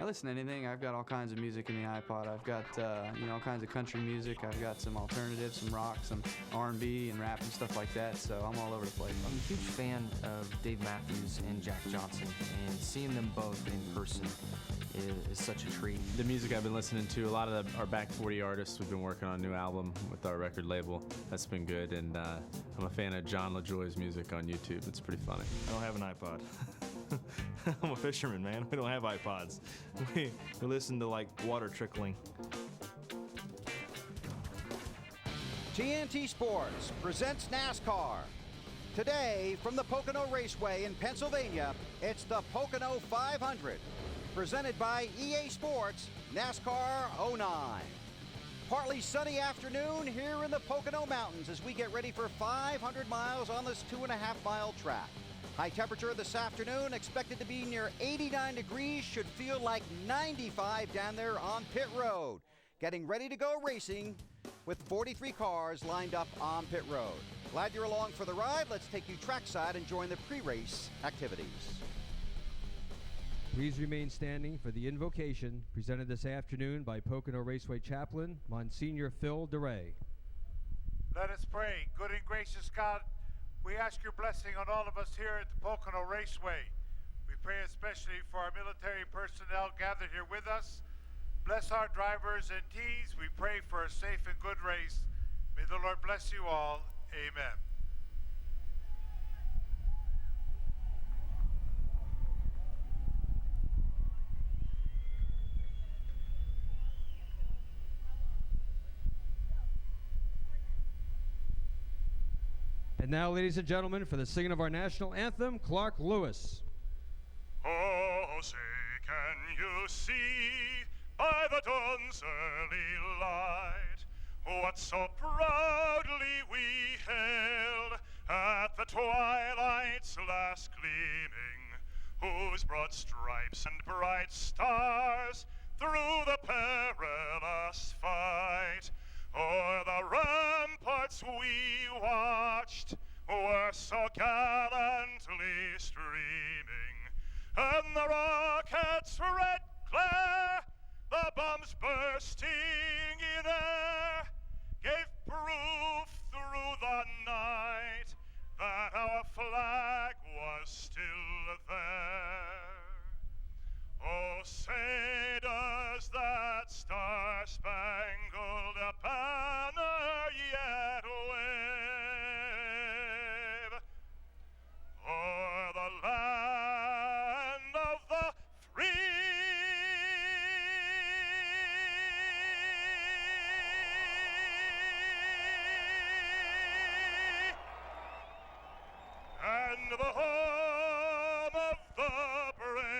I listen to anything. I've got all kinds of music in the iPod. I've got all kinds of country music. I've got some alternative, some rock, some R&B and rap and stuff like that. So I'm all over the place. I'm a huge fan of Dave Matthews and Jack Johnson, and seeing them both in person is such a treat. The music I've been listening to, a lot of our back 40 artists, we've been working on a new album with our record label. That's been good, and I'm a fan of John LaJoie's music on YouTube. It's pretty funny. I don't have an iPod. I'm a fisherman, man. We don't have iPods. We listen to like water trickling. TNT Sports presents NASCAR. Today, from the Pocono Raceway in Pennsylvania, it's the Pocono 500, presented by EA Sports NASCAR 09. Partly sunny afternoon here in the Pocono Mountains as we get ready for 500 miles on this 2.5-mile track. High temperature this afternoon expected to be near 89 degrees, should feel like 95 down there on pit road. Getting ready to go racing with 43 cars lined up on pit road. Glad you're along for the ride. Let's take you trackside and join the pre-race activities. Please remain standing for the invocation presented this afternoon by Pocono Raceway Chaplain, Monsignor Phil DeRay. Let us pray. Good and gracious God, we ask your blessing on all of us here at the Pocono Raceway. We pray especially for our military personnel gathered here with us. Bless our drivers and teams. We pray for a safe and good race. May the Lord bless you all. Amen. And now, ladies and gentlemen, for the singing of our national anthem, Clark Lewis. Oh, say, can you see by the dawn's early light what so proudly we hailed at the twilight's last gleaming, whose broad stripes and bright stars through the perilous fight o'er the ramparts we watched were so gallantly streaming, and the rocket's red glare, the bombs bursting in air, gave proof through the night that our flag was still there. Oh, say does that star-spangled banner yet wave o'er the land of the free and the home of the brave?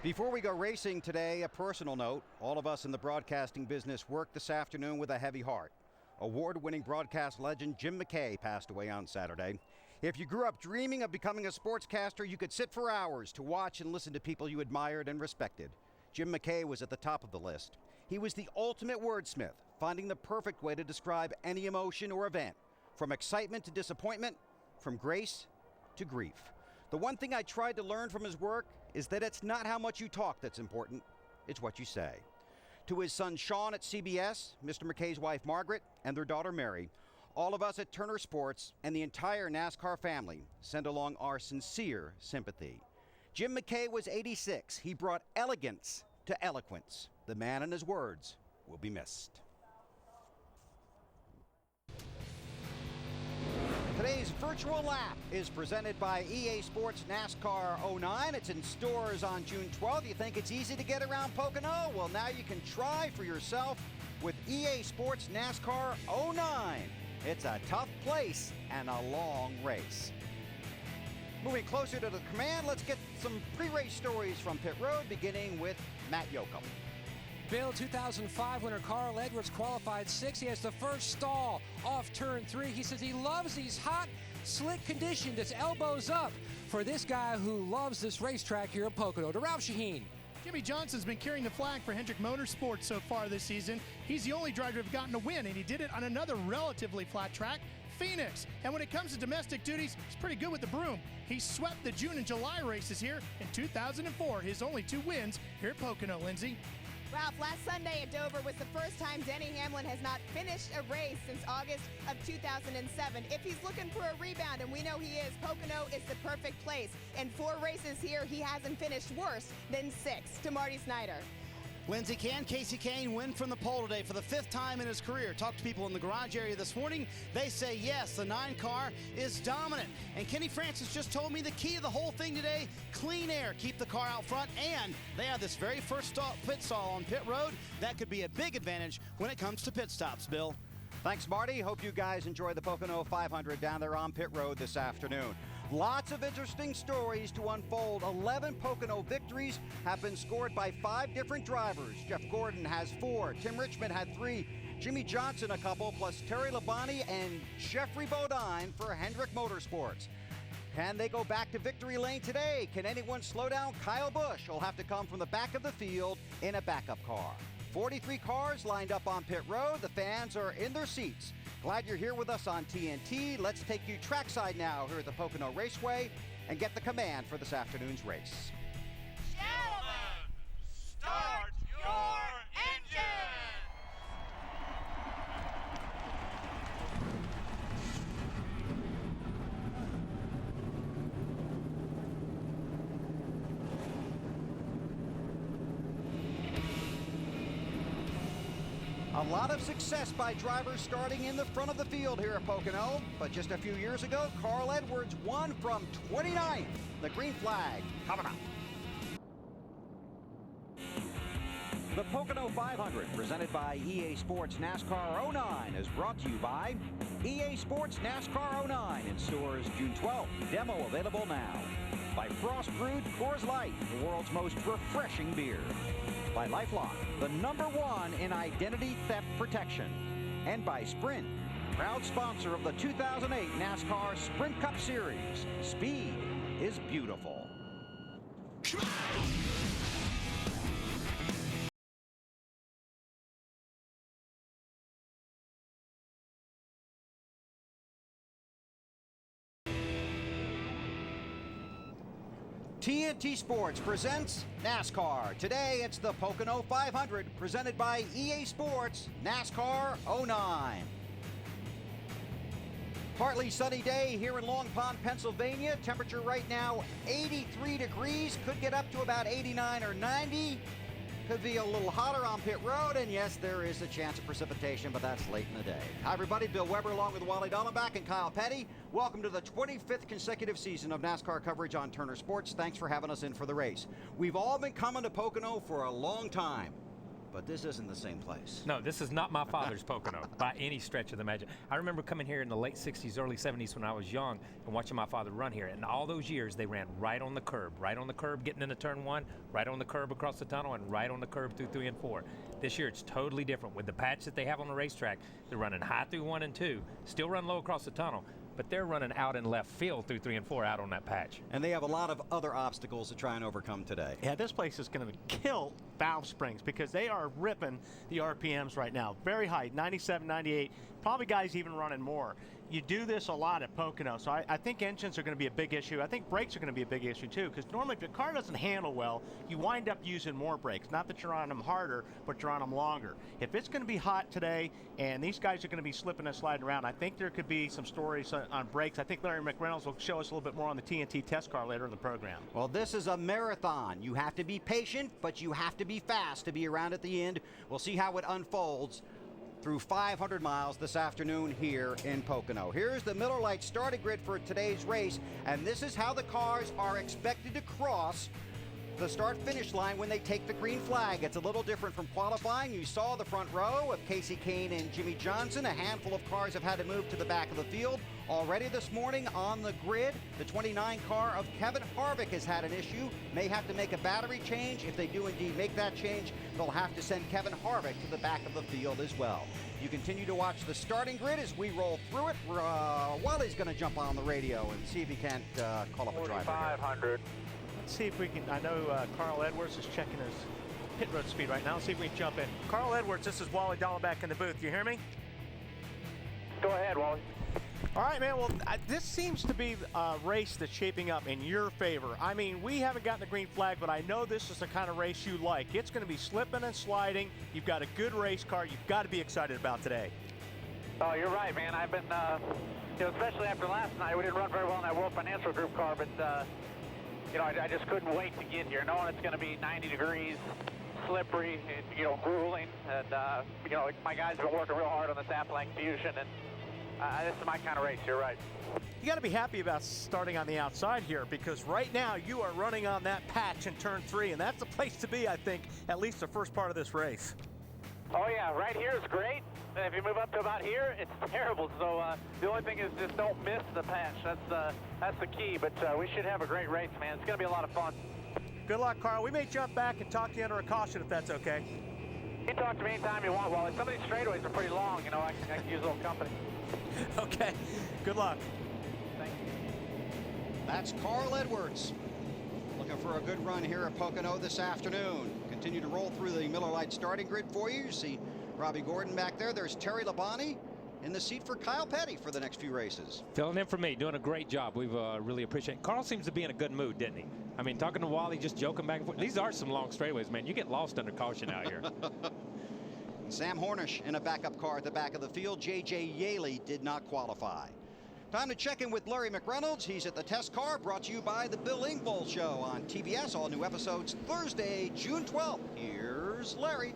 Before we go racing today, a personal note. All of us in the broadcasting business worked this afternoon with a heavy heart. Award-winning broadcast legend Jim McKay passed away on Saturday. If you grew up dreaming of becoming a sportscaster, you could sit for hours to watch and listen to people you admired and respected. Jim McKay was at the top of the list. He was the ultimate wordsmith, finding the perfect way to describe any emotion or event, from excitement to disappointment, from grace to grief. The one thing I tried to learn from his work is that it's not how much you talk that's important, it's what you say. To his son Sean at CBS, Mr. McKay's wife Margaret, and their daughter Mary, all of us at Turner Sports and the entire NASCAR family send along our sincere sympathy. Jim McKay was 86. He brought elegance to eloquence. The man and his words will be missed. Today's virtual lap is presented by EA Sports NASCAR 09. It's in stores on June 12th. You think it's easy to get around Pocono? Well, now you can try for yourself with EA Sports NASCAR 09. It's a tough place and a long race. Moving closer to the command, let's get some pre-race stories from pit road, beginning with Matt Yoakum. Bill, 2005 winner Carl Edwards qualified 6th. He has the first stall off turn 3. He says he loves these hot, slick conditions. It's elbows up for this guy who loves this racetrack here at Pocono. To Ralph Shaheen. Jimmy Johnson's been carrying the flag for Hendrick Motorsports so far this season. He's the only driver to have gotten a win, and he did it on another relatively flat track. Phoenix. And when it comes to domestic duties, he's pretty good with the broom. He swept the June and July races here in 2004, his only 2 wins here at Pocono, Lindsay. Ralph, last Sunday at Dover was the first time Denny Hamlin has not finished a race since August of 2007. If he's looking for a rebound, and we know he is, Pocono is the perfect place. In 4 races here, he hasn't finished worse than 6. To Marty Snyder. Lindsay, can Casey Kane win from the pole today for the 5th time in his career? Talked to people in the garage area this morning. They say yes, the 9 car is dominant. And Kenny Francis just told me the key to the whole thing today, clean air. Keep the car out front, and they have this very first pit stall on pit road. That could be a big advantage when it comes to pit stops, Bill. Thanks, Marty. Hope you guys enjoy the Pocono 500 down there on pit road this afternoon. Lots of interesting stories to unfold. 11 Pocono victories have been scored by 5 different drivers. Jeff Gordon has 4. Tim Richmond had 3. Jimmy Johnson a couple, plus Terry Labonte and Jeffrey Bodine for Hendrick Motorsports. Can they go back to victory lane today? Can anyone slow down Kyle Busch? He'll have to come from the back of the field in a backup car. 43 cars lined up on pit road. The fans are in their seats. Glad you're here with us on TNT. Let's take you trackside now here at the Pocono Raceway and get the command for this afternoon's race. Gentlemen, start your engines! A lot of success by drivers starting in the front of the field here at Pocono, but just a few years ago, Carl Edwards won from 29th. The green flag coming up. The Pocono 500, presented by EA Sports NASCAR 09, is brought to you by EA Sports NASCAR 09 in stores June 12th. Demo available now. By Frost Brewed Coors Light, the world's most refreshing beer. By LifeLock, the #1 in identity theft protection. And by Sprint, proud sponsor of the 2008 NASCAR Sprint Cup Series. Speed is beautiful. TNT Sports presents NASCAR. Today it's the Pocono 500 presented by EA Sports NASCAR 09. Partly sunny day here in Long Pond, Pennsylvania. Temperature right now 83 degrees. Could get up to about 89 or 90. Could be a little hotter on pit road, and yes, there is a chance of precipitation, but that's late in the day. Hi, everybody. Bill Weber along with Wally Dallenbach and Kyle Petty. Welcome to the 25th consecutive season of NASCAR coverage on Turner Sports. Thanks for having us in for the race. We've all been coming to Pocono for a long time, but this isn't the same place. No, this is not my father's Pocono by any stretch of the imagination. I remember coming here in the late 60s, early 70s when I was young and watching my father run here. And all those years, they ran right on the curb getting into turn 1, right on the curb across the tunnel, and right on the curb through 3 and 4. This year, it's totally different. With the patch that they have on the racetrack, they're running high through 1 and 2, still run low across the tunnel, but they're running out in left field through 3 and 4 out on that patch. And they have a lot of other obstacles to try and overcome today. Yeah, this place is going to kill Valve Springs because they are ripping the RPMs right now. Very high, 97, 98. Probably guys even running more. You do this a lot at Pocono, so I think engines are going to be a big issue. I think brakes are going to be a big issue too, because normally if your car doesn't handle well, you wind up using more brakes. Not that you're on them harder, but you're on them longer. If it's going to be hot today and these guys are going to be slipping and sliding around, I think there could be some stories on brakes. I think Larry McReynolds will show us a little bit more on the TNT test car later in the program. Well, this is a marathon. You have to be patient, but you have to be fast to be around at the end. We'll see how it unfolds through 500 miles this afternoon here in Pocono. Here's the Miller Lite starting grid for today's race, and this is how the cars are expected to cross the start-finish line when they take the green flag. It's a little different from qualifying. You saw the front row of Casey Kane and Jimmy Johnson. A handful of cars have had to move to the back of the field. Already this morning on the grid, the 29 car of Kevin Harvick has had an issue. May have to make a battery change. If they do indeed make that change, they'll have to send Kevin Harvick to the back of the field as well. You continue to watch the starting grid as we roll through it. Wally's going to jump on the radio and see if he can't call up a driver. 4,500. Let's see if we can. I know Carl Edwards is checking his pit road speed right now. Let's see if we can jump in. Carl Edwards, this is Wally Dallenbach in the booth. You hear me? Go ahead, Wally. All right, man. Well, this seems to be a race that's shaping up in your favor. I mean, we haven't gotten the green flag, but I know this is the kind of race you like. It's going to be slipping and sliding. You've got a good race car. You've got to be excited about today. Oh, you're right, man. I've been, especially after last night, we didn't run very well in that World Financial Group car, but, I just couldn't wait to get here, knowing it's going to be 90 degrees, slippery, grueling, and, my guys have been working real hard on the Sapling Fusion, and this is my kind of race. You're right. You got to be happy about starting on the outside here, because right now you are running on that patch in turn 3, and that's the place to be, I think, at least the first part of this race. Oh, yeah, right here is great. And if you move up to about here, it's terrible. So the only thing is just don't miss the patch. That's the key. But we should have a great race, man. It's going to be a lot of fun. Good luck, Carl. We may jump back and talk to you under a caution if that's okay. You can talk to me anytime you want, Wally. Some of these straightaways are pretty long. I can use a little company. Okay. Good luck. Thank you. That's Carl Edwards. Looking for a good run here at Pocono this afternoon. Continue to roll through the Miller Lite starting grid for you. You see Robbie Gordon back there. There's Terry Labonte in the seat for Kyle Petty for the next few races. Filling in for me, doing a great job. We've really appreciated it. Carl seems to be in a good mood, didn't he? I mean, talking to Wally, just joking back and forth. These are some long straightaways, man. You get lost under caution out here. Sam Hornish in a backup car at the back of the field. J.J. Yaley did not qualify. Time to check in with Larry McReynolds. He's at the test car, brought to you by the Bill Engvall Show on TBS. All new episodes Thursday, June 12th. Here's Larry.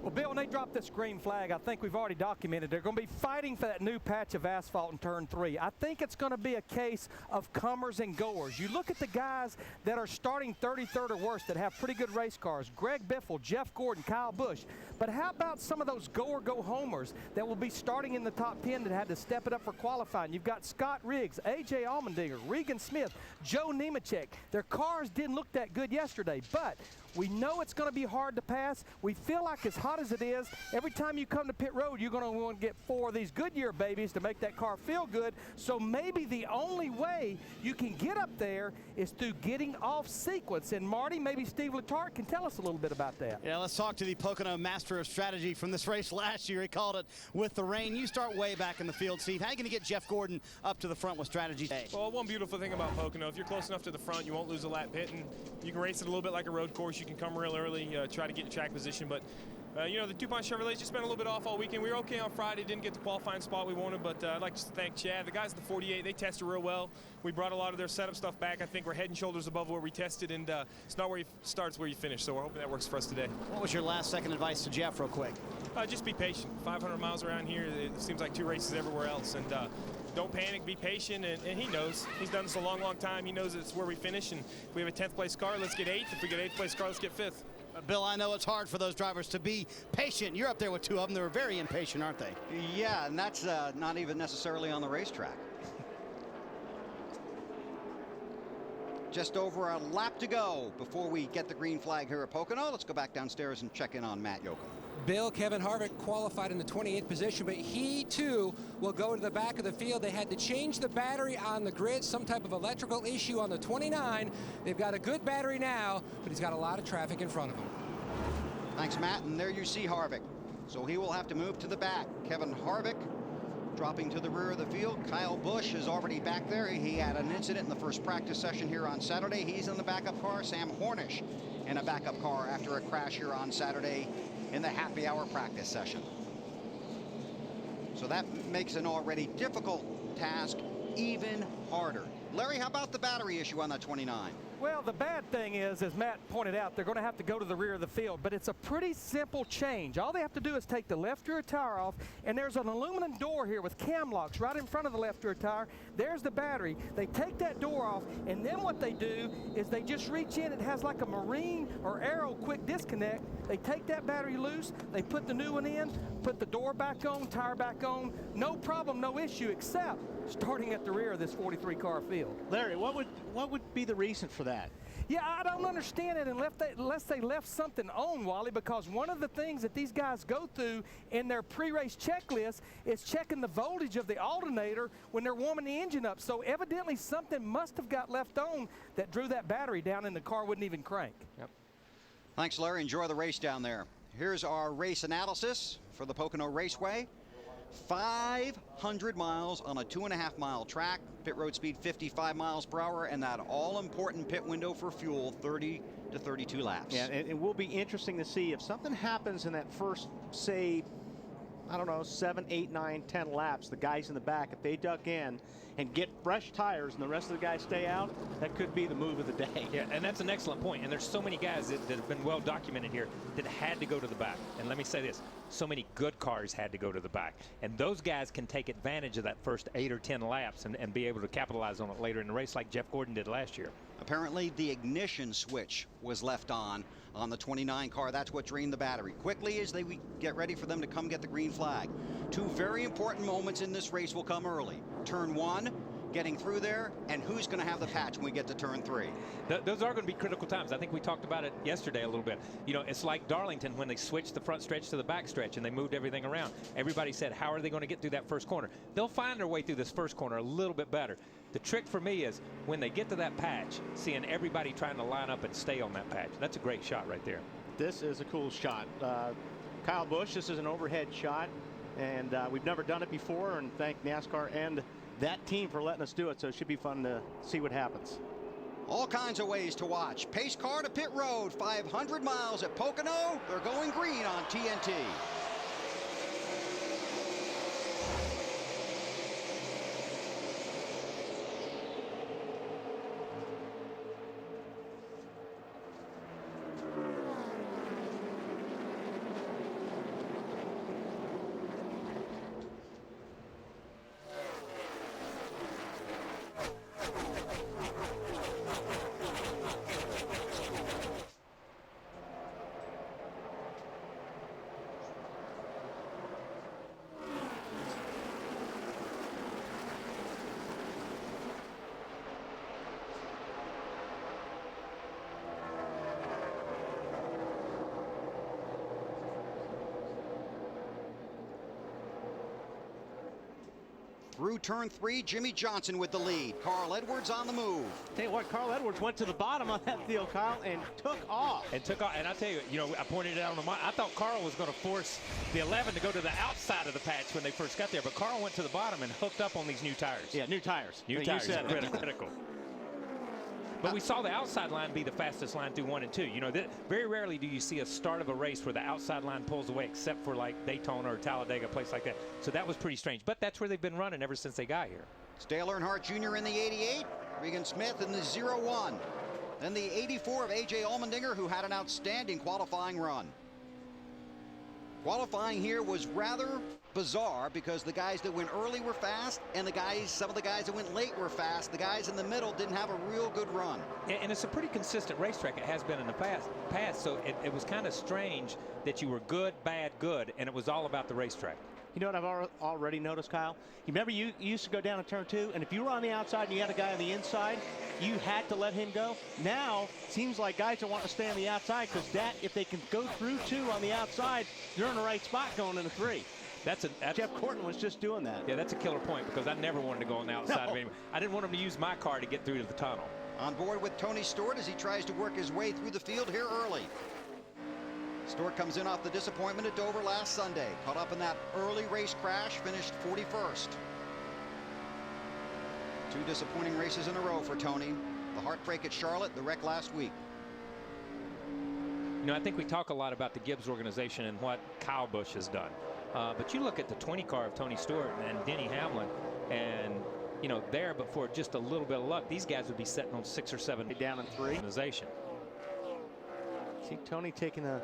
Well, Bill, when they drop this green flag, I think we've already documented they're going to be fighting for that new patch of asphalt in turn 3. I think it's going to be a case of comers and goers. You look at the guys that are starting 33rd or worse that have pretty good race cars. Greg Biffle, Jeff Gordon, Kyle Busch. But how about some of those go-homers that will be starting in the top 10 that had to step it up for qualifying? You've got Scott Riggs, A.J. Allmendinger, Regan Smith, Joe Nemechek. Their cars didn't look that good yesterday, but we know it's going to be hard to pass. We feel like as hot as it is, every time you come to pit road, you're going to want to get 4 of these Goodyear babies to make that car feel good. So maybe the only way you can get up there is through getting off sequence. And Marty, maybe Steve Letarte can tell us a little bit about that. Yeah, let's talk to the Pocono master of strategy from this race last year. He called it with the rain. You start way back in the field, Steve. How are you going to get Jeff Gordon up to the front with strategy today? Well, one beautiful thing about Pocono, if you're close enough to the front, you won't lose a lap pitting. You can race it a little bit like a road course. You can come real early, try to get your track position. But, the DuPont Chevrolets just been a little bit off all weekend. We were okay on Friday, didn't get the qualifying spot we wanted, but I'd like to thank Chad. The guys at the 48, they tested real well. We brought a lot of their setup stuff back. I think we're head and shoulders above where we tested, and it's not where you start, it's where you finish. So we're hoping that works for us today. What was your last second advice to Jeff real quick? Just be patient. 500 miles around here, it seems like 2 races everywhere else. And don't panic, be patient, and he knows. He's done this a long, long time. He knows it's where we finish, and if we have a 10th place car, let's get 8th. If we get 8th place car, let's get 5th. Bill, I know it's hard for those drivers to be patient. You're up there with 2 of them. They're very impatient, aren't they? Yeah, and that's not even necessarily on the racetrack. Just over a lap to go before we get the green flag here at Pocono. Let's go back downstairs and check in on Matt Yoakum. Bill, Kevin Harvick qualified in the 28th position, but he too will go to the back of the field. They had to change the battery on the grid, some type of electrical issue on the 29. They've got a good battery now, but he's got a lot of traffic in front of him. Thanks, Matt. And there you see Harvick. So he will have to move to the back. Kevin Harvick dropping to the rear of the field. Kyle Busch is already back there. He had an incident in the first practice session here on Saturday. He's in the backup car. Sam Hornish in a backup car after a crash here on Saturday in the happy hour practice session. So that makes an already difficult task even harder. Larry, how about the battery issue on that 29? Well, the bad thing is, as Matt pointed out, they're going to have to go to the rear of the field, but it's a pretty simple change. All they have to do is take the left rear tire off, and there's an aluminum door here with cam locks right in front of the left rear tire. There's the battery. They take that door off, and then what they do is they just reach in. It has like a marine or aero quick disconnect. They take that battery loose, they put the new one in, put the door back on, tire back on. No problem, no issue, except starting at the rear of this 43 car field. Larry, what would be the reason for that? Yeah, I don't understand it unless they left something on, Wally, because one of the things that these guys go through in their pre-race checklist is checking the voltage of the alternator when they're warming the engine up. So evidently something must have got left on that drew that battery down and the car wouldn't even crank. Yep. Thanks, Larry. Enjoy the race down there. Here's our race analysis for the Pocono Raceway. 500 miles on a 2.5-mile track, pit road speed 55 miles per hour, and that all-important pit window for fuel, 30 to 32 laps. Yeah, and it will be interesting to see if something happens in that first, say, I don't know, 7, 8, 9, 10 laps, the guys in the back, if they duck in and get fresh tires and the rest of the guys stay out, that could be the move of the day. Yeah, and that's an excellent point. And there's so many guys that have been well documented here that had to go to the back. And let me say this, so many good cars had to go to the back. And those guys can take advantage of that first 8 or 10 laps and be able to capitalize on it later in the race like Jeff Gordon did last year. Apparently the ignition switch was left on the 29 car. That's what drained the battery. Quickly as they get ready for them to come get the green flag. Two very important moments in this race will come early. Turn 1, getting through there, and who's going to have the patch when we get to turn 3. Those are going to be critical times. I think we talked about it yesterday a little bit. You know, it's like Darlington when they switched the front stretch to the back stretch and they moved everything around. Everybody said, how are they going to get through that first corner? They'll find their way through this first corner a little bit better. The trick for me is when they get to that patch, seeing everybody trying to line up and stay on that patch. That's a great shot right there. This is a cool shot. Kyle Busch, this is an overhead shot, and we've never done it before, and thank NASCAR and that team for letting us do it, so it should be fun to see what happens. All kinds of ways to watch. Pace car to pit road, 500 miles at Pocono. They're going green on TNT. Through turn 3, Jimmy Johnson with the lead. Carl Edwards on the move. Tell you what, Carl Edwards went to the bottom on that field, Kyle, and took off. And I tell you, I pointed it out on the I thought Carl was going to force the 11 to go to the outside of the patch when they first got there, but Carl went to the bottom and hooked up on these new tires. Yeah, new tires. New tires are critical. But we saw the outside line be the fastest line through 1 and 2. You know, very rarely do you see a start of a race where the outside line pulls away, except for like Daytona or Talladega, a place like that. So that was pretty strange. But that's where they've been running ever since they got here. Dale Earnhardt Jr. in the 88, Regan Smith in the 01. Then the 84 of A.J. Allmendinger, who had an outstanding qualifying run. Qualifying here was rather bizarre because the guys that went early were fast, and some of the guys that went late were fast. The guys in the middle didn't have a real good run. And it's a pretty consistent racetrack. It has been in the past, so it was kind of strange that you were good, bad, good, and it was all about the racetrack. You know what I've already noticed, Kyle? You remember you used to go down to turn 2, and if you were on the outside and you had a guy on the inside, you had to let him go. Now, seems like guys are wanting to stay on the outside because if they can go through 2 on the outside, they're in the right spot going into 3. Jeff Corton was just doing that. Yeah, that's a killer point because I never wanted to go on the outside of him. I didn't want him to use my car to get through to the tunnel. On board with Tony Stewart as he tries to work his way through the field here early. Stewart comes in off the disappointment at Dover last Sunday. Caught up in that early race crash, finished 41st. 2 disappointing races in a row for Tony. The heartbreak at Charlotte, the wreck last week. You know, I think we talk a lot about the Gibbs organization and what Kyle Busch has done. But you look at the 20 car of Tony Stewart and Denny Hamlin, and, you know, but for just a little bit of luck, these guys would be sitting on 6 or 7 down in 3. Organization. See Tony taking a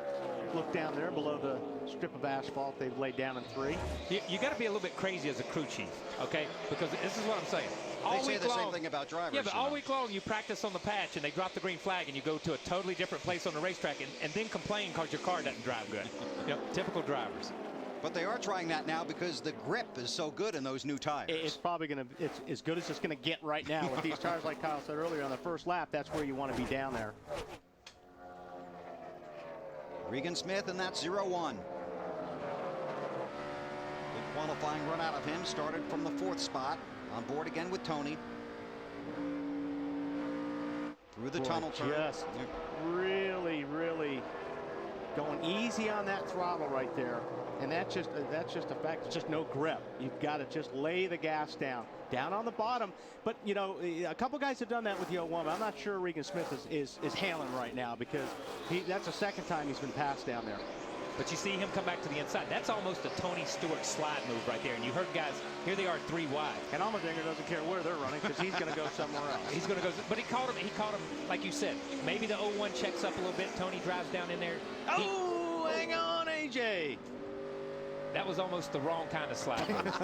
look down there below the strip of asphalt they've laid down in 3. You got to be a little bit crazy as a crew chief, okay? Because this is what I'm saying. They say the same thing about drivers. Yeah, but all week long you practice on the patch and they drop the green flag and you go to a totally different place on the racetrack and then complain because your car doesn't drive good. You know, typical drivers. But they are trying that now because the grip is so good in those new tires. It's probably going to, it's as good as it's going to get right now with these tires, like Kyle said earlier on the first lap. That's where you want to be down there. Regan Smith in that 01. Good qualifying run out of him. Started from the 4th spot. On board again with Tony. Through the tunnel turn. Just really going easy on that throttle right there. And that's just a fact. It's just no grip. You've got to just lay the gas down on the bottom. But, you know, a couple guys have done that with Yo Woman. I'm not sure Regan Smith is handling right now, because that's the second time he's been passed down there. But you see him come back to the inside. That's almost a Tony Stewart slide move right there. And you heard guys, here they are 3 wide. And Allmendinger doesn't care where they're running, because he's going to go somewhere else. He's going to go, but he caught him, like you said. Maybe the 0-1 checks up a little bit. Tony drives down in there. Hang on, AJ. That was almost the wrong kind of slide move.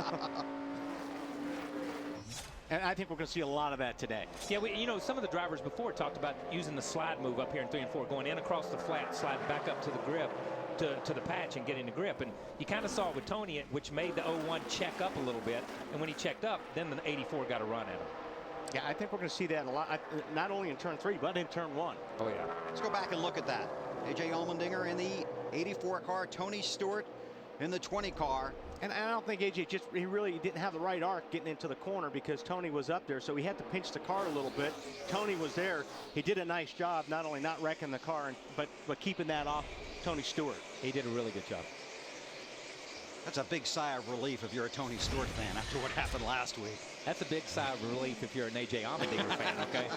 And I think we're going to see a lot of that today. Yeah, you know, some of the drivers before talked about using the slide move up here in 3 and 4, going in across the flat, sliding back up to the grip, to the patch and getting the grip. And you kind of saw it with Tony, which made the 0-1 check up a little bit. And when he checked up, then the 84 got a run at him. Yeah, I think we're going to see that a lot, not only in turn 3, but in turn 1. Oh, yeah. Let's go back and look at that. A.J. Allmendinger in the 84 car, Tony Stewart in the 20 car. And I don't think AJ he really didn't have the right arc getting into the corner, because Tony was up there, so he had to pinch the car a little bit. Tony was there. He did a nice job, not only not wrecking the car, but keeping that off Tony Stewart. He did a really good job. That's a big sigh of relief if you're a Tony Stewart fan after what happened last week. That's a big sigh of relief if you're an A.J. Allmendinger fan, okay?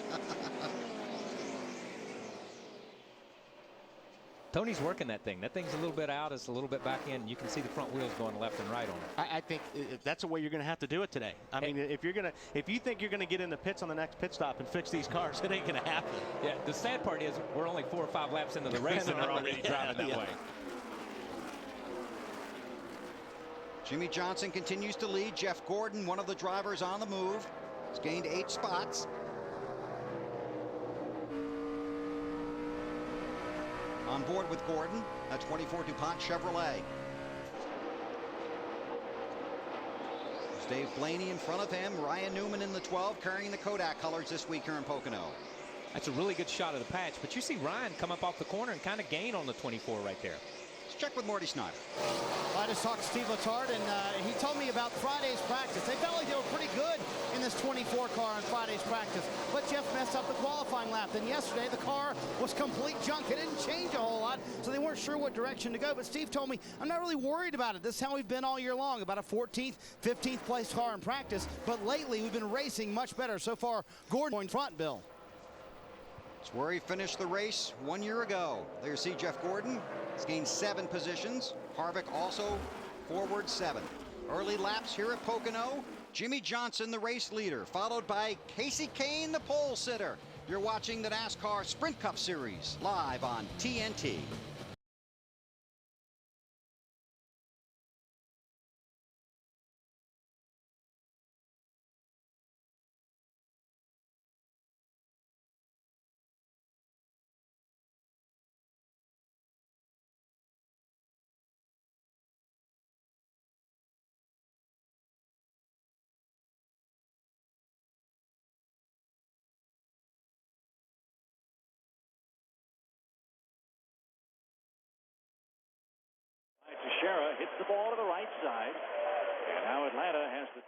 Tony's working that thing. That thing's a little bit out, it's a little bit back in. You can see the front wheels going left and right on it. I think that's the way you're going to have to do it today. I mean, if you think you're going to get in the pits on the next pit stop and fix these cars, it ain't going to happen. Yeah, the sad part is we're only 4 or 5 laps into the race and they're already driving that way. Jimmy Johnson continues to lead. Jeff Gordon, one of the drivers on the move, has gained 8 spots. On board with Gordon, a 24 DuPont Chevrolet. There's Dave Blaney in front of him. Ryan Newman in the 12, carrying the Kodak colors this week here in Pocono. That's a really good shot of the patch, but you see Ryan come up off the corner and kind of gain on the 24 right there. Let's check with Marty Snyder. I just talked to Steve Letarte, and he told me about Friday's practice. They felt like they were pretty good in this 24 car on Friday's practice, but Jeff messed up the qualifying lap. Then yesterday, the car was complete junk. It didn't change a whole lot, so they weren't sure what direction to go. But Steve told me, I'm not really worried about it. This is how we've been all year long, about a 14th, 15th place car in practice. But lately, we've been racing much better. So far, Gordon in front, Bill. It's where he finished the race 1 year ago. There you see Jeff Gordon. He's gained 7 positions. Harvick also forward 7. Early laps here at Pocono. Jimmy Johnson, the race leader, followed by Casey Kane, the pole sitter. You're watching the NASCAR Sprint Cup Series live on TNT. Teixeira hits the ball to the right side, and now Atlanta has the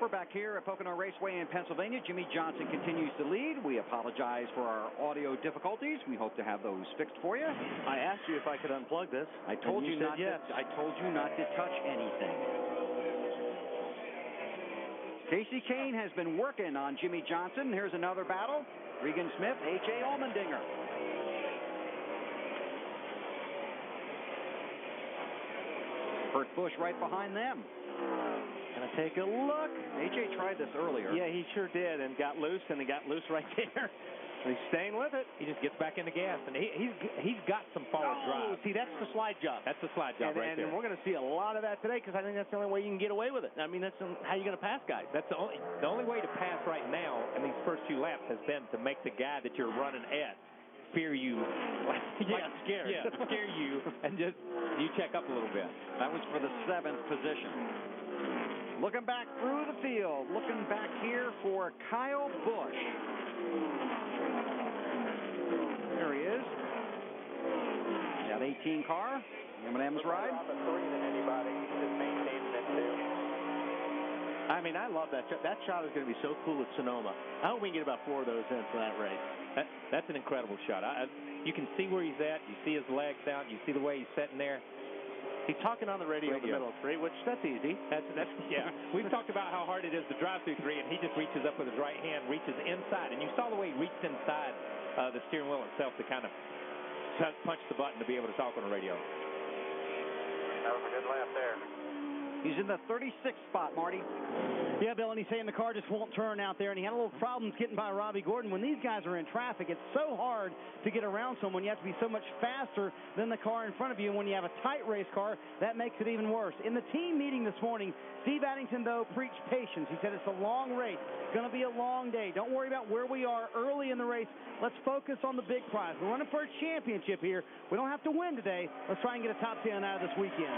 We're back here at Pocono Raceway in Pennsylvania. Jimmy Johnson continues to lead. We apologize for our audio difficulties. We hope to have those fixed for you. I asked you if I could unplug this. I told you not yes. I told you not to touch anything. Casey Kane has been working on Jimmy Johnson. Here's another battle. Regan Smith, A.J. Allmendinger. Kurt Busch right behind them. Gonna take a look. AJ tried this earlier. Yeah, he sure did, and got loose, right there. And he's staying with it. He just gets back in the gas, and he's got some forward drive. See, that's the slide job. That's the slide job right there. And we're going to see a lot of that today because I think that's the only way you can get away with it. I mean, that's how you're going to pass guys. That's the only way to pass right now in these first few laps has been to make the guy that you're running at fear you, scare you, and just you check up a little bit. That was for the 7th position. Looking back through the field, looking back here for Kyle Busch. There he is. That 18 car, M&M's ride. I mean, I love that shot. That shot is going to be so cool at Sonoma. I hope we can get about 4 of those in for that race. That's an incredible shot. You can see where he's at. You see his legs out. You see the way he's sitting there. He's talking on the radio in the middle of 3, which that's easy. That's yeah. We've talked about how hard it is to drive through 3, and he just reaches up with his right hand, reaches inside, and you saw the way he reached inside the steering wheel itself to kind of punch the button to be able to talk on the radio. That was a good lap there. He's in the 36th spot, Marty. Yeah, Bill, and he's saying the car just won't turn out there, and he had a little problems getting by Robbie Gordon. When these guys are in traffic, it's so hard to get around someone. You have to be so much faster than the car in front of you, and when you have a tight race car, that makes it even worse. In the team meeting this morning, Steve Addington, though, preached patience. He said it's a long race. It's going to be a long day. Don't worry about where we are early in the race. Let's focus on the big prize. We're running for a championship here. We don't have to win today. Let's try and get a top 10 out of this weekend.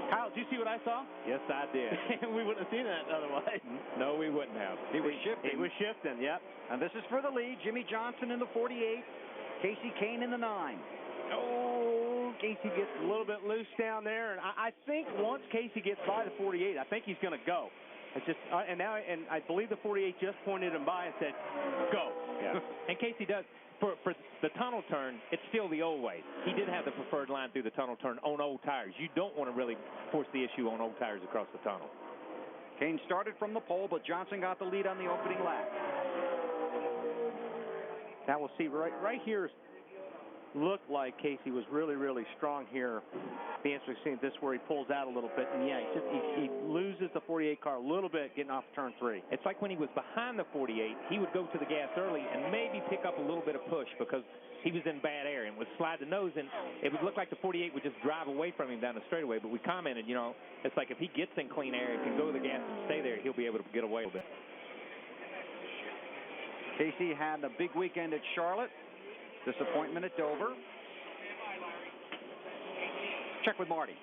Kyle, did you see what I saw? Yes, I did. We wouldn't have seen that otherwise. No, we wouldn't have. He was shifting. He was shifting, yep. And this is for the lead. Jimmy Johnson in the 48. Casey Kane in the 9. Oh, Casey gets a little bit loose down there, and I think once Casey gets by the 48, I think he's going to go. It's just, and I believe the 48 just pointed him by and said, "Go." Yeah. And Casey does. For the tunnel turn, it's still the old way. He did have the preferred line through the tunnel turn on old tires. You don't want to really force the issue on old tires across the tunnel. Kane started from the pole, but Johnson got the lead on the opening lap. Now we'll see right here. Looked like Casey was really, really strong here. Be interesting to see this where he pulls out a little bit, and yeah, he loses the 48 car a little bit getting off turn 3. It's like when he was behind the 48, he would go to the gas early and maybe pick up a little bit of push because he was in bad air and would slide the nose, and it would look like the 48 would just drive away from him down the straightaway. But we commented, it's like if he gets in clean air and can go to the gas and stay there, he'll be able to get away a bit. Casey had a big weekend at Charlotte. Disappointment at Dover. Check with Marty.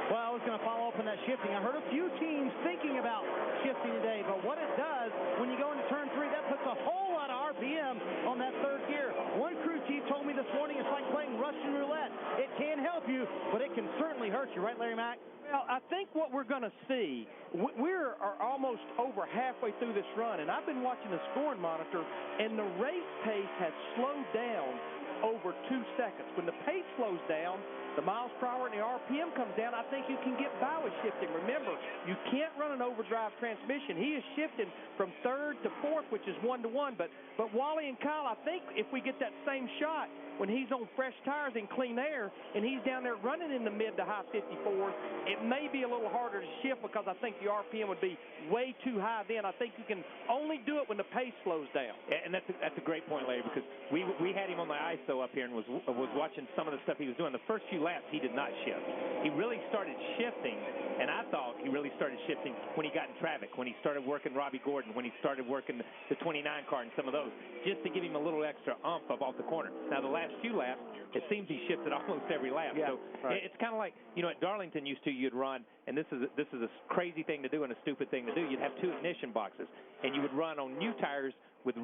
Well, I was going to follow up on that shifting. I heard a few teams thinking about shifting today, but what it does when you go into turn 3, that puts a whole lot of RPM on that third gear. One crew chief told me this morning it's like playing Russian roulette. It can help you, but it can certainly hurt you. Right, Larry Mack? Well, I think what we're going to see, we're almost over halfway through this run, and I've been watching the scoring monitor, and the race pace has slowed down over 2 seconds. When the pace slows down, the miles per hour and the RPM comes down, I think you can get by with shifting. Remember, you can't run an overdrive transmission. He is shifting from 3rd to 4th, which is 1-to-1. But Wally and Kyle, I think if we get that same shot when he's on fresh tires and clean air and he's down there running in the mid to high 54s, it may be a little harder to shift because I think the RPM would be way too high then. I think you can only do it when the pace slows down. And that's a great point, Larry, because we had him on the ISO up here and was watching some of the stuff he was doing. The first few laps, he did not shift. He really started shifting, and I thought he really started shifting when he got in traffic, when he started working Robbie Gordon, when he started working the 29 car and some of those, just to give him a little extra oomph up off the corner. Now, the last few laps, it seems he shifted almost every lap. Yeah, so right. It's kind of like, at Darlington you'd run, and this is a crazy thing to do and a stupid thing to do. You'd have 2 ignition boxes, and you would run on new tires with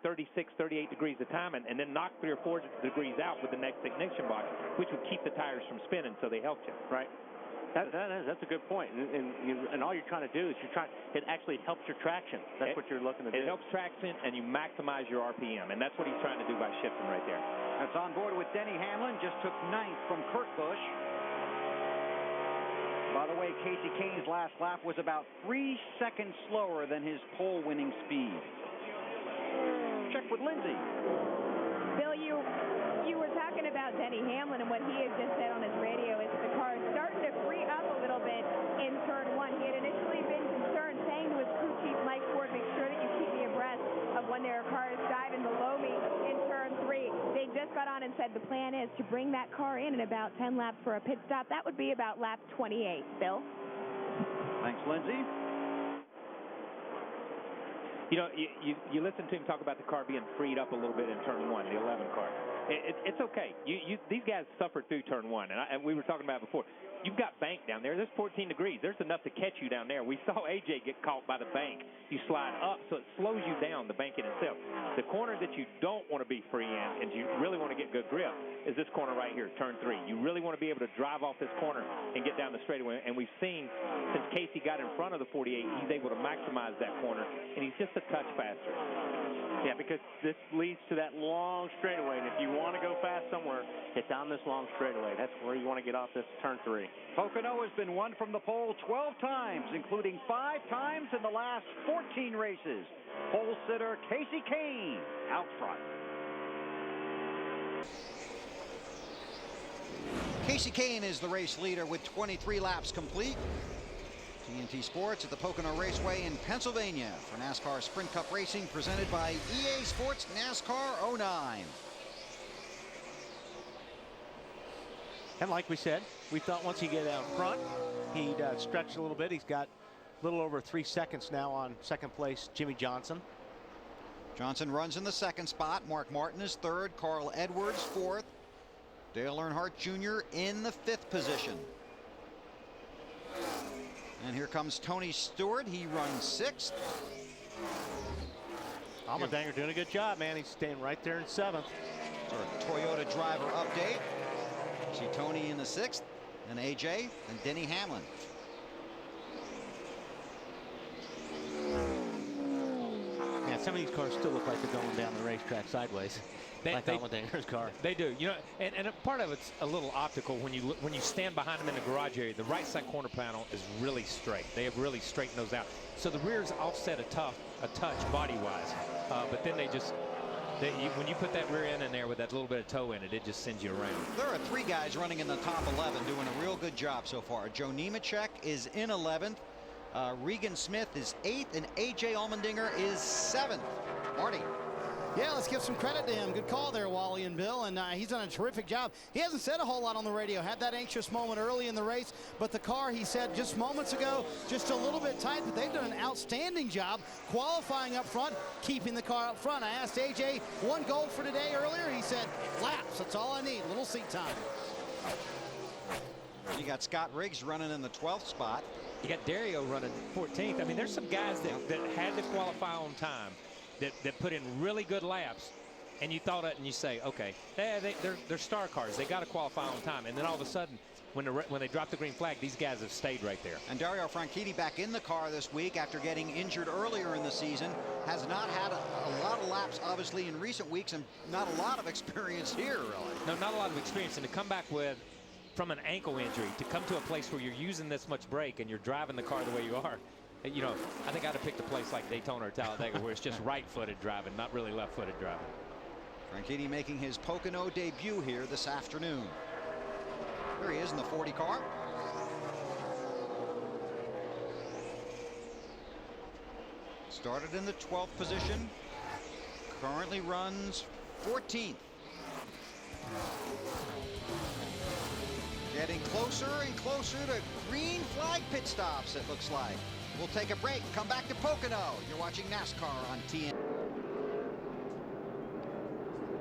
36, 38 degrees of time, and then knock 3 or 4 degrees out with the next ignition box, which would keep the tires from spinning, so they helped you, right? That's a good point, and all you're trying to do is it actually helps your traction. That's what you're looking to do. It helps traction, and you maximize your RPM, and that's what he's trying to do by shifting right there. That's on board with Denny Hamlin, just took 9th from Kurt Busch. By the way, Casey Kane's last lap was about 3 seconds slower than his pole-winning speed. Check with Lindsay. Bill, you were talking about Denny Hamlin, and what he had just said on his radio is the car is starting to free up a little bit in turn 1. He had initially been when their cars dive in the low meet in turn 3. They just got on and said the plan is to bring that car in about 10 laps for a pit stop. That would be about lap 28. Bill? Thanks, Lindsay. You know, you listen to him talk about the car being freed up a little bit in turn 1, the 11 car. It's okay. These guys suffered through turn 1, and we were talking about it before. You've got bank down there. There's 14 degrees. There's enough to catch you down there. We saw AJ get caught by the bank. You slide up, so it slows you down, the bank in itself. The corner that you don't want to be free in, and you really want to get good grip, is this corner right here, turn 3. You really want to be able to drive off this corner and get down the straightaway. And we've seen, since Casey got in front of the 48, he's able to maximize that corner, and he's just a touch faster. Yeah, because this leads to that long straightaway, and if you want to go fast somewhere, it's on this long straightaway. That's where you want to get off this turn 3. Pocono has been won from the pole 12 times, including 5 times in the last 14 races. Pole sitter Casey Kane out front. Casey Kane is the race leader with 23 laps complete. TNT Sports at the Pocono Raceway in Pennsylvania for NASCAR Sprint Cup Racing, presented by EA Sports NASCAR 09. And like we said, we thought once he get out front, he'd stretch a little bit. He's got a little over 3 seconds now on second place, Jimmy Johnson. Johnson runs in the 2nd spot. Mark Martin is 3rd. Carl Edwards 4th. Dale Earnhardt Jr. in the 5th position. And here comes Tony Stewart. He runs 6th. Allmendinger doing a good job, man. He's staying right there in 7th. Our Toyota driver update. See Tony in the 6th, and AJ, and Denny Hamlin. Yeah, some of these cars still look like they're going down the racetrack sideways. Like Allmendinger's car. They do. You know, and a part of it's a little optical when you stand behind them in the garage area. The right side corner panel is really straight. They have really straightened those out. So the rear's offset a touch body-wise, but then when you put that rear end in there with that little bit of toe in it, it just sends you around. There are 3 guys running in the top 11 doing a real good job so far. Joe Nemechek is in 11th. Regan Smith is 8th, and AJ Allmendinger is 7th. Marty. Yeah, let's give some credit to him. Good call there, Wally and Bill, and he's done a terrific job. He hasn't said a whole lot on the radio. Had that anxious moment early in the race, but the car, he said just moments ago, just a little bit tight, but they've done an outstanding job qualifying up front, keeping the car up front. I asked AJ one goal for today earlier. He said, laps, that's all I need, little seat time. You got Scott Riggs running in the 12th spot. You got Dario running 14th. I mean, there's some guys that had to qualify on time, that put in really good laps, and you thought it and you say, okay, they're star cars. They got to qualify on time. And then all of a sudden, when they drop the green flag, these guys have stayed right there. And Dario Franchitti back in the car this week after getting injured earlier in the season. Has not had a lot of laps, obviously, in recent weeks, and not a lot of experience here, really. No, not a lot of experience. And to come back from an ankle injury, to come to a place where you're using this much brake and you're driving the car the way you are, you know, I think I'd have picked a place like Daytona or Talladega where it's just right-footed driving, not really left-footed driving. Franchitti making his Pocono debut here this afternoon. There he is in the 40 car. Started in the 12th position. Currently runs 14th. Getting closer and closer to green flag pit stops, it looks like. We'll take a break, come back to Pocono. You're watching NASCAR on TN.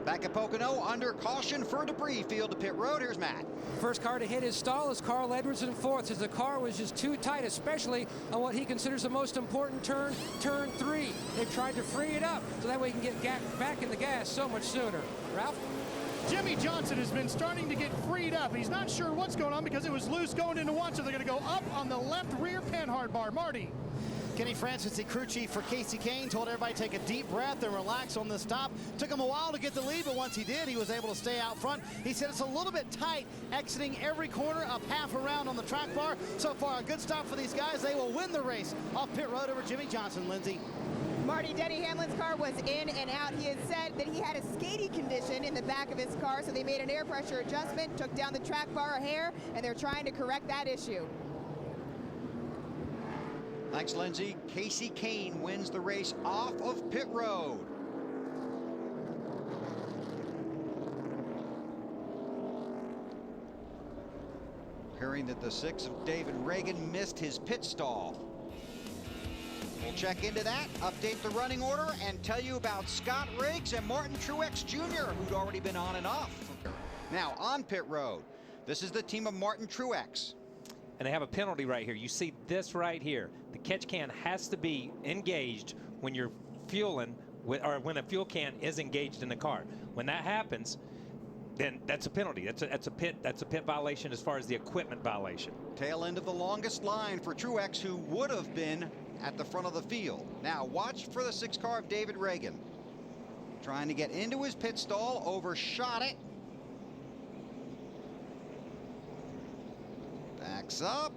Back at Pocono, under caution for debris. Field to pit road. Here's Matt. First car to hit his stall is Carl Edwards in 4th, as the car was just too tight, especially on what he considers the most important turn 3. They've tried to free it up so that way he can get back in the gas so much sooner. Ralph? Jimmy Johnson has been starting to get freed up. He's not sure what's going on because it was loose going into 1, so they're going to go up on the left rear panhard bar. Marty. Kenny Francis, the crew chief for Casey Kane, told everybody to take a deep breath and relax on the stop. Took him a while to get the lead, but once he did, he was able to stay out front. He said it's a little bit tight, exiting every corner up half around on the track bar. So far, a good stop for these guys. They will win the race off pit road over Jimmy Johnson. Lindsay. Marty, Denny Hamlin's car was in and out. He had said that he had a skating condition in the back of his car, so they made an air pressure adjustment, took down the track bar a hair, and they're trying to correct that issue. Thanks, Lindsay. Casey Kane wins the race off of pit road. Hearing that the 6 of David Reagan missed his pit stall. We'll check into that, update the running order, and tell you about Scott Riggs and Martin Truex Jr., who'd already been on and off. Now, on pit road, this is the team of Martin Truex. And they have a penalty right here. You see this right here. The catch can has to be engaged when you're fueling, or when the fuel can is engaged in the car. When that happens, then that's a penalty. That's a pit violation as far as the equipment violation. Tail end of the longest line for Truex, who would have been at the front of the field. Now watch for the 6 car of David Reagan. Trying to get into his pit stall, overshot it. Backs up.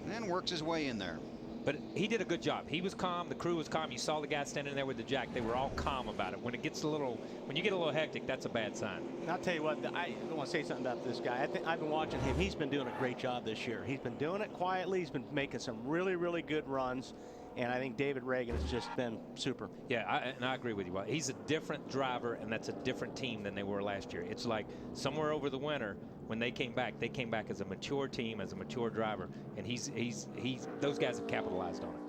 And works his way in there. But he did a good job. He was calm. The crew was calm. You saw the guy standing there with the jack. They were all calm about it. When you get a little hectic, that's a bad sign. And I'll tell you what, I want to say something about this guy. I've been watching him. He's been doing a great job this year. He's been doing it quietly. He's been making some really, really good runs. And I think David Reagan has just been super. Yeah, I agree with you. He's a different driver, and that's a different team than they were last year. It's like somewhere over the winter, when they came back as a mature team, as a mature driver, and those guys have capitalized on it.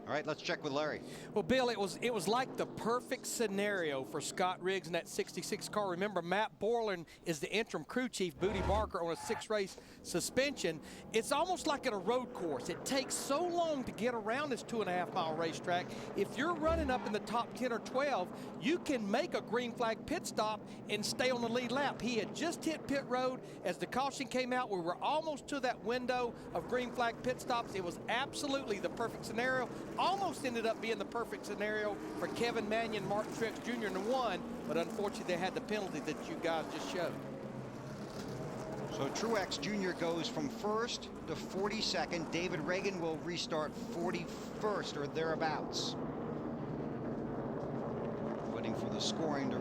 All right, let's check with Larry. Well, Bill, it was like the perfect scenario for Scott Riggs in that 66 car. Remember, Matt Borland is the interim crew chief, Booty Barker on a 6-race suspension. It's almost like at a road course. It takes so long to get around this 2.5-mile racetrack. If you're running up in the top 10 or 12, you can make a green flag pit stop and stay on the lead lap. He had just hit pit road as the caution came out. We were almost to that window of green flag pit stops. It was absolutely the perfect scenario. Almost ended up being the perfect scenario for Kevin Mannion, Martin Truex Jr. in the 1, but unfortunately they had the penalty that you guys just showed. So Truex Jr. goes from 1st to 42nd. David Reagan will restart 41st or thereabouts. Waiting for the scoring to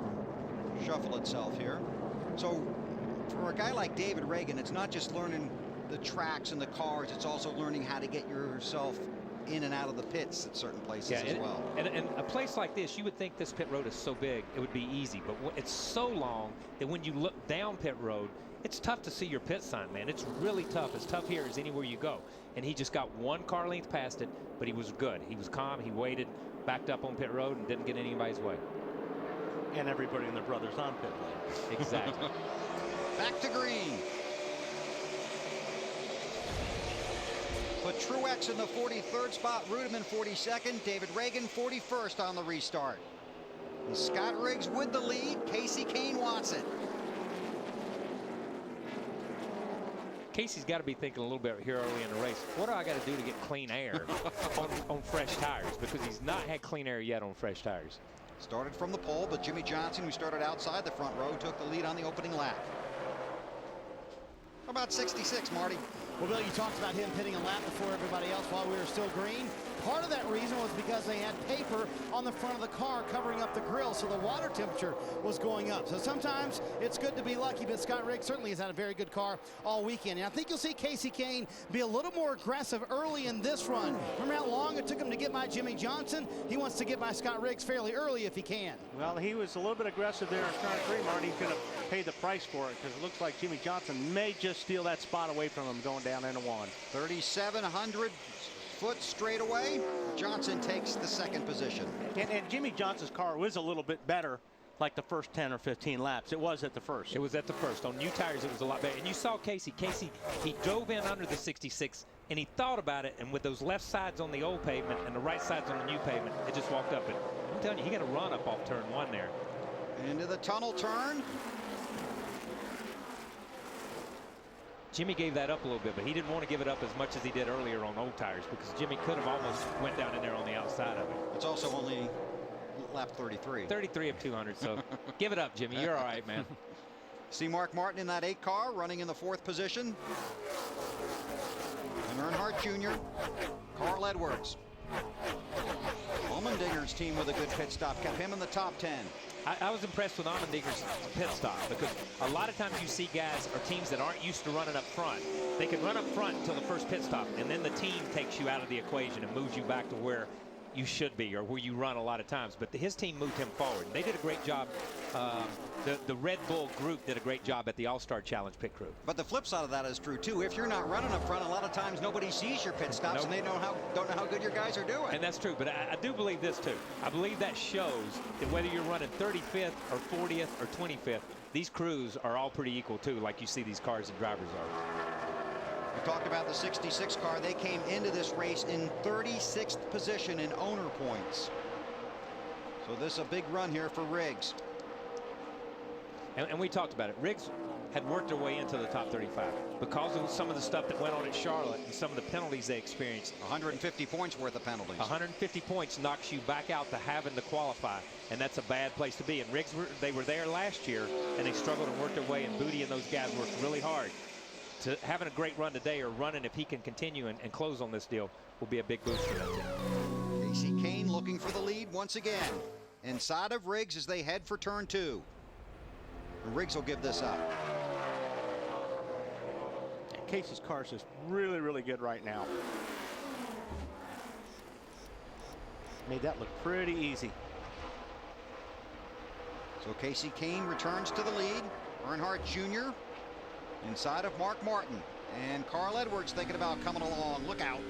shuffle itself here. So for a guy like David Reagan, it's not just learning the tracks and the cars, it's also learning how to get yourself in and out of the pits at certain places as well. And a place like this, you would think this pit road is so big, it would be easy. But it's so long that when you look down pit road, it's tough to see your pit sign, man. It's really tough. As tough here as anywhere you go. And he just got 1 car length past it, but he was good. He was calm. He waited, backed up on pit road, and didn't get in anybody's way. And everybody and their brothers on pit lane. Exactly. Back to green. Put Truex in the 43rd spot, Rudeman 42nd, David Reagan 41st on the restart. And Scott Riggs with the lead, Casey Kane wants it. Casey's got to be thinking a little bit here early in the race. What do I got to do to get clean air on fresh tires? Because he's not had clean air yet on fresh tires. Started from the pole, but Jimmy Johnson, who started outside the front row, took the lead on the opening lap. About 66, Marty. Well, Bill, you talked about him pitting a lap before everybody else while we were still green. Part of that reason was because they had paper on the front of the car covering up the grill, so the water temperature was going up. So sometimes it's good to be lucky, but Scott Riggs certainly has had a very good car all weekend. And I think you'll see Casey Kane be a little more aggressive early in this run. Remember how long it took him to get by Jimmy Johnson? He wants to get by Scott Riggs fairly early if he can. Well, he was a little bit aggressive there in turn 3, Marty. He's going to pay the price for it because it looks like Jimmy Johnson may just steal that spot away from him going down into 1. 3,700 foot straight away. Johnson takes the 2nd position. And Jimmy Johnson's car was a little bit better like the first 10 or 15 laps. It was at the first. It was at the first. On new tires, it was a lot better. And you saw Casey. He dove in under the 66, and he thought about it, and with those left sides on the old pavement and the right sides on the new pavement, it just walked up. And I'm telling you, he got a run up off turn 1 there. Into the tunnel turn. Jimmy gave that up a little bit, but he didn't want to give it up as much as he did earlier on old tires because Jimmy could have almost went down in there on the outside of it. It's also only lap 33. 33 of 200, so give it up, Jimmy. You're all right, man. See Mark Martin in that 8 car running in the 4th position. And Earnhardt Jr., Carl Edwards. Allmendinger's team with a good pit stop kept him in the top 10. I was impressed with Allmendinger's pit stop because a lot of times you see guys or teams that aren't used to running up front. They can run up front until the first pit stop, and then the team takes you out of the equation and moves you back to where you should be or where you run a lot of times. But his team moved him forward. They did a great job. The Red Bull group did a great job at the All-Star Challenge pit crew. But the flip side of that is true too. If you're not running up front, a lot of times nobody sees your pit stops, and they don't know how good your guys are doing. And that's true. But I do believe this too. I believe that shows that whether you're running 35th or 40th or 25th, these crews are all pretty equal too, like you see these cars and drivers are. We talked about the 66 car. They came into this race in 36th position in owner points. So this is a big run here for Riggs. And we talked about it. Riggs had worked their way into the top 35 because of some of the stuff that went on at Charlotte and some of the penalties they experienced. 150 points worth of penalties. 150 points knocks you back out to having to qualify, and that's a bad place to be. And Riggs, they were there last year, and they struggled and worked their way, and Booty and those guys worked really hard. To having a great run today, or running, if he can continue and close on this deal, will be a big boost for that team. Casey Kane looking for the lead once again. Inside of Riggs as they head for turn 2. Riggs will give this up. And Casey's car is just really, really good right now. Made that look pretty easy. So Casey Kane returns to the lead. Earnhardt Jr. inside of Mark Martin. And Carl Edwards thinking about coming along. Look out.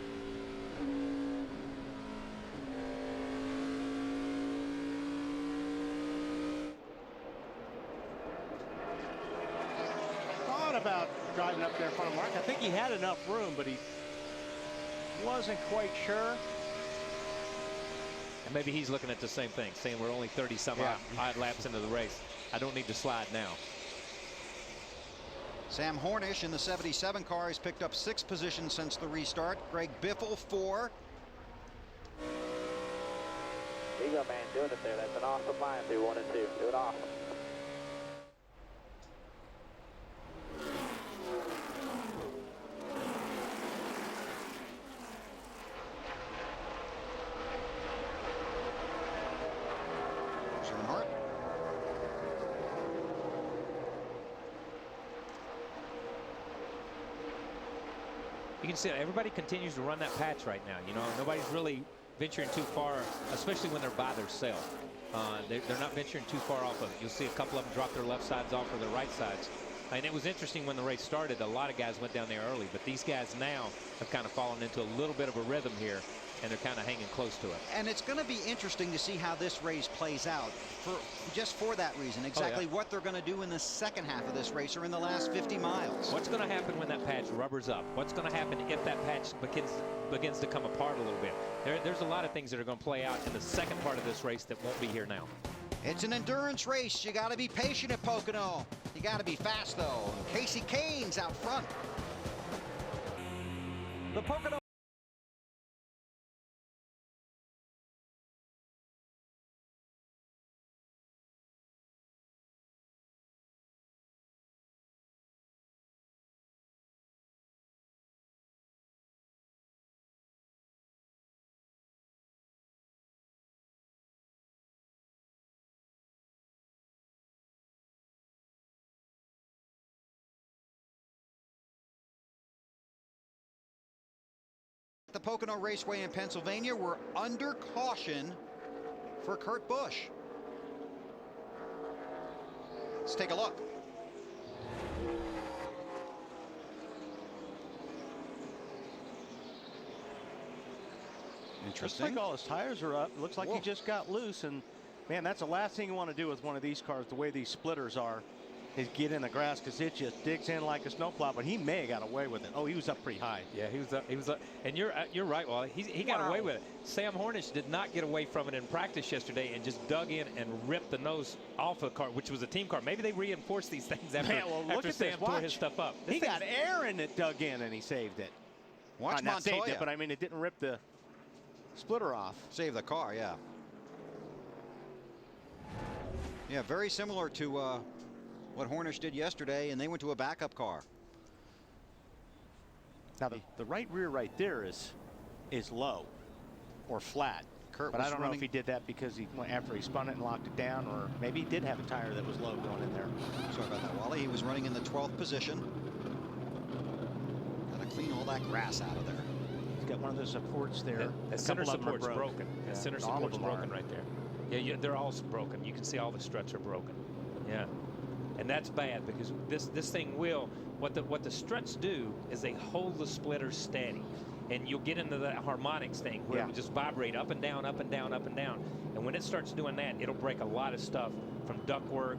About driving up there in front of Mark. I think he had enough room, but he wasn't quite sure. And maybe he's looking at the same thing, saying we're only 30-some odd laps into the race. I don't need to slide now. Sam Hornish in the 77 car has picked up 6 positions since the restart. Greg Biffle 4. There you go, man, doing it there. That's an awesome line through 1 and 2. Doing awesome. You can see everybody continues to run that patch right now. You know, nobody's really venturing too far, especially when they're by themselves. They're not venturing too far off of it. You'll see a couple of them drop their left sides off or their right sides. And it was interesting when the race started, a lot of guys went down there early, but these guys now have kind of fallen into a little bit of a rhythm here, and they're kind of hanging close to it. And it's going to be interesting to see how this race plays out just for that reason, exactly what they're going to do in the second half of this race or in the last 50 miles. What's going to happen when that patch rubbers up? What's going to happen if that patch begins to come apart a little bit? There's a lot of things that are going to play out in the second part of this race that won't be here now. It's an endurance race. You got to be patient at Pocono. You got to be fast, though. Casey Kane's out front. The Pocono. The Pocono Raceway in Pennsylvania, we're under caution for Kurt Busch. Let's take a look. Interesting. Looks like all his tires are up. Looks like he just got loose, and man, that's the last thing you want to do with one of these cars, the way these splitters are, is get in the grass, because it just digs in like a snowplow. But he may have got away with it. Oh, he was up pretty high. Yeah, he was up. And you're right, Wally. He got away with it. Sam Hornish did not get away from it in practice yesterday and just dug in and ripped the nose off a car, which was a team car. Maybe they reinforced these things after Sam tore his stuff up. He got Aaron that dug in and he saved it. Watch not Montoya. saved it, but I mean, it didn't rip the splitter off. Save the car, yeah. Yeah, very similar to what Hornish did yesterday, and they went to a backup car. Now the right rear right there is low or flat. But I don't know if he did that because he went after he spun it and locked it down, or maybe he did have a tire that was low going in there. Sorry about that, Wally. He was running in the 12th position. Gotta clean all that grass out of there. got one of those supports there. The center support's broken. The center support's broken right there. Yeah, they're all broken. You can see all the struts are broken. Yeah, and that's bad because this thing will. What the struts do is they hold the splitter steady, and you'll get into that harmonics thing where it will just vibrate up and down, up and down, up and down. And when it starts doing that, it'll break a lot of stuff from ductwork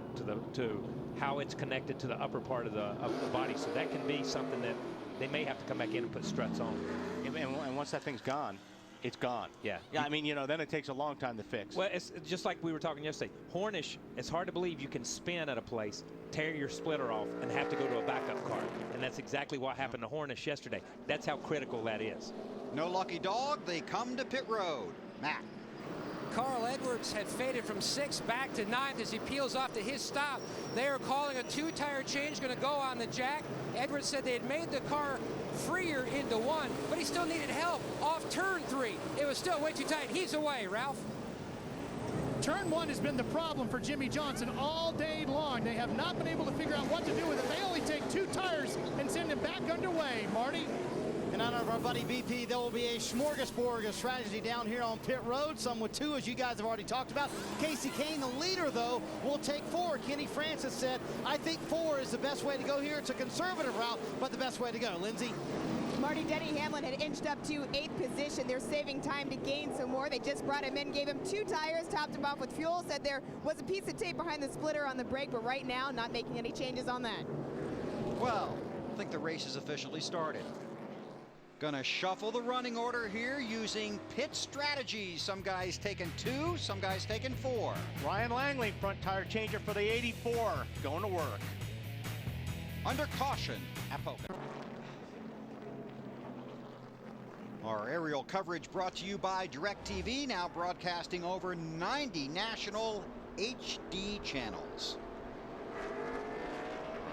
to how it's connected to the upper part of the body. So that can be something that they may have to come back in and put struts on. And once that thing's gone, it's gone. Yeah. I mean, then it takes a long time to fix. Well, it's just like we were talking yesterday. Hornish, it's hard to believe you can spin at a place, tear your splitter off, and have to go to a backup car. And that's exactly what happened to Hornish yesterday. That's how critical that is. No lucky dog. They come to pit road. Matt. Carl Edwards had faded from 6th back to 9th as he peels off to his stop. They are calling a 2-tire change going to go on the jack. Edwards said they had made the car freer into 1, but he still needed help off turn 3. It was still way too tight. He's away, Ralph. Turn 1 has been the problem for Jimmy Johnson all day long. They have not been able to figure out what to do with it. They only take 2 tires and send him back underway. Marty? And out of our buddy BP, there will be a smorgasbord of strategy down here on pit road. Some with 2, as you guys have already talked about. Casey Kane, the leader, though, will take 4. Kenny Francis said, I think 4 is the best way to go here. It's a conservative route, but the best way to go. Lindsay? Marty, Denny Hamlin had inched up to 8th position. They're saving time to gain some more. They just brought him in, gave him 2 tires, topped him off with fuel, said there was a piece of tape behind the splitter on the brake, but right now, not making any changes on that. Well, I think the race has officially started. Gonna shuffle the running order here using pit strategies. Some guys taking 2, some guys taking 4. Ryan Langley, front tire changer for the 84, going to work. Under caution at Pocono. Our aerial coverage brought to you by DirecTV, now broadcasting over 90 national HD channels.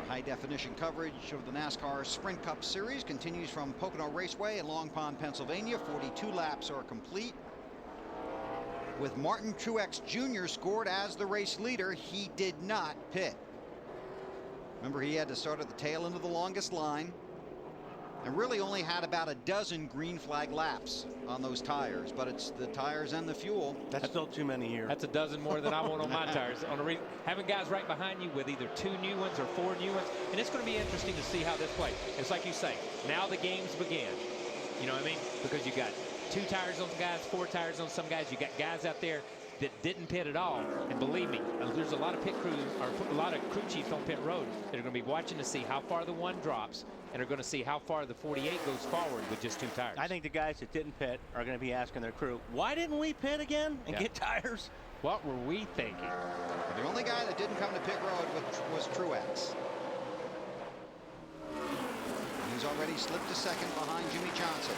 High-definition coverage of the NASCAR Sprint Cup Series continues from Pocono Raceway in Long Pond, Pennsylvania. 42 laps are complete. With Martin Truex Jr. scored as the race leader, he did not pit. Remember, he had to start at the tail end of the longest line and really only had about a dozen green flag laps on those tires, but it's the tires and the fuel. That's still too many here. That's a dozen more than I want on my tires. Having guys right behind you with either 2 new ones or 4 new ones, and it's going to be interesting to see how this plays. It's like you say, now the games begin. You know what I mean? Because you got 2 tires on some guys, 4 tires on some guys. You got guys out there that didn't pit at all, and believe me, there's a lot of pit crews, or a lot of crew chiefs on pit road that are going to be watching to see how far the 1 drops, and are going to see how far the 48 goes forward with just 2 tires. I think the guys that didn't pit are going to be asking their crew, why didn't we pit again and get tires? What were we thinking? The only guy that didn't come to pit road was Truex. He's already slipped to 2nd behind Jimmy Johnson.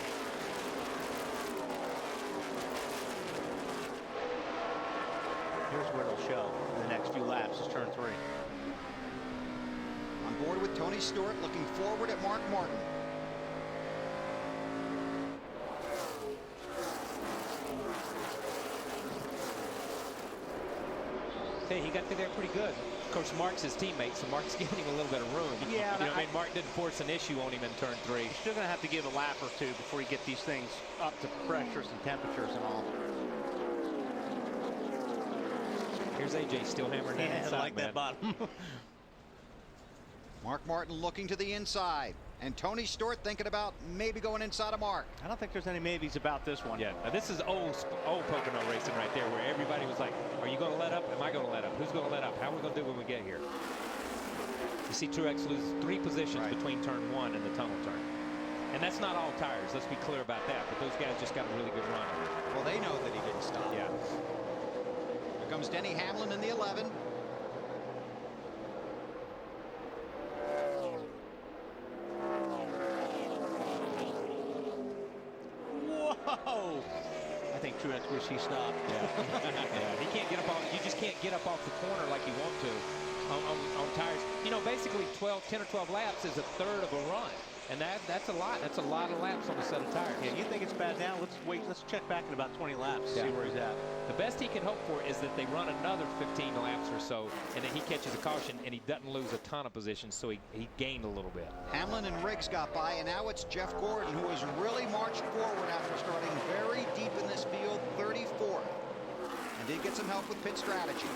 Here's where it'll show in the next few laps is turn 3. On board with Tony Stewart, looking forward at Mark Martin. Hey, he got through there pretty good. Of course, Mark's his teammate, so Mark's giving him a little bit of room. Yeah, you know what I mean? Mark didn't force an issue on him in turn 3. You're still going to have to give a lap or 2 before you get these things up to pressures and temperatures and all. Here's AJ still hammering that inside, like man. that bottom. Mark Martin looking to the inside, and Tony Stewart thinking about maybe going inside of Mark. I don't think there's any maybes about this one. Yeah, now this is old Pocono racing right there, where everybody was like, are you going to let up? Am I going to let up? Who's going to let up? How are we going to do when we get here? You see Truex loses 3 positions between turn 1 and the tunnel turn. And that's not all tires, let's be clear about that, but those guys just got a really good run. Well, they know that he didn't stop. Yeah. Here comes Denny Hamlin in the 11. Whoa! I think Truex wish he stopped. Yeah, he can't get up off. You just can't get up off the corner like you want to on tires. You know, basically 10 or 12 laps is a third of a run, and that's a lot. That's a lot of laps on a set of tires. Yeah, you think it's bad now? Let's wait. Let's check back in about 20 laps. See where he's at. The best he can hope for is that they run another 15 laps or so, and then he catches a caution, and he doesn't lose a ton of position, so he gained a little bit. Hamlin and Riggs got by, and now it's Jeff Gordon, who has really marched forward after starting very deep in this field, 34th. And did get some help with pit strategy.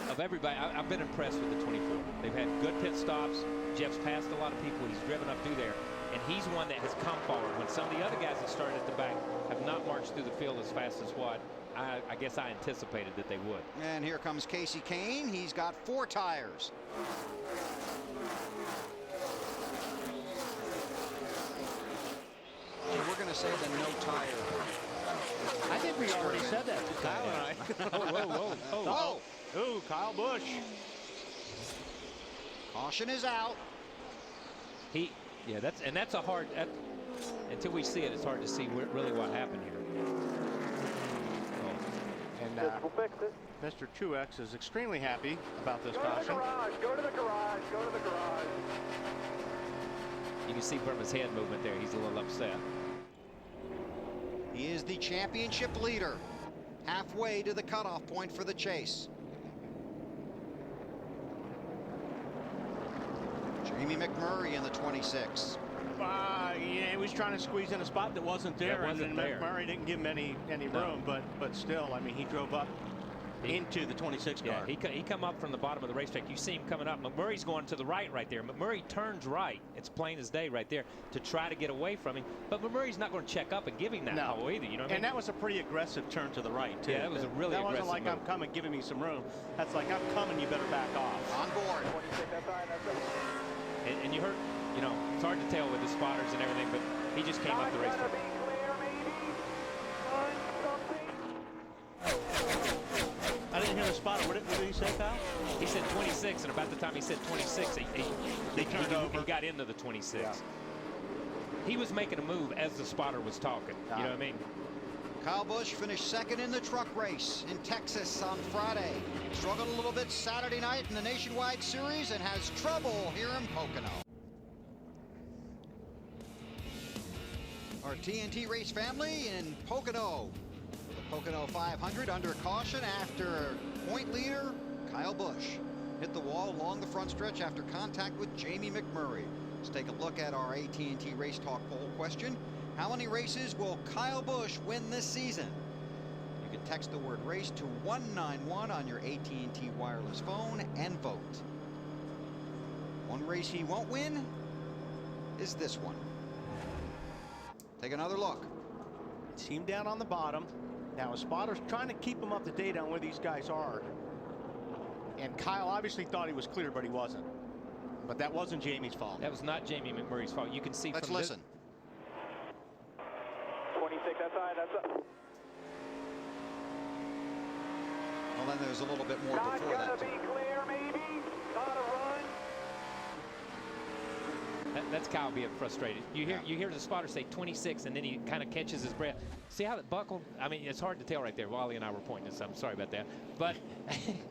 Of everybody, I've been impressed with the 24. They've had good pit stops. Jeff's passed a lot of people. He's driven up through there. And he's one that has come forward when some of the other guys that started at the back have not marched through the field as fast as what I guess I anticipated that they would. And here comes Casey Kane. He's got 4 tires. And we're going to say the no tire. I think we already said that to Kyle and I. Oh. Ooh, Kyle Busch. Caution is out. Yeah, that's a hard. Until we see it, it's hard to see really what happened here. And we'll fix it. Mr. Truex is extremely happy about this caution. Go to the garage. Go to the garage. You can see from his head movement there, he's a little upset. He is the championship leader, halfway to the cutoff point for the chase. Jamie McMurray in the 26. Yeah, he was trying to squeeze in a spot that wasn't there, and McMurray didn't give him any room. But still, I mean, he drove up into the 26 car. Yeah, he come up from the bottom of the racetrack. You see him coming up. McMurray's going to the right there. McMurray turns right. It's plain as day right there to try to get away from him. But McMurray's not going to check up and give him that hole either. You know what I mean? And that was a pretty aggressive turn to the right, too. Yeah, that was a really aggressive That wasn't like move. I'm coming, giving me some room. That's like I'm coming, you better back off. On board. And you heard, you know, it's hard to tell with the spotters and everything, but he just came up the racetrack. I didn't hear the spotter. What did he say, Kyle? He said 26, and about the time he said 26, he turned over. He got into the 26. Yeah. He was making a move as the spotter was talking. You know what I mean? Kyle Busch finished second in the truck race in Texas on Friday. Struggled a little bit Saturday night in the Nationwide Series and has trouble here in Pocono. Our TNT race family in Pocono. The Pocono 500 under caution after point leader Kyle Busch hit the wall along the front stretch after contact with Jamie McMurray. Let's take a look at our AT&T Race Talk poll question. How many races will Kyle Busch win this season? You can text the word race to 191 on your AT&T wireless phone and vote. One race he won't win is this one. Take another look. See him down on the bottom. Now a spotter's trying to keep him up to date on where these guys are. And Kyle obviously thought he was clear, but he wasn't. But that wasn't Jamie's fault. That was not Jamie McMurray's fault. You can see. Let's from listen. 26 outside. That's up. Well, then there's a little bit more before that. Not gonna be clear, maybe. Not a run. That's Kyle being frustrated. You hear the spotter say 26, and then he kind of catches his breath. See how it buckled? I mean, it's hard to tell right there. Wally and I were pointing this. I'm sorry about that. But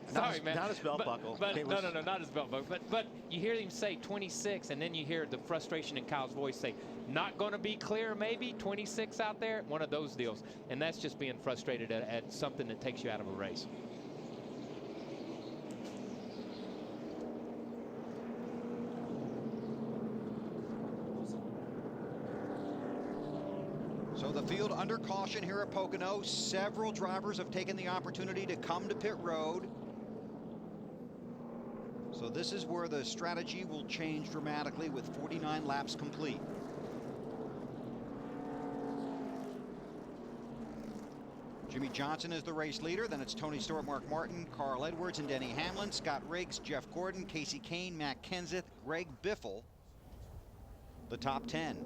sorry, man. Not his belt buckle. But no, not his belt buckle. But you hear him say 26, and then you hear the frustration in Kyle's voice say, "Not going to be clear, maybe 26 out there." One of those deals, and that's just being frustrated at something that takes you out of a race. So the field under caution here at Pocono. Several drivers have taken the opportunity to come to pit road. So this is where the strategy will change dramatically with 49 laps complete. Jimmy Johnson is the race leader. Then it's Tony Stewart, Mark Martin, Carl Edwards, and Denny Hamlin, Scott Riggs, Jeff Gordon, Casey Kane, Matt Kenseth, Greg Biffle. The top 10.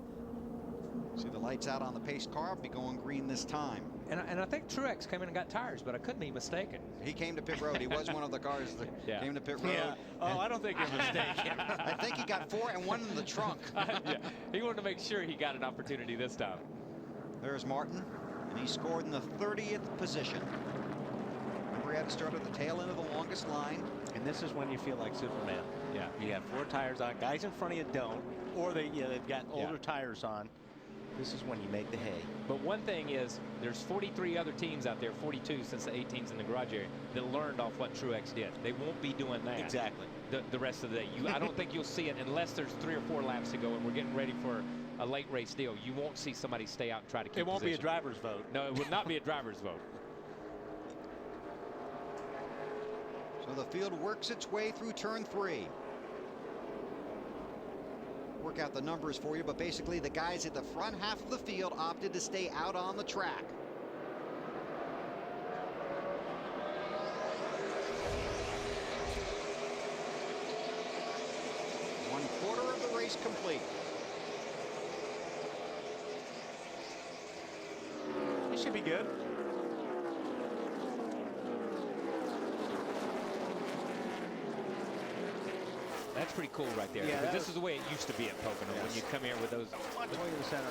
See the lights out on the pace car, be going green this time. And I think Truex came in and got tires, but I couldn't be mistaken. He came to pit road. He was one of the cars that came to pit road. Yeah. Oh, I don't think you're mistaken. I think he got 4 and 1 in the trunk. Yeah. He wanted to make sure he got an opportunity this time. There's Martin, and he scored in the 30th position. Remember, he had to start at the tail end of the longest line. And this is when you feel like Superman. Yeah. You got 4 tires on. Guys in front of you don't, or they've got older tires on. This is when you make the hay. But one thing is, there's 43 other teams out there, 42 since the 8 teams in the garage area, that learned off what Truex did. They won't be doing that. Exactly. The rest of the day. I don't think you'll see it unless there's 3 or 4 laps to go and we're getting ready for a late race deal. You won't see somebody stay out and try to keep It won't position. be a driver's vote. No, it will not be a driver's vote. So the field works its way through turn 3. Work out the numbers for you, but basically the guys at the front half of the field opted to stay out on the track. One quarter of the race complete. It should be good. That's pretty cool right there. Yeah, Because this is the way it used to be at Pocono when you come here with those. Much way to the center.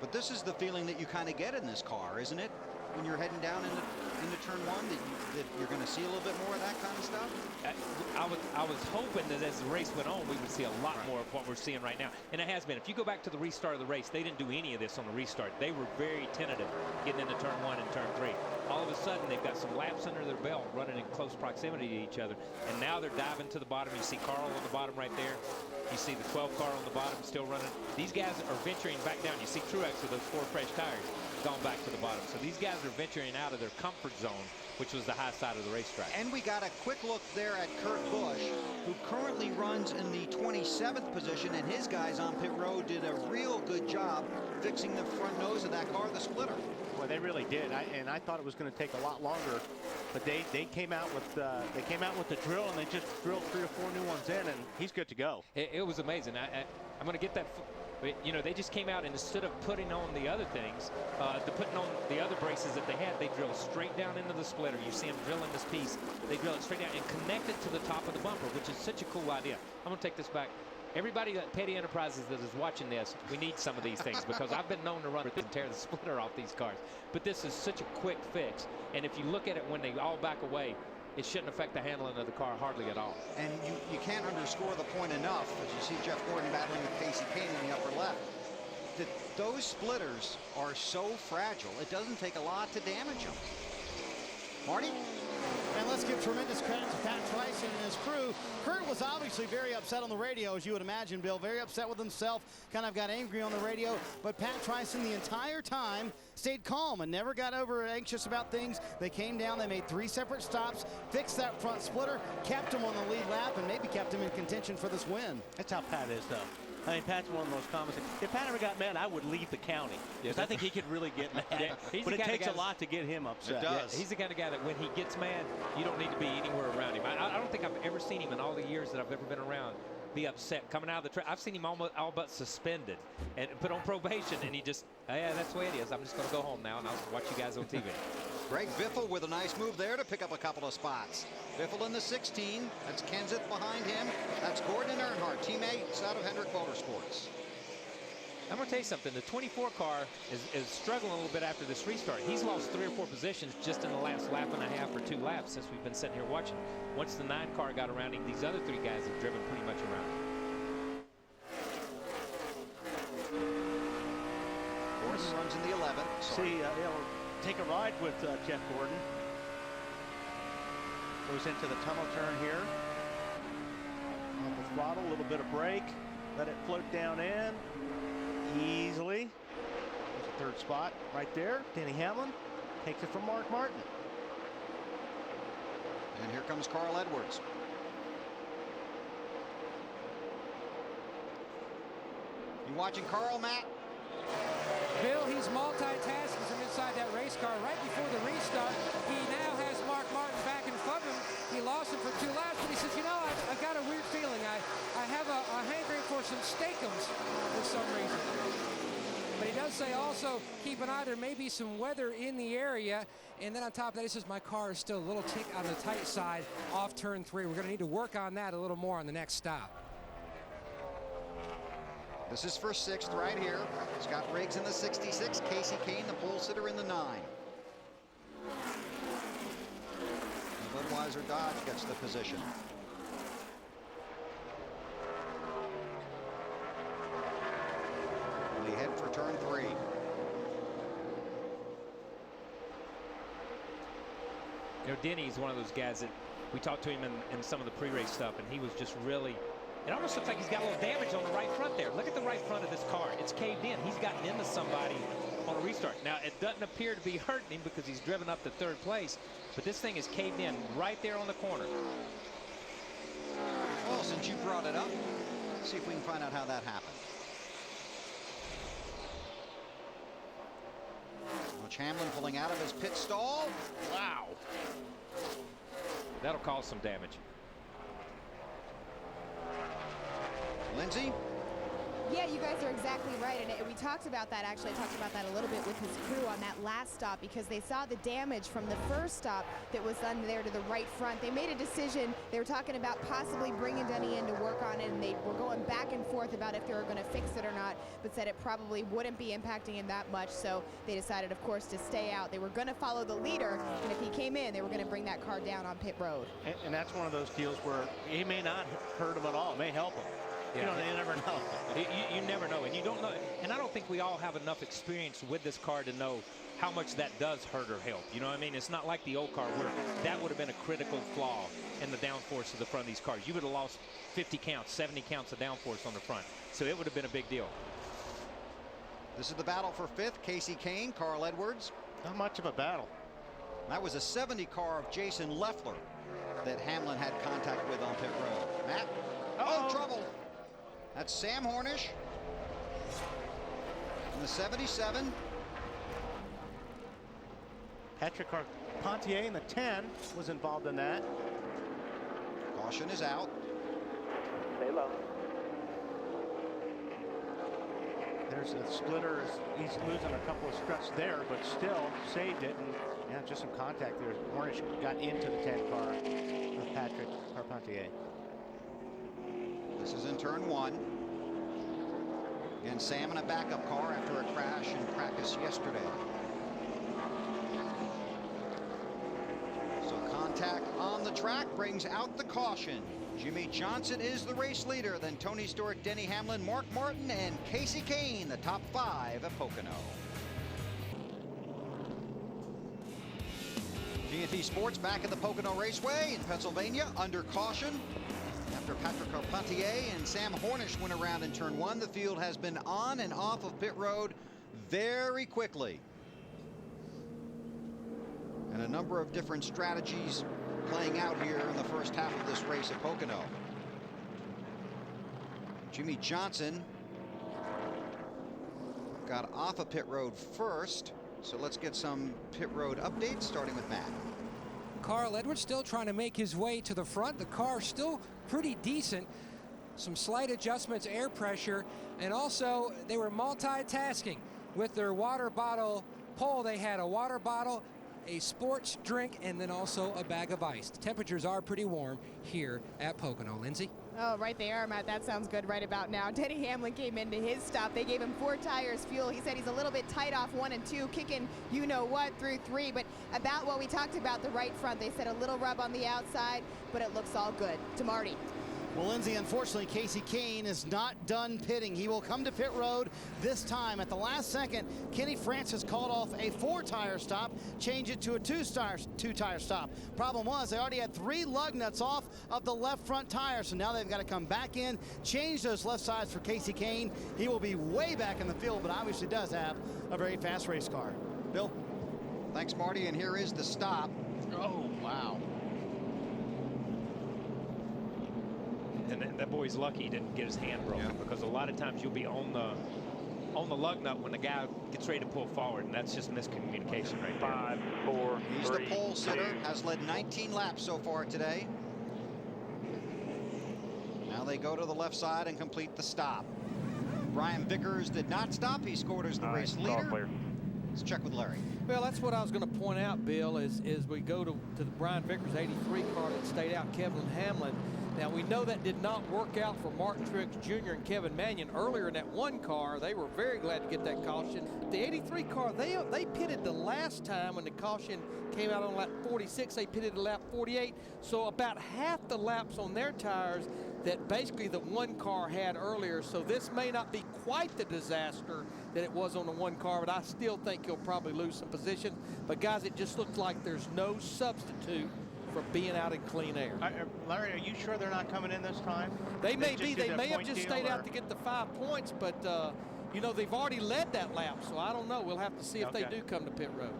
But this is the feeling that you kind of get in this car, isn't it? When you're heading down into turn 1, that you're going to see a little bit more of that kind of stuff? I was hoping that as the race went on, we would see a lot more of what we're seeing right now. And it has been. If you go back to the restart of the race, they didn't do any of this on the restart. They were very tentative getting into turn 1 and turn 3. All of a sudden, they've got some laps under their belt running in close proximity to each other. And now they're diving to the bottom. You see Carl on the bottom right there. You see the 12 car on the bottom still running. These guys are venturing back down. You see Truex with those 4 fresh tires gone back to the bottom. So these guys are venturing out of their comfort zone, which was the high side of the racetrack. And we got a quick look there at Kurt Busch, who currently runs in the 27th position, and his guys on pit road did a real good job fixing the front nose of that car, the splitter. Well, they really did, and I thought it was going to take a lot longer, but they came out with the drill, and they just drilled 3 or 4 new ones in, and he's good to go. It was amazing. I'm going to get that. You know, they just came out, and instead of putting on the other things, putting on the other braces that they had, they drilled straight down into the splitter. You see them drilling this piece. They drill it straight down and connect it to the top of the bumper, which is such a cool idea. I'm going to take this back. Everybody at Petty Enterprises that is watching this, we need some of these things because I've been known to run and tear the splitter off these cars. But this is such a quick fix. And if you look at it when they all back away, it shouldn't affect the handling of the car hardly at all. And you can't underscore the point enough, as you see Jeff Gordon battling with Casey Kane in the upper left, that those splitters are so fragile, it doesn't take a lot to damage them. Marty? And let's give tremendous credit to Pat Tryson and his crew. Kurt was obviously very upset on the radio, as you would imagine, Bill. Very upset with himself, kind of got angry on the radio. But Pat Tryson the entire time stayed calm and never got over anxious about things. They came down, they made 3 separate stops, fixed that front splitter, kept him on the lead lap, and maybe kept him in contention for this win. That's how Pat is, though. I mean, Pat's one of those comments. If Pat ever got mad, I would leave the county. Because I think he could really get mad. Yeah, but it takes a lot to get him upset. It does. Yeah, he's the kind of guy that when he gets mad, you don't need to be anywhere around him. I don't think I've ever seen him in all the years that I've ever been around be upset coming out of the track. I've seen him all but suspended and put on probation, and he just, yeah, that's the way it is. I'm just going to go home now, and I'll watch you guys on TV. Greg Biffle with a nice move there to pick up a couple of spots. Biffle in the 16. That's Kenseth behind him. That's Gordon Earnhardt, teammates out of Hendrick Motorsports. I'm going to tell you something. The 24 car is struggling a little bit after this restart. He's lost 3 or 4 positions just in the last lap and a half or 2 laps since we've been sitting here watching. Once the 9 car got around him, these other 3 guys have driven pretty much around him. Gordon runs in the 11th. See, he'll take a ride with Jeff Gordon. Goes into the tunnel turn here. On the throttle, a little bit of brake. Let it float down in. Easily. There's a 3rd spot right there. Denny Hamlin takes it from Mark Martin. And here comes Carl Edwards. You watching Carl, Matt? Bill, he's multitasking from inside that race car right before the restart. He now has Mark Martin back in front of him. He lost him for 2 laps, but he says, you know, I've got a weird feeling. I have a hankering for some steakums for some reason. But he does say also, keep an eye, there may be some weather in the area. And then on top of that, he says, my car is still a little tick on the tight side off turn 3. We're going to need to work on that a little more on the next stop. This is for 6th right here. Scott Riggs in the 66. Casey Kane, the pole sitter, in the 9. Budweiser Dodge gets the position. We head for turn 3. You know, Denny's one of those guys that we talked to him in some of the pre-race stuff, and he was just really, it almost looks like he's got a little damage on the right front there. Look at the right front of this car. It's caved in. He's gotten into somebody on a restart. Now, it doesn't appear to be hurting him because he's driven up to 3rd place, but this thing is caved in right there on the corner. Well, since you brought it up, let's see if we can find out how that happened. Butch Hamlin pulling out of his pit stall. Wow. That'll cause some damage. Lindsay? Yeah, you guys are exactly right. And we talked about that, actually. I talked about that a little bit with his crew on that last stop because they saw the damage from the first stop that was done there to the right front. They made a decision. They were talking about possibly bringing Denny in to work on it, and they were going back and forth about if they were going to fix it or not, but said it probably wouldn't be impacting him that much. So they decided, of course, to stay out. They were going to follow the leader, and if he came in, they were going to bring that car down on pit road. And that's one of those deals where he may not hurt him at all. It may help him. Yeah. You never know. You never know, and you don't know. And I don't think we all have enough experience with this car to know how much that does hurt or help. You know what I mean? It's not like the old car where that would have been a critical flaw in the downforce of the front of these cars. You would have lost 50 counts, 70 counts of downforce on the front. So it would have been a big deal. This is the battle for 5th. Casey Kane, Carl Edwards. Not much of a battle. That was a 70 car of Jason Leffler that Hamlin had contact with on pit road. Matt? Oh, trouble. That's Sam Hornish in the 77. Patrick Carpentier in the 10 was involved in that. Caution is out. Stay low. There's a splitter. He's losing a couple of struts there, but still saved it. And yeah, just some contact there. Hornish got into the 10 car with Patrick Carpentier. This is in turn 1. And Sam in a backup car after a crash in practice yesterday. So contact on the track brings out the caution. Jimmy Johnson is the race leader. Then Tony Stewart, Denny Hamlin, Mark Martin, and Casey Kane, the top 5 at Pocono. TNT Sports back at the Pocono Raceway in Pennsylvania under caution. After Patrick Carpentier and Sam Hornish went around in turn 1, the field has been on and off of pit road very quickly. And a number of different strategies playing out here in the first half of this race at Pocono. Jimmy Johnson got off of pit road first, so let's get some pit road updates starting with Matt. Carl Edwards still trying to make his way to the front. The car still pretty decent. Some slight adjustments, air pressure, and also they were multitasking with their water bottle pole. They had a water bottle, a sports drink, and then also a bag of ice. The temperatures are pretty warm here at Pocono. Lindsay? Oh, right they are, Matt. That sounds good right about now. Denny Hamlin came into his stop. They gave him 4 tires fuel. He said he's a little bit tight off 1 and 2, kicking you-know-what through 3. But about what we talked about, the right front, they said a little rub on the outside, but it looks all good. To Marty. Well, Lindsay, unfortunately, Casey Kane is not done pitting. He will come to pit road this time. At the last second, Kenny Francis called off a 4-tire stop, changed it to a 2-tire stop. Problem was, they already had 3 lug nuts off of the left front tire, so now they've got to come back in, change those left sides for Casey Kane. He will be way back in the field, but obviously does have a very fast race car. Bill? Thanks, Marty, and here is the stop. Oh, wow. And that boy's lucky he didn't get his hand broken, because a lot of times you'll be on the lug nut when the guy gets ready to pull forward, and that's just miscommunication right there. 5, 4, He's 3, the pole sitter, 2. has led 19 laps so far today. Now they go to the left side and complete the stop. Brian Vickers did not stop. He scored as the race leader. Let's check with Larry. Well, that's what I was going to point out, Bill, is we go to the Brian Vickers 83 car that stayed out, Kevin Hamlin. Now, we know that did not work out for Martin Truex Jr. and Kevin Mannion earlier in that 1 car. They were very glad to get that caution. The 83 car, they pitted the last time when the caution came out on lap 46. They pitted at lap 48. So about half the laps on their tires that basically the one car had earlier. So this may not be quite the disaster that it was on the one car, but I still think he'll probably lose some position. But guys, it just looks like there's no substitute for being out in clean air. Larry, are you sure they're not coming in this time? They may be. They may have just stayed out to get the 5 points, but you know, they've already led that lap, so I don't know. We'll have to see if they do come to pit road.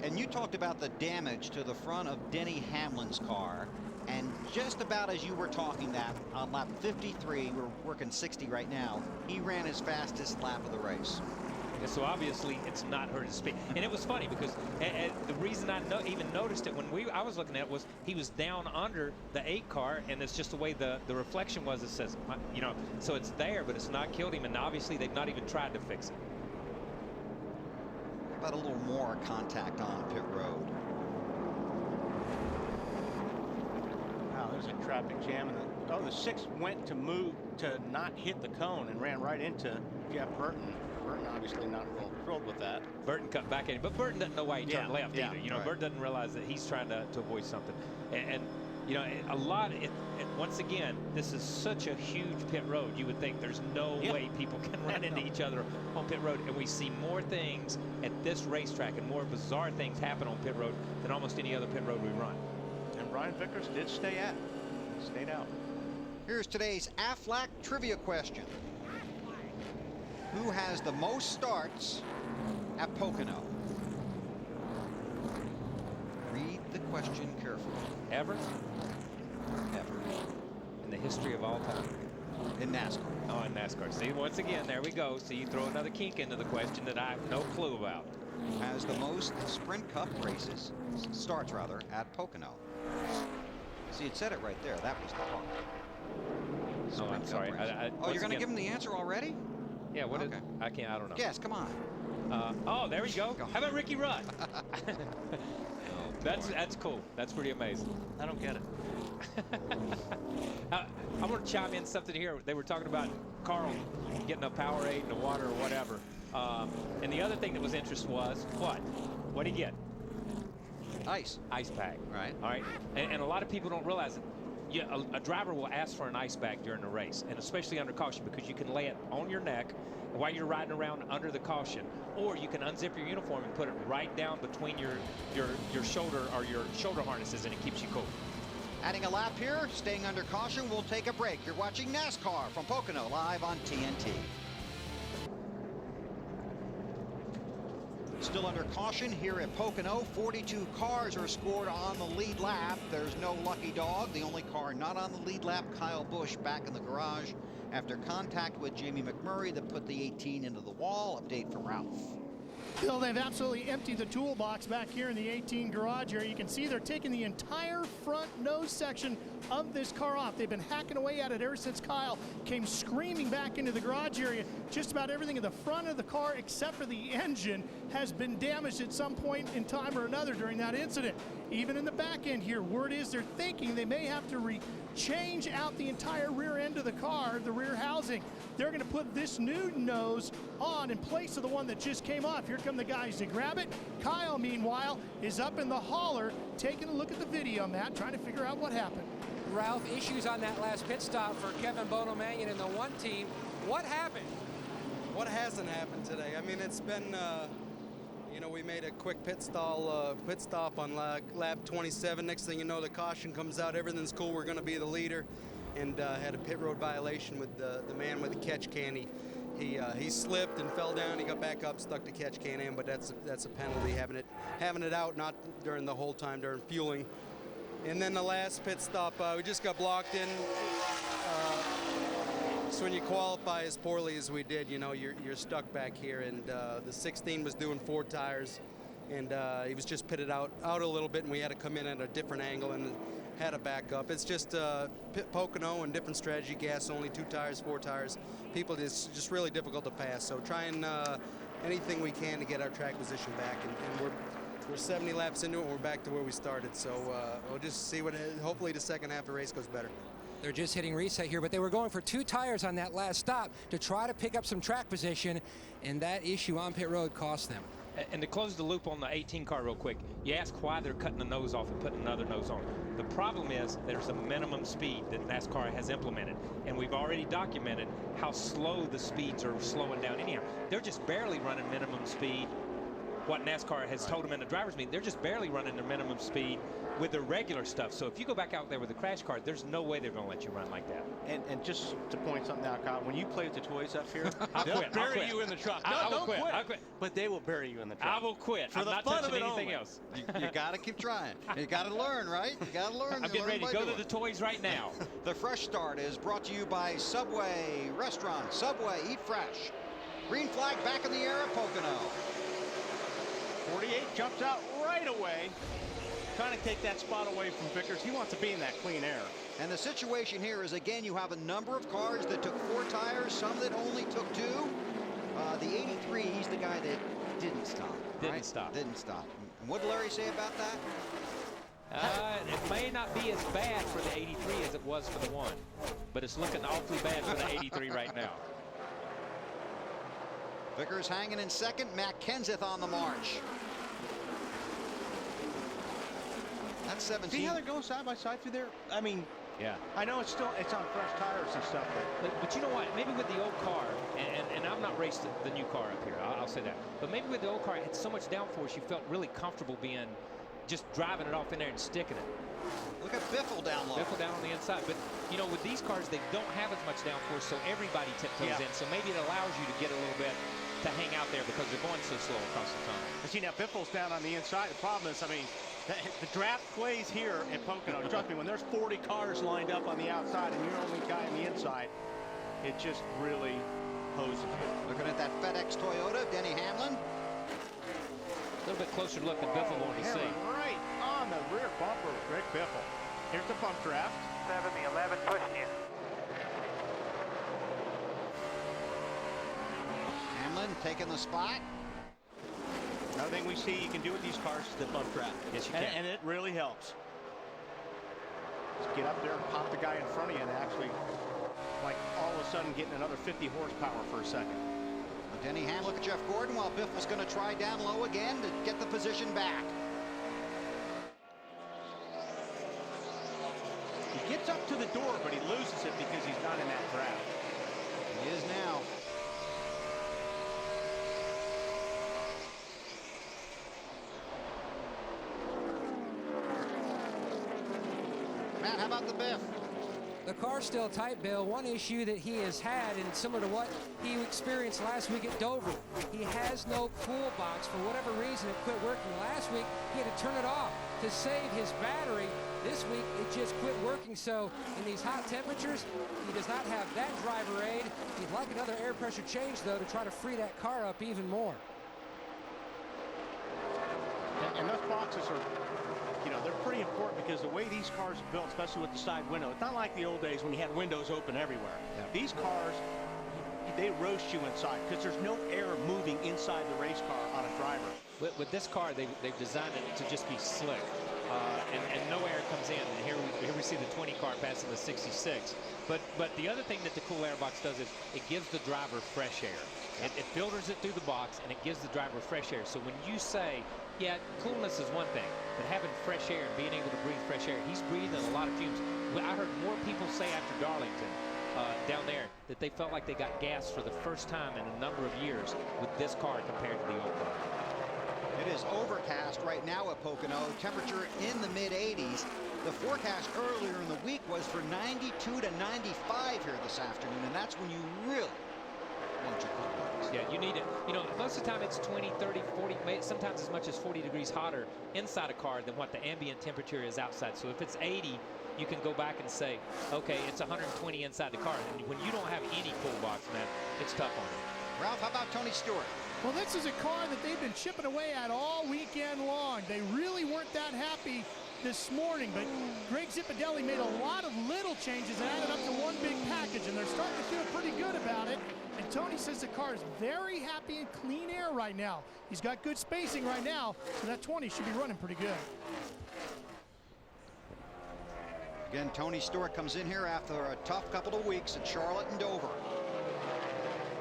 And you talked about the damage to the front of Denny Hamlin's car, and just about as you were talking that, on lap 53, we're working 60 right now, he ran his fastest lap of the race. Yeah, so obviously it's not hurt his speed. And it was funny because the reason I even noticed it when I was looking at it was he was down under the 8 car, and it's just the way the reflection was. It says, you know, so it's there, but it's not killed him, and obviously they've not even tried to fix it. How about a little more contact on pit road? Wow, there's a traffic jam, and the 6 went to move to not hit the cone and ran right into Jeff Burton. Burton obviously not real thrilled with that. Burton cut back in, but Burton doesn't know why he turned left either. You know, right. Burton doesn't realize that he's trying to avoid something. And you know, once again, this is such a huge pit road. You would think there's no way people can run into each other on pit road. And we see more things at this racetrack and more bizarre things happen on pit road than almost any other pit road we run. And Brian Vickers did stayed out. Here's today's Aflac trivia question. Who has the most starts at Pocono? Read the question carefully. Ever? Ever. In the history of all time. In NASCAR. Oh, in NASCAR. See, once again, there we go. So you throw another kink into the question that I have no clue about. Who has the most Sprint Cup races, starts rather, at Pocono? See, it said it right there. That was the part. Oh, I'm sorry. Oh, you're going to give him the answer already? Yeah, what is it? I don't know. Guess, come on. Oh, there we go. How about Ricky Rudd? That's cool. That's pretty amazing. I don't get it. I want to chime in something here. They were talking about Carl getting a Powerade in the water or whatever. And the other thing that was interesting was what? What did he get? Ice. Ice pack. Right. All right. And a lot of people don't realize it. Yeah, a driver will ask for an ice bag during the race, and especially under caution, because you can lay it on your neck while you're riding around under the caution, or you can unzip your uniform and put it right down between your shoulder or your shoulder harnesses, and it keeps you cool. Adding a lap here, staying under caution, we'll take a break. You're watching NASCAR from Pocono live on TNT. Still under caution here at Pocono. 42 cars are scored on the lead lap. There's no lucky dog. The only car not on the lead lap, Kyle Busch, back in the garage after contact with Jamie McMurray that put the 18 into the wall. Update from Ralph. Bill, they've absolutely emptied the toolbox back here in the 18 garage area. You can see they're taking the entire front nose section of this car off. They've been hacking away at it ever since Kyle came screaming back into the garage area. Just about everything in the front of the car except for the engine has been damaged at some point in time or another during that incident. Even in the back end here, word is they're thinking they may have to change out the entire rear end of the car, the rear housing. They're going to put this new nose on in place of the one that just came off. Here come the guys to grab it. Kyle, meanwhile, is up in the hauler taking a look at the video, Matt, trying to figure out what happened. Ralph, issues on that last pit stop for Kevin Bono-Mannion and the one team. What happened? What hasn't happened today? I mean, it's been, you know, we made a quick pit stop on lap 27. Next thing you know, the caution comes out. Everything's cool. We're going to be the leader. And had a pit road violation with the man with the catch can. He slipped and fell down. He got back up, stuck the catch can in, but that's a penalty, having it out, not during the whole time during fueling. And then the last pit stop, we just got blocked in. So when you qualify as poorly as we did, you know, you're stuck back here. And the 16 was doing 4 tires, and he was just pitted out a little bit, and we had to come in at a different angle and had a backup. It's just Pocono and different strategy, gas only, 2 tires, 4 tires. People, it's just really difficult to pass. So trying anything we can to get our track position back, and we're 70 laps into it, and we're back to where we started. So we'll just see what. Hopefully, the second half of the race goes better. They're just hitting reset here, but they were going for 2 tires on that last stop to try to pick up some track position, and that issue on pit road cost them. And to close the loop on the 18 car real quick, you ask why they're cutting the nose off and putting another nose on. The problem is there's a minimum speed that NASCAR has implemented, and we've already documented how slow the speeds are slowing down anyhow. They're just barely running minimum speed. What NASCAR has told them in the driver's meeting, they're just barely running their minimum speed with their regular stuff. So if you go back out there with a crash car, there's no way they're going to let you run like that. And just to point something out, Kyle, when you play with the toys up here, they'll quit. bury you in the truck. No, don't quit. I'll quit. But they will bury you in the truck. I will quit. For I'm the not fun touching of it anything only. else. You got to keep trying. You got to learn, right? You got to learn. I'm getting ready to go to the toys right now. The Fresh Start is brought to you by Subway Restaurant. Subway, eat fresh. Green flag back in the air at Pocono. 48 jumps out right away, trying to take that spot away from Vickers. He wants to be in that clean air. And the situation here is, again, you have a number of cars that took 4 tires, some that only took 2. The 83, he's the guy that didn't stop. Didn't stop. Didn't stop. And what did Larry say about that? It may not be as bad for the 83 as it was for the 1, but it's looking awfully bad for the 83 right now. Vickers hanging in second. Matt Kenseth on the march. That's 17. See how they're going side by side through there? I mean, yeah. I know it's on fresh tires and stuff. But you know what? Maybe with the old car, and I've not raced the new car up here, I'll say that. But maybe with the old car, it had so much downforce, you felt really comfortable being, just driving it off in there and sticking it. Look at Biffle down low. Biffle down on the inside. But, you know, with these cars, they don't have as much downforce, so everybody tiptoes in. So maybe it allows you to get a little bit to hang out there because they're going so slow across the tunnel. And see, now Biffle's down on the inside. The problem is, I mean, the draft plays here at Pocono. Trust me, when there's 40 cars lined up on the outside and you're the only guy on the inside, it just really hoses you. Looking at that FedEx Toyota, Denny Hamlin. A little bit closer look than Biffle wanted to see. Right on the rear bumper of Greg Biffle. Here's the bump draft. 7, the 11 pushing you. Hamlin taking the spot. Another thing we see you can do with these cars is the bump draft. Yes, you can. And it really helps. Just get up there and pop the guy in front of you and actually, like, all of a sudden getting another 50 horsepower for a second. Denny Hamlin, look at Jeff Gordon, while Biffle's going to try down low again to get the position back. He gets up to the door, but he loses it because he's not in that draft. He is now. Matt, how about the Biff? The car's still tight, Bill. One issue that he has had, and similar to what he experienced last week at Dover, he has no cool box. For whatever reason, it quit working. Last week, he had to turn it off to save his battery. This week, it just quit working. So in these hot temperatures, he does not have that driver aid. He'd like another air pressure change, though, to try to free that car up even more. And those boxes are, you know, they're pretty important because the way these cars are built, especially with the side window, it's not like the old days when you had windows open everywhere. Yeah. These cars, they roast you inside because there's no air moving inside the race car on a driver. With this car, they've designed it to just be slick, and no air comes in. And here we see the 20 car passing the 66. But the other thing that the cool air box does is it gives the driver fresh air. It filters it through the box, and it gives the driver fresh air. So when you say, yeah, coolness is one thing, but having fresh air and being able to breathe fresh air, he's breathing a lot of fumes. I heard more people say after Darlington down there that they felt like they got gas for the first time in a number of years with this car compared to the old car. It is overcast right now at Pocono. Temperature in the mid-80s. The forecast earlier in the week was for 92 to 95 here this afternoon, and that's when you really want your cool box. Yeah, you need it. You know, most of the time it's 20, 30, 40, sometimes as much as 40 degrees hotter inside a car than what the ambient temperature is outside. So if it's 80, you can go back and say, okay, it's 120 inside the car. And when you don't have any cool box, man, it's tough on you. Ralph, how about Tony Stewart? Well, this is a car that they've been chipping away at all weekend long. They really weren't that happy this morning, but Greg Zipadelli made a lot of little changes and added up to one big package, and they're starting to feel pretty good about it. And Tony says the car is very happy in clean air right now. He's got good spacing right now, so that 20 should be running pretty good. Again, Tony Stewart comes in here after a tough couple of weeks at Charlotte and Dover.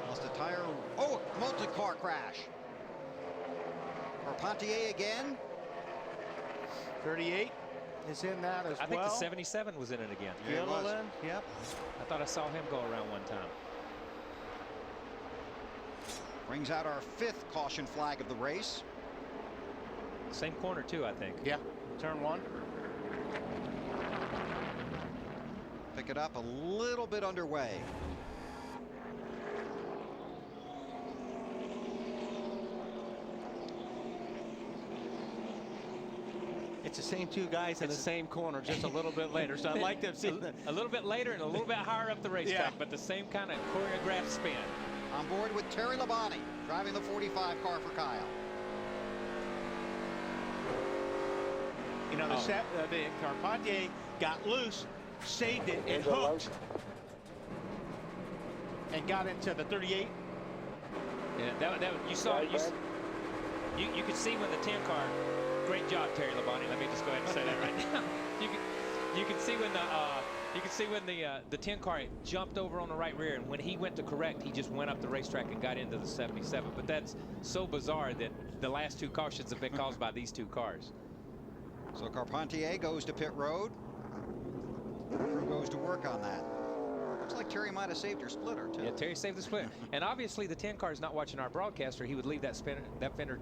Lost a tire. Oh, multi-car crash. Carpentier again. 38 is in that as well. I think the 77 was in it again. Yeah, it was. Yep. I thought I saw him go around one time. Brings out our 5th caution flag of the race. Same corner too, I think. Yeah, turn 1. Pick it up a little bit underway. It's the same two guys in the same corner, just a little bit later. So I'd like to have seen a little bit later and a little bit higher up the racetrack, but the same kind of choreographed spin. On board with Terry Labonte, driving the 45 car for Kyle. You know, the Carpentier got loose, saved it, and hooked, and got into the 38. Yeah, you saw you could see when the 10 car. Great job, Terry Labonte. Let me just go ahead and say that right now. You can see when the 10 car jumped over on the right rear, and when he went to correct, he just went up the racetrack and got into the 77. But that's so bizarre that the last 2 cautions have been caused by these 2 cars. So Carpentier goes to pit road. Crew goes to work on that. Looks like Terry might have saved your splitter too. Yeah, Terry saved the splitter. And obviously the 10 car is not watching our broadcaster. He would leave that fender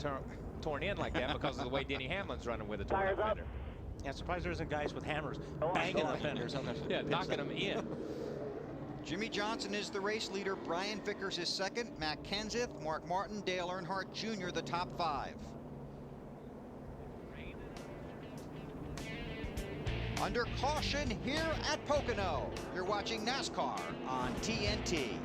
torn in like that because of the way Denny Hamlin's running with a torn up fender. Yeah, surprised there isn't guys with hammers banging the fenders. Yeah, knocking them in. Jimmy Johnson is the race leader. Brian Vickers is second. Matt Kenseth, Mark Martin, Dale Earnhardt Jr. the top 5. Under caution here at Pocono. You're watching NASCAR on TNT.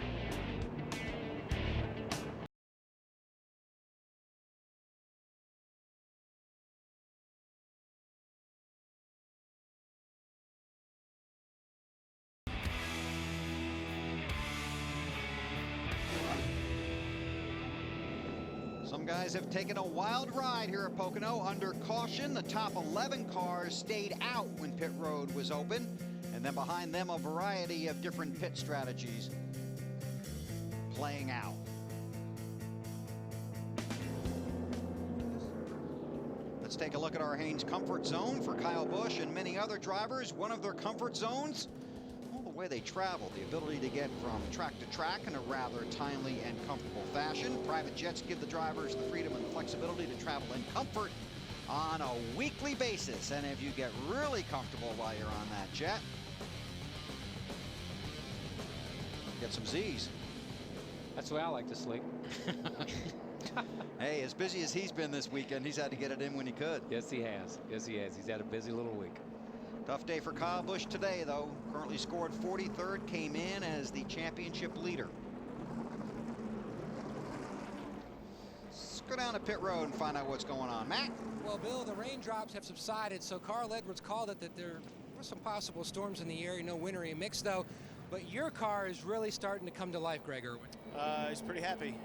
Some guys have taken a wild ride here at Pocono. Under caution, the top 11 cars stayed out when pit road was open, and then behind them a variety of different pit strategies playing out. Let's take a look at our Haynes comfort zone for Kyle Busch and many other drivers. One of their comfort zones, the way they travel, the ability to get from track to track in a rather timely and comfortable fashion. Private jets give the drivers the freedom and flexibility to travel in comfort on a weekly basis. And if you get really comfortable while you're on that jet, get some Z's. That's the way I like to sleep. Hey, as busy as he's been this weekend, he's had to get it in when he could. Yes, he has. Yes, he has. He's had a busy little week. Tough day for Kyle Busch today, though. Currently scored 43rd, came in as the championship leader. Let's go down to pit road and find out what's going on. Matt? Well, Bill, the raindrops have subsided, so Carl Edwards called it that there were some possible storms in the area. No wintry mix, though. But your car is really starting to come to life, Greg Irwin. He's pretty happy.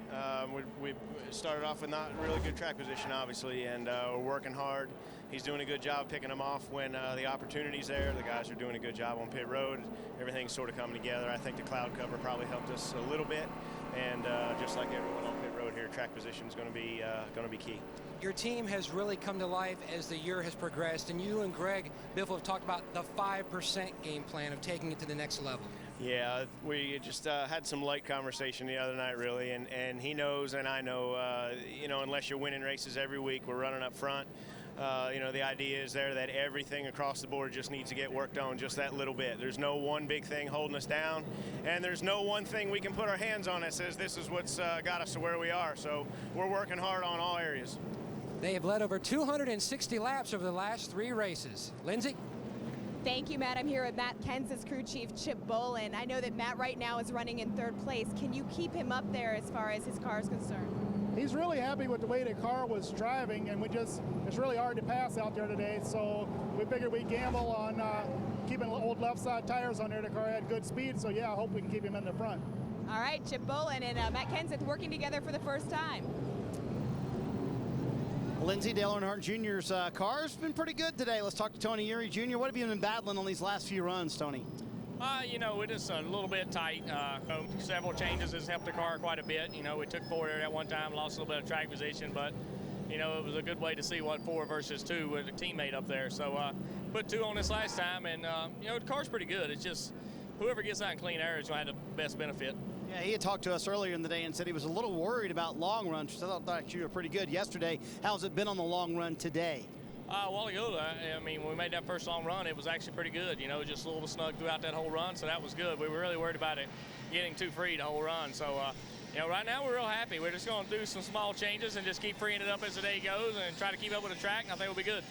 We started off with not really good track position, obviously, and we're working hard. He's doing a good job picking them off when the opportunity's there. The guys are doing a good job on pit road. Everything's sort of coming together. I think the cloud cover probably helped us a little bit, and just like everyone on pit road here, track position is going to be key. Your team has really come to life as the year has progressed, and you and Greg Biffle have talked about the 5% game plan of taking it to the next level. Yeah, we just had some light conversation the other night, really, and he knows and I know, unless you're winning races every week, we're running up front. The idea is there that everything across the board just needs to get worked on just that little bit. There's no one big thing holding us down, and there's no one thing we can put our hands on that says this is what's got us to where we are. So we're working hard on all areas. They have led over 260 laps over the last 3 races. Lindsay? Thank you, Matt. I'm here with Matt Kenseth's crew chief, Chip Bolin. I know that Matt right now is running in 3rd place. Can you keep him up there as far as his car is concerned? He's really happy with the way the car was driving, and it's really hard to pass out there today, so we figured we'd gamble on keeping old left side tires on there. The car had good speed, so yeah, I hope we can keep him in the front. All right, Chip Bolin and Matt Kenseth working together for the first time. Lindsay, Dale Earnhardt Jr.'s car's been pretty good today. Let's talk to Tony Eury Jr. What have you been battling on these last few runs, Tony? We're just a little bit tight. Several changes has helped the car quite a bit. We took forward at one time, lost a little bit of track position, but, you know, it was a good way to see what 4 versus 2 with a teammate up there. So put 2 on this last time, and you know, the car's pretty good. It's just whoever gets out in clean air is going to have the best benefit. Yeah, he had talked to us earlier in the day and said he was a little worried about long runs. So I thought you were pretty good yesterday. How's it been on the long run today? A while ago, I mean, when we made that first long run, it was actually pretty good. You know, just a little snug throughout that whole run, so that was good. We were really worried about it getting too free the whole run. So, you know, right now we're real happy. We're just going to do some small changes and just keep freeing it up as the day goes and try to keep up with the track, and I think we'll be good.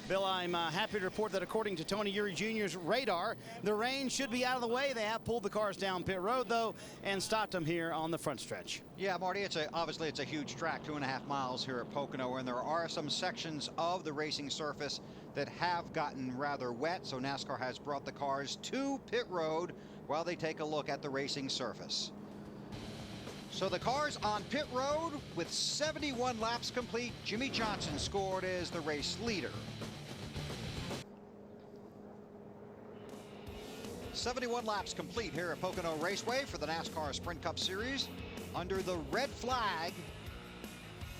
Bill, I'm happy to report that according to Tony Eury Jr.'s radar, the rain should be out of the way. They have pulled the cars down pit road, though, and stopped them here on the front stretch. Yeah, Marty, obviously it's a huge track, 2.5 miles here at Pocono, and there are some sections of the racing surface that have gotten rather wet, so NASCAR has brought the cars to pit road while they take a look at the racing surface. So the cars on pit road with 71 laps complete. Jimmy Johnson scored as the race leader. 71 laps complete here at Pocono Raceway for the NASCAR Sprint Cup Series under the red flag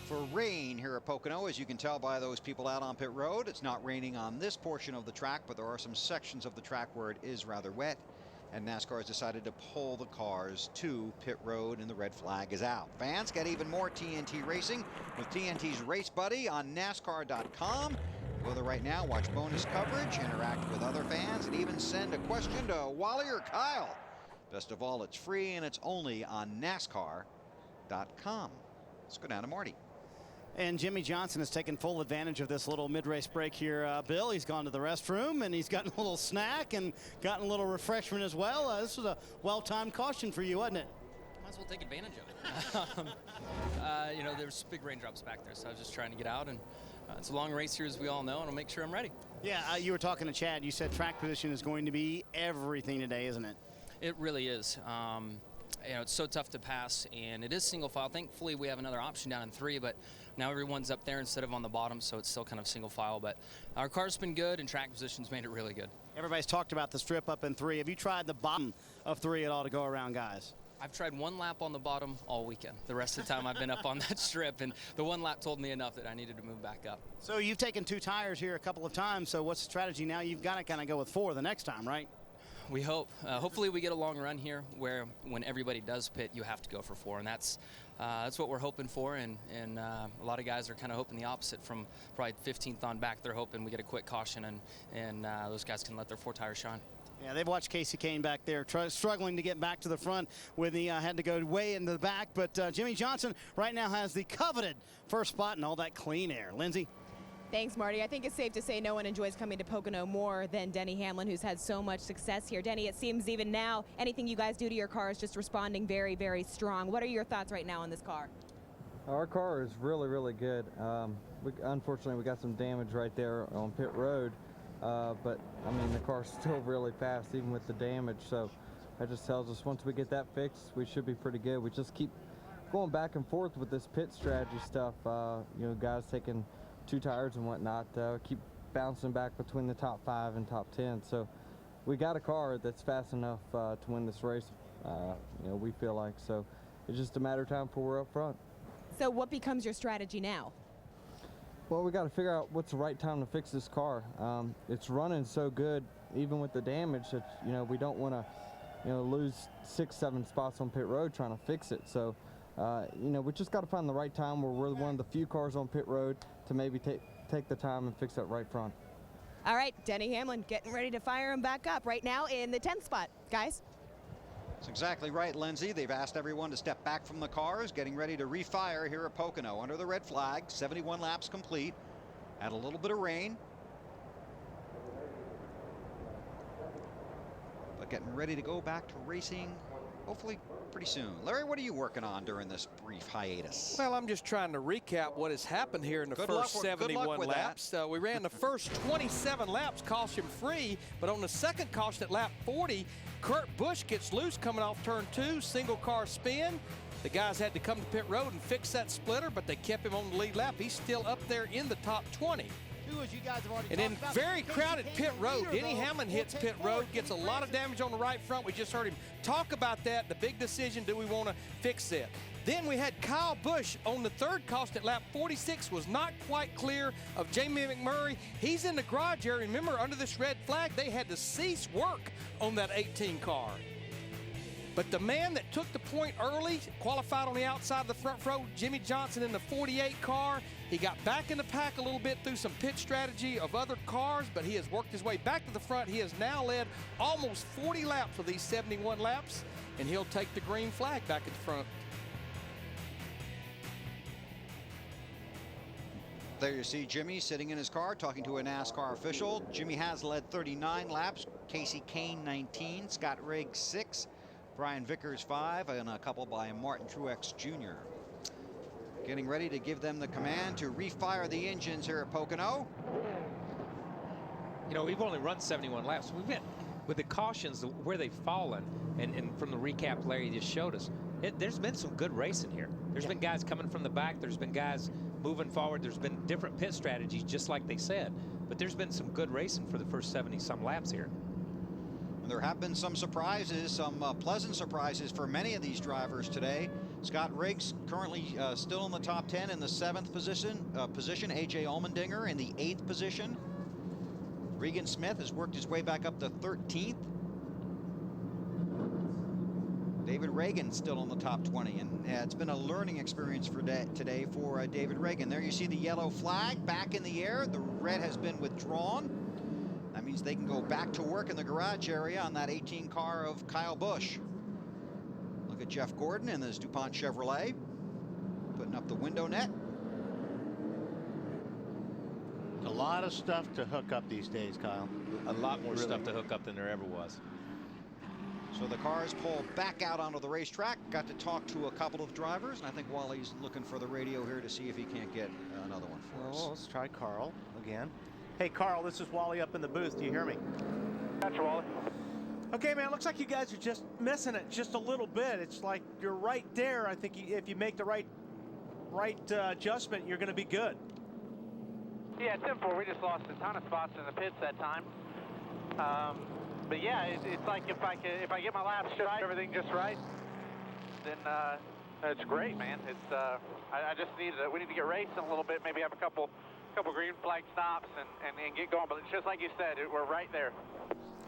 for rain here at Pocono. As you can tell by those people out on pit road, it's not raining on this portion of the track, but there are some sections of the track where it is rather wet, and NASCAR has decided to pull the cars to pit road, and the red flag is out. Fans get even more TNT racing with TNT's Race Buddy on NASCAR.com. Go there right now, watch bonus coverage, interact with other fans, and even send a question to Wally or Kyle. Best of all, it's free and it's only on NASCAR.com. Let's go down to Marty. And Jimmy Johnson has taken full advantage of this little mid-race break here, Bill. He's gone to the restroom, and he's gotten a little snack and gotten a little refreshment as well. This was a well-timed caution for you, wasn't it? Might as well take advantage of it. You know, there's big raindrops back there, so I was just trying to get out, and it's a long race here, as we all know, and I'll make sure I'm ready. Yeah, you were talking to Chad. You said track position is going to be everything today, isn't it? It really is. You know, it's so tough to pass, and it is single file. Thankfully, we have another option down in 3, but now everyone's up there instead of on the bottom, so it's still kind of single file. But our car's been good, and track position's made it really good. Everybody's talked about the strip up in 3. Have you tried the bottom of 3 at all to go around, guys? I've tried 1 lap on the bottom all weekend. The rest of the time I've been up on that strip, and the 1 lap told me enough that I needed to move back up. So you've taken 2 tires here a couple of times, so what's the strategy now? You've got to kind of go with 4 the next time, right? We hope. Hopefully we get a long run here where when everybody does pit, you have to go for 4, and that's what we're hoping for, and a lot of guys are kind of hoping the opposite from probably 15th on back. They're hoping we get a quick caution, and those guys can let their 4 tires shine. Yeah, they've watched Casey Kane back there struggling to get back to the front when he had to go way in the back. But Jimmy Johnson right now has the coveted first spot in all that clean air. Lindsay? Thanks, Marty. I think it's safe to say no one enjoys coming to Pocono more than Denny Hamlin, who's had so much success here. Denny, it seems even now anything you guys do to your car is just responding very, very strong. What are your thoughts right now on this car? Our car is really, really good. Unfortunately, we got some damage right there on pit road. But I mean, the car's still really fast even with the damage, so that just tells us once we get that fixed, we should be pretty good. We just keep going back and forth with this pit strategy stuff. You know, guys taking 2 tires and whatnot, keep bouncing back between the top 5 and top 10. So we got a car that's fast enough to win this race, you know, we feel like. So it's just a matter of time before we're up front. So what becomes your strategy now? Well, we got to figure out what's the right time to fix this car. It's running so good, even with the damage, that, you know, we don't want to, you know, lose 6-7 spots on pit road trying to fix it. So, you know, we just got to find the right time where we're one of the few cars on pit road to maybe take the time and fix that right front. All right, Denny Hamlin getting ready to fire him back up right now in the 10th spot, guys. That's exactly right, Lindsay. They've asked everyone to step back from the cars, getting ready to refire here at Pocono under the red flag. 71 laps complete. Had a little bit of rain, but getting ready to go back to racing hopefully pretty soon. Larry, what are you working on during this brief hiatus? Well, I'm just trying to recap what has happened here in the first 71 laps. We ran the first 27 laps caution-free, but on the second caution at lap 40, Kurt Busch gets loose coming off turn 2, single car spin. The guys had to come to pit road and fix that splitter, but they kept him on the lead lap. He's still up there in the top 20. too, as you guys have already And then talked about. very Casey crowded Kane, pit the road. leader, Denny though, Hamlin will hits take pit forward. road, gets a Kenny lot of Francis. damage on the right front. We just heard him talk about that, the big decision, do we want to fix it? Then we had Kyle Busch on the third caution at lap 46, was not quite clear of Jamie McMurray. He's in the garage area. Remember, under this red flag, they had to cease work on that 18 car. But the man that took the point early, qualified on the outside of the front row, Jimmy Johnson in the 48 car. He got back in the pack a little bit through some pit strategy of other cars, but he has worked his way back to the front. He has now led almost 40 laps of these 71 laps, and he'll take the green flag back at the front. There you see Jimmy sitting in his car talking to a NASCAR official. Jimmy has led 39 laps. Casey Kane 19, Scott Riggs 6, Brian Vickers 5, and a couple by Martin Truex Jr. Getting ready to give them the command to refire the engines here at Pocono. You know, we've only run 71 laps. We've been with the cautions where they've fallen, and from the recap Larry just showed us, there's been some good racing here. There's been guys coming from the back. There's been guys moving forward. There's been different pit strategies, just like they said. But there's been some good racing for the first 70-some laps here. And there have been some surprises, some pleasant surprises for many of these drivers today. Scott Riggs currently still in the top 10 in the 7th position. A.J. Allmendinger in the 8th position. Regan Smith has worked his way back up to 13th. David Reagan still in the top 20, and it's been a learning experience for today for David Reagan. There you see the yellow flag back in the air. The red has been withdrawn. That means they can go back to work in the garage area on that 18 car of Kyle Busch. Look at Jeff Gordon in his DuPont Chevrolet, putting up the window net. A lot of stuff to hook up these days, Kyle. A lot more stuff to hook up than there ever was. So the cars pull back out onto the racetrack. Got to talk to a couple of drivers, and I think Wally's looking for the radio here to see if he can't get another one for us. Well, let's try Carl again. Hey, Carl, this is Wally up in the booth. Do you hear me? Gotcha, Wally. Okay, man, looks like you guys are just missing it just a little bit. It's like you're right there. I think if you make the right adjustment, you're going to be good. Yeah, it's simple. We just lost a ton of spots in the pits that time. But yeah, it's like if I get my laps right, everything just right, then it's great, man. It's I just need we need to get racing a little bit, maybe have a couple green flag stops and get going. But it's just like you said, we're right there.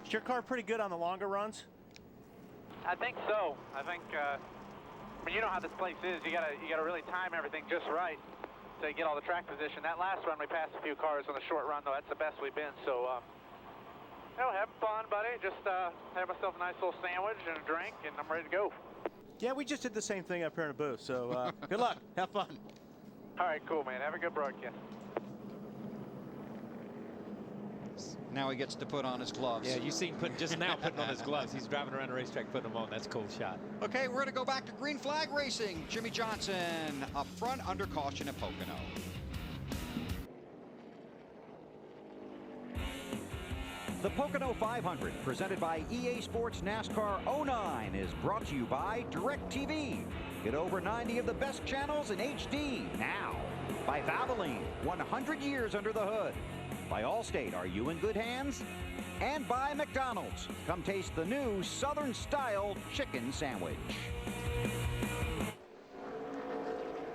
Is your car pretty good on the longer runs? I think so. I think I mean, you know how this place is. You gotta really time everything just right to get all the track position. That last run we passed a few cars on the short run, though. That's the best we've been. So. You know, having fun, buddy. Just have myself a nice little sandwich and a drink, and I'm ready to go. Yeah, we just did the same thing up here in the booth. So good luck. Have fun. All right, cool, man. Have a good broadcast. Now he gets to put on his gloves. Yeah, you see him just now putting on his gloves. He's driving around the racetrack putting them on. That's a cool shot. Okay, we're going to go back to green flag racing. Jimmy Johnson up front under caution at Pocono. The Pocono 500, presented by EA Sports NASCAR 09, is brought to you by DirecTV. Get over 90 of the best channels in HD now. By Valvoline, 100 years under the hood. By Allstate, are you in good hands? And by McDonald's. Come taste the new Southern-style chicken sandwich.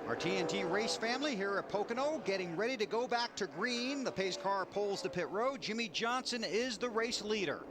Our TNT race family here at Pocono getting ready to go back to green. The pace car pulls to pit road. Jimmy Johnson is the race leader.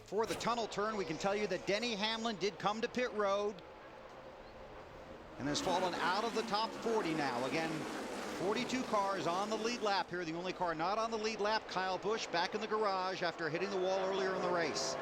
For the tunnel turn, we can tell you that Denny Hamlin did come to pit road and has fallen out of the top 40 now. Again, 42 cars on the lead lap here. The only car not on the lead lap, Kyle Busch, back in the garage after hitting the wall earlier in the race.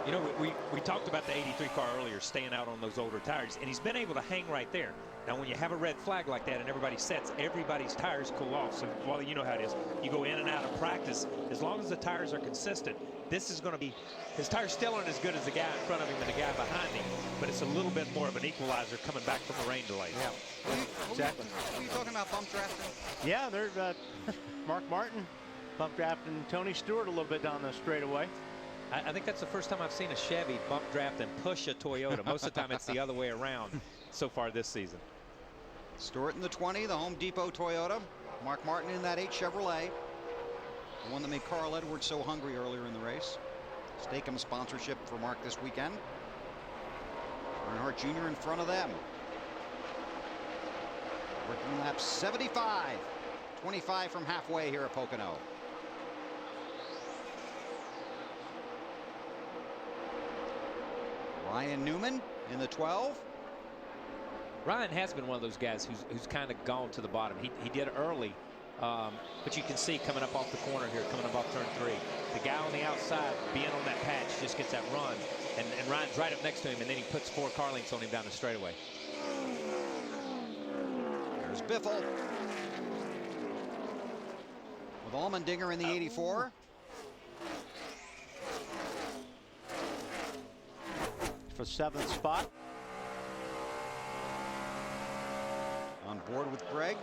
You know, we talked about the 83 car earlier, staying out on those older tires, and he's been able to hang right there. Now, when you have a red flag like that and everybody sets, everybody's tires cool off. So, well, you know how it is. You go in and out of practice. As long as the tires are consistent, this is going to be, his tires still aren't as good as the guy in front of him and the guy behind him, but it's a little bit more of an equalizer coming back from the rain delay. Yeah, exactly. Are you talking about bump drafting? Yeah, they're Mark Martin bump drafting Tony Stewart a little bit down the straightaway. I think that's the first time I've seen a Chevy bump draft and push a Toyota. Most of the time it's the other way around so far this season. Stewart in the 20, the Home Depot Toyota. Mark Martin in that 8 Chevrolet. The one that made Carl Edwards so hungry earlier in the race. Steakham sponsorship for Mark this weekend. Earnhardt Jr. in front of them. Working lap 75. 25 from halfway here at Pocono. Ryan Newman in the 12. Ryan has been one of those guys who's kind of gone to the bottom. He did early, but you can see coming up off the corner here, coming up off turn 3. The guy on the outside being on that patch just gets that run, and Ryan's right up next to him, and then he puts 4 car lengths on him down the straightaway. There's Biffle with Allmendinger in the 84. For 7th spot. On board with Greg.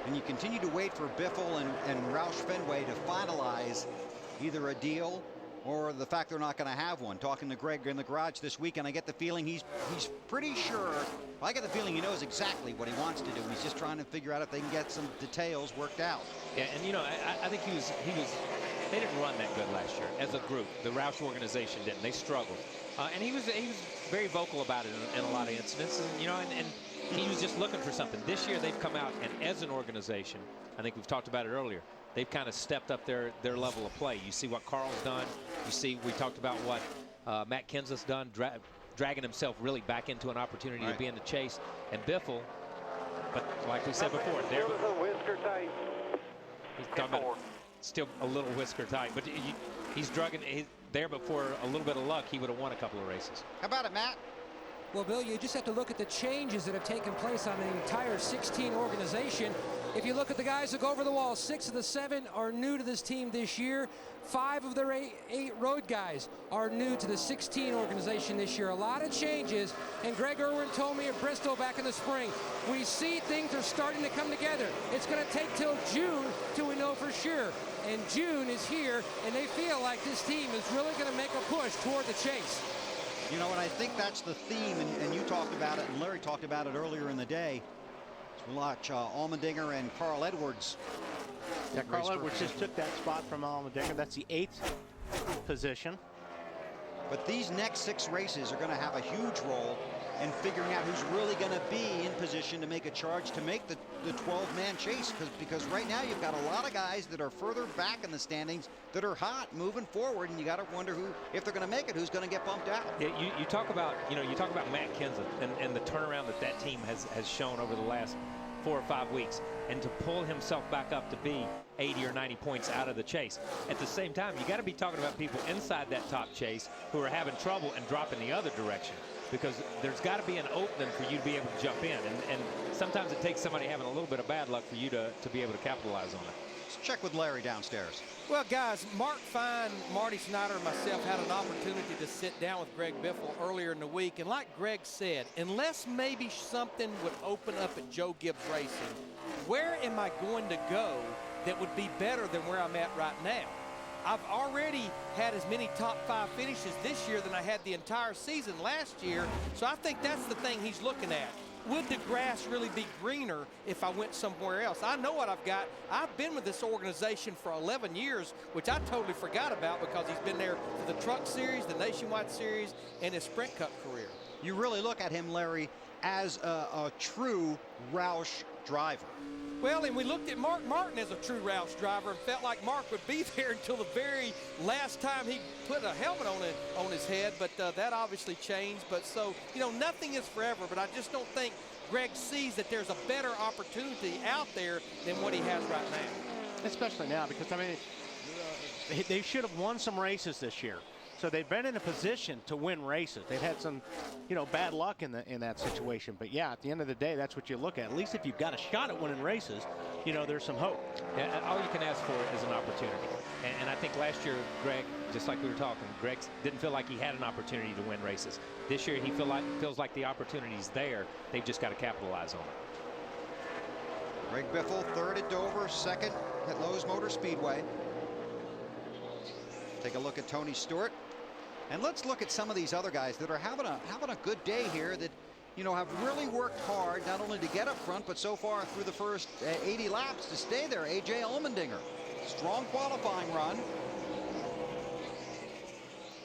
And you continue to wait for Biffle and Roush Fenway to finalize either a deal or the fact they're not going to have one. Talking to Greg in the garage this weekend, I get the feeling he's pretty sure. I get the feeling he knows exactly what he wants to do. He's just trying to figure out if they can get some details worked out. Yeah, and you know, I think he was. They didn't run that good last year as a group. The Roush organization didn't. They struggled, and he was very vocal about it in a lot of incidents. And you know, and he was just looking for something. This year they've come out, and as an organization, I think we've talked about it earlier, they've kind of stepped up their level of play. You see what Carl's done. You see, we talked about what Matt Kenseth's done, dragging himself really back into an opportunity to be in the chase. And Biffle, but like we said before, there was a whisker tight. He's talking about still a little whisker tight, but he's drugging there, but for a little bit of luck, he would have won a couple of races. How about it, Matt? Well, Bill, you just have to look at the changes that have taken place on the entire 16 organization. If you look at the guys that go over the wall, 6 of the 7 are new to this team this year. 5 of their 8 road guys are new to the 16 organization this year. A lot of changes, and Greg Irwin told me in Bristol back in the spring, we see things are starting to come together. It's going to take till June till we know for sure. And June is here, and they feel like this team is really going to make a push toward the chase. You know, and I think that's the theme, and you talked about it, and Larry talked about it earlier in the day. We'll watch Allmendinger and Carl Edwards. Yeah, Carl Edwards just took that spot from Allmendinger. That's the 8th position. But these next 6 races are going to have a huge role in figuring out who's really going to be in position to make a charge to make the 12-man chase. Because right now you've got a lot of guys that are further back in the standings that are hot moving forward, and you got to wonder who, if they're going to make it, who's going to get bumped out. Yeah, you talk about Matt Kenseth and the turnaround that team has shown over the last 4 or 5 weeks, and to pull himself back up to be 80 or 90 points out of the chase. At the same time, you got to be talking about people inside that top chase who are having trouble and dropping the other direction, because there's got to be an opening for you to be able to jump in, and sometimes it takes somebody having a little bit of bad luck for you to be able to capitalize on it. Let's check with Larry downstairs. Well, guys, Mark Fine, Marty Snyder, and myself had an opportunity to sit down with Greg Biffle earlier in the week. And like Greg said, unless maybe something would open up at Joe Gibbs Racing, where am I going to go that would be better than where I'm at right now? I've already had as many top 5 finishes this year than I had the entire season last year. So I think that's the thing he's looking at. Would the grass really be greener if I went somewhere else? I know what I've got. I've been with this organization for 11 years, which I totally forgot about because he's been there for the Truck Series, the Nationwide Series, and his Sprint Cup career. You really look at him, Larry, as a true Roush driver. Well, and we looked at Mark Martin as a true Roush driver and felt like Mark would be there until the very last time he put a helmet on his head, but that obviously changed. But so, you know, nothing is forever, but I just don't think Greg sees that there's a better opportunity out there than what he has right now. Especially now, because, I mean, they should have won some races this year. So they've been in a position to win races. They've had some, you know, bad luck in that situation. But yeah, at the end of the day, that's what you look at. At least if you've got a shot at winning races, you know, there's some hope. Yeah, all you can ask for is an opportunity. And I think last year, Greg, just like we were talking, Greg didn't feel like he had an opportunity to win races. This year, he feels like the opportunity's there. They've just got to capitalize on it. Greg Biffle, third at Dover, second at Lowe's Motor Speedway. Take a look at Tony Stewart. And let's look at some of these other guys that are having a good day here, that, you know, have really worked hard not only to get up front, but so far through the first 80 laps to stay there. A.J. Allmendinger, strong qualifying run.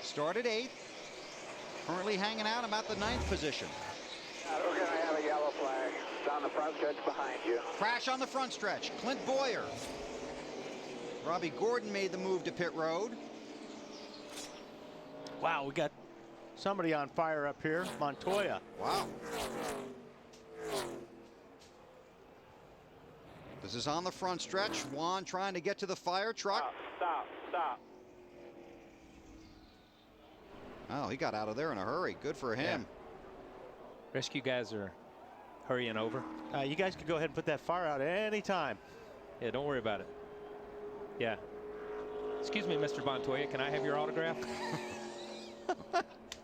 Started 8th, currently hanging out about the 9th position. We're going to have a yellow flag. It's on the front stretch behind you. Crash on the front stretch. Clint Boyer. Robbie Gordon made the move to pit road. Wow, we got somebody on fire up here. Montoya. Wow. This is on the front stretch. Juan trying to get to the fire truck. Stop. Oh, he got out of there in a hurry. Good for him. Yeah. Rescue guys are hurrying over. You guys could go ahead and put that fire out any time. Yeah, don't worry about it. Yeah. Excuse me, Mr. Montoya, can I have your autograph?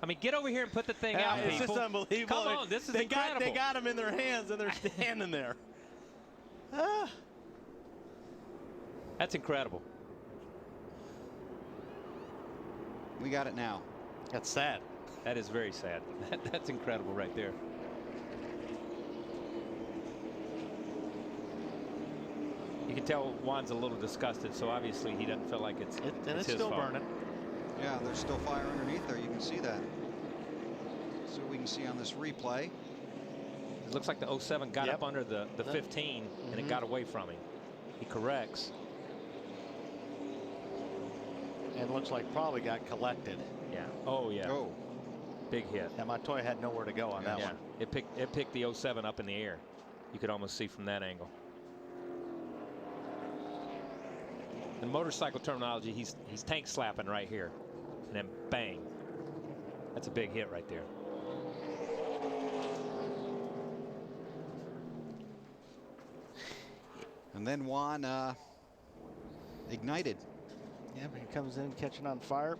I mean, get over here and put the thing out, It's people. just unbelievable. Come on, this is incredible. They got them in their hands, and they're standing there. That's incredible. We got it now. That's sad. That is very sad. That's incredible right there. You can tell Juan's a little disgusted, so obviously he doesn't feel like it's it's his still fault. burning. Yeah, there's still fire underneath there. You can see that. So we can see on this replay. It looks like the 07 got up under the 15, and it got away from him. He corrects. And looks like probably got collected. Yeah. Oh, yeah. Oh. Big hit. Yeah, Montoya had nowhere to go on that one. It picked the 07 up in the air. You could almost see from that angle. In motorcycle terminology, he's tank slapping right here. And then bang. That's a big hit right there. And then Juan ignited. Yeah, but he comes in catching on fire,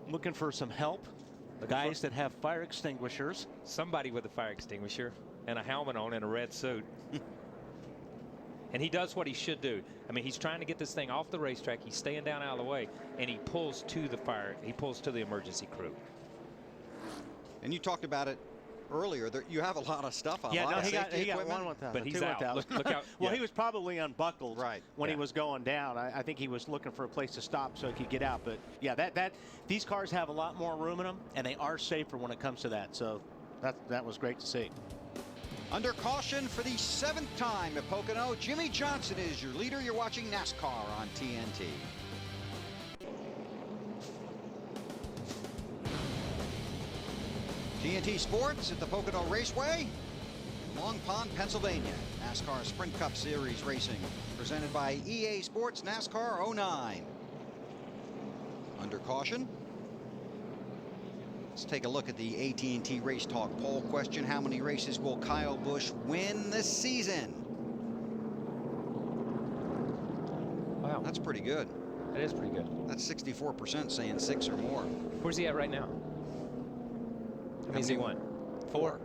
looking for some help. The guys that have fire extinguishers. Somebody with a fire extinguisher and a helmet on and a red suit. And he does what he should do. I mean, he's trying to get this thing off the racetrack. He's staying down out of the way, and he pulls to the fire. He pulls to the emergency crew. And you talked about it earlier. You have a lot of stuff on. Yeah, no, he got one time. But he's out. Look out. Well, yeah. he was probably unbuckled when he was going down. I think he was looking for a place to stop so he could get out. But yeah, these cars have a lot more room in them, and they are safer when it comes to that. So that was great to see. Under caution for the 7th time at Pocono, Jimmy Johnson is your leader. You're watching NASCAR on TNT. TNT Sports at the Pocono Raceway in Long Pond, Pennsylvania. NASCAR Sprint Cup Series racing presented by EA Sports NASCAR 09. Under caution. Let's take a look at the AT&T Race Talk poll question. How many races will Kyle Busch win this season? Wow. That's pretty good. That is pretty good. That's 64% saying 6 or more. Where's he at right now? How many has he won? 4.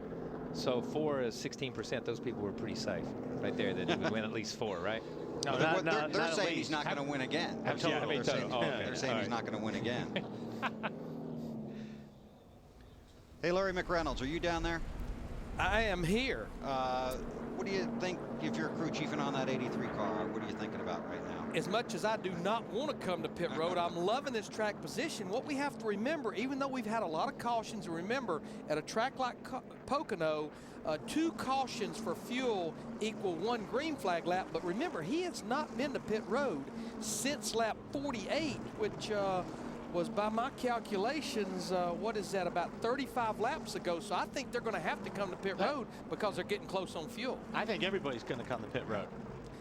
So 4 is 16%. Those people were pretty safe right there that he would win at least 4, right? No, they're saying he's not going to win again. They're saying he's not going to win again. Hey, Larry McReynolds, are you down there? I am here. What do you think if you're crew chiefing on that 83 car? What are you thinking about right now? as much as I do not want to come to pit road, I'm loving this track position. What we have to remember, even though we've had a lot of cautions, and remember, at a track like Pocono, 2 cautions for fuel equal 1 green flag lap. But remember, he has not been to pit road since lap 48, which was, by my calculations, what is that, about 35 laps ago. So I think they're going to have to come to pit road because they're getting close on fuel. I think everybody's going to come to pit road.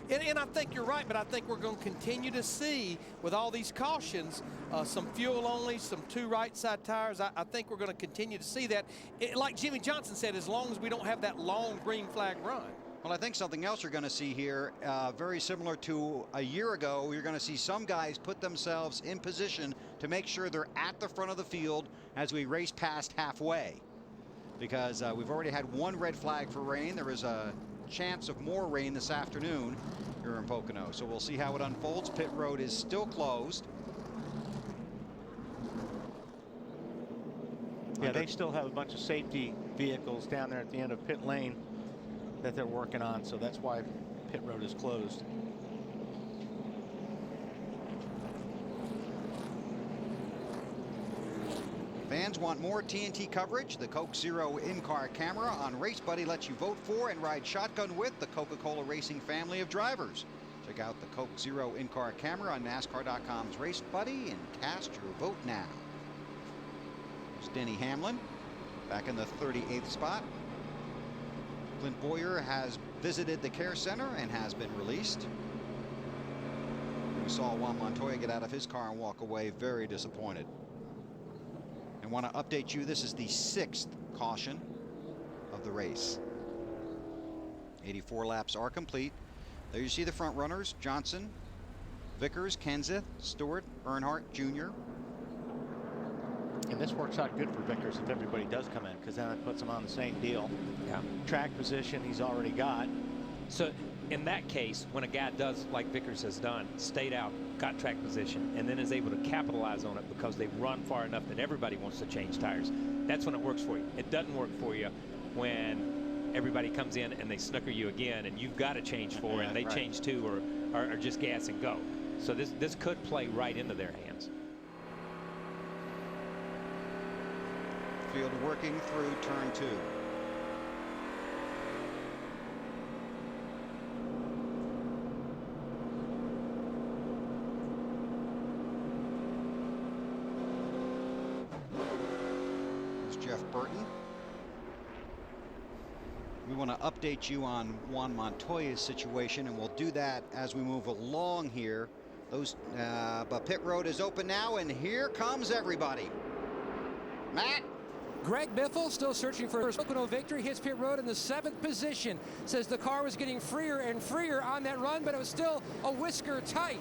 And I think you're right, but I think we're going to continue to see, with all these cautions, some fuel only, some 2 right side tires. I think we're going to continue to see that. Like Jimmy Johnson said, as long as we don't have that long green flag run. Well, I think something else you're going to see here, very similar to a year ago, you're going to see some guys put themselves in position to make sure they're at the front of the field as we race past halfway. Because we've already had 1 red flag for rain. There is a chance of more rain this afternoon here in Pocono. So we'll see how it unfolds. Pit road is still closed. Yeah, they still have a bunch of safety vehicles down there at the end of pit lane that they're working on, so that's why pit road is closed. Fans want more TNT coverage. The Coke Zero in-car camera on Race Buddy lets you vote for and ride shotgun with the Coca-Cola Racing family of drivers. Check out the Coke Zero in-car camera on NASCAR.com's Race Buddy and cast your vote now. There's Denny Hamlin back in the 38th spot. Clint Boyer has visited the care center and has been released. We saw Juan Montoya get out of his car and walk away very disappointed. I want to update you, this is the 6th caution of the race. 84 laps are complete. There you see the front runners: Johnson, Vickers, Kenseth, Stewart, Earnhardt Jr. And this works out good for Vickers if everybody does come in, because then it puts him on the same deal. Yeah. Track position he's already got. So in that case, when a guy does like Vickers has done, stayed out, got track position, and then is able to capitalize on it because they've run far enough that everybody wants to change tires, that's when it works for you. It doesn't work for you when everybody comes in and they snooker you again and you've got to change 4 and they change 2 or just gas and go. So this could play right into their hands. Field working through turn 2. Jeff Burton. We want to update you on Juan Montoya's situation, and we'll do that as we move along here. But pit road is open now, and here comes everybody. Matt. Greg Biffle still searching for his Pocono victory. Hits pit road in the 7th position. Says the car was getting freer and freer on that run, but it was still a whisker tight.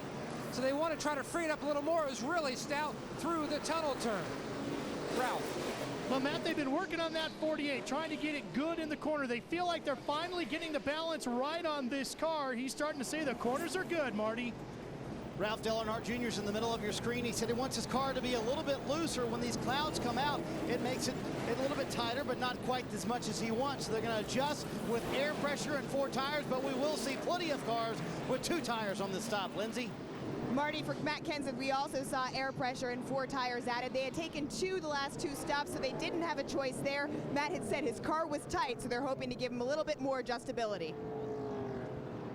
So they want to try to free it up a little more. It was really stout through the tunnel turn. Ralph. Well, Matt, they've been working on that 48, trying to get it good in the corner. They feel like they're finally getting the balance right on this car. He's starting to say the corners are good, Marty. Ralph Earnhardt Jr. is in the middle of your screen. He said he wants his car to be a little bit looser when these clouds come out. It makes it a little bit tighter, but not quite as much as he wants. So they're going to adjust with air pressure and 4 tires, but we will see plenty of cars with 2 tires on this stop. Lindsay? Marty, for Matt Kenseth, we also saw air pressure and 4 tires added. They had taken 2 the last 2 stops, so they didn't have a choice there. Matt had said his car was tight, so they're hoping to give him a little bit more adjustability.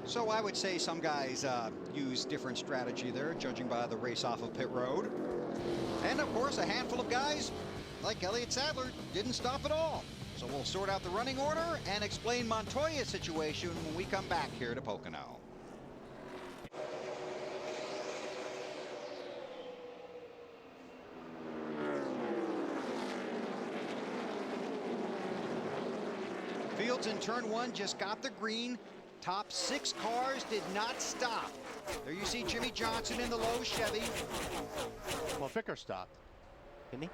So I would say some guys use different strategy there, judging by the race off of pit road. And of course, a handful of guys, like Elliott Sadler, didn't stop at all. So we'll sort out the running order and explain Montoya's situation when we come back here to Pocono. Fields in turn 1 just got the green. Top 6 cars did not stop. There you see Jimmy Johnson in the low Chevy. Well, Vickers stopped, didn't he?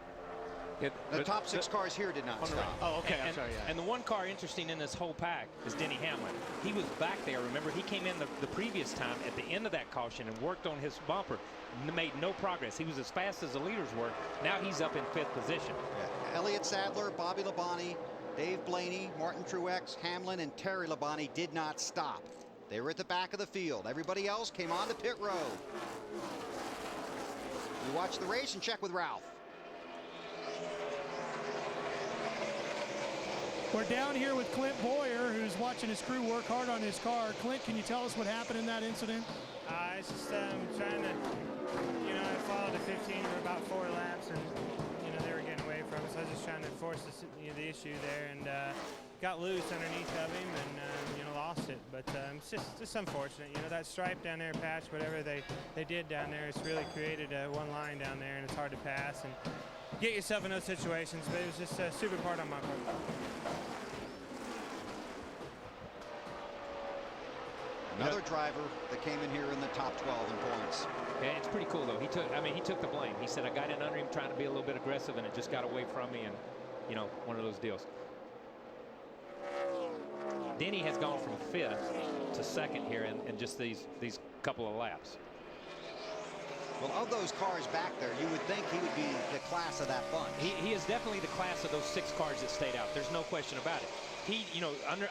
Yeah, the top 6 cars here did not stop. Oh, okay. I'm sorry. Yeah. And the one car interesting in this whole pack is Denny Hamlin. He was back there. Remember, he came in the previous time at the end of that caution and worked on his bumper. Made no progress. He was as fast as the leaders were. Now he's up in 5th position. Yeah. Elliott Sadler, Bobby Labonte, Dave Blaney, Martin Truex, Hamlin, and Terry Labonte did not stop. They were at the back of the field. Everybody else came on to pit road. We watch the race and check with Ralph. We're down here with Clint Boyer, who's watching his crew work hard on his car. Clint, can you tell us what happened in that incident? It's just trying to, I followed the 15 for about 4 laps, and, they were getting away from us. I was just trying to force the issue there, and got loose underneath of him and, lost it. But it's just unfortunate. That stripe down there, patch, whatever they did down there, it's really created one line down there, and it's hard to pass and get yourself in those situations. But it was just a stupid part on my part. Another driver that came in here in the top 12 in points. Yeah, it's pretty cool though. He took the blame. He said, I got in under him trying to be a little bit aggressive, and it just got away from me, and one of those deals. Denny has gone from 5th to 2nd here in just these couple of laps. Well, of those cars back there, you would think he would be the class of that bunch. He is definitely the class of those 6 cars that stayed out. There's no question about it. He, under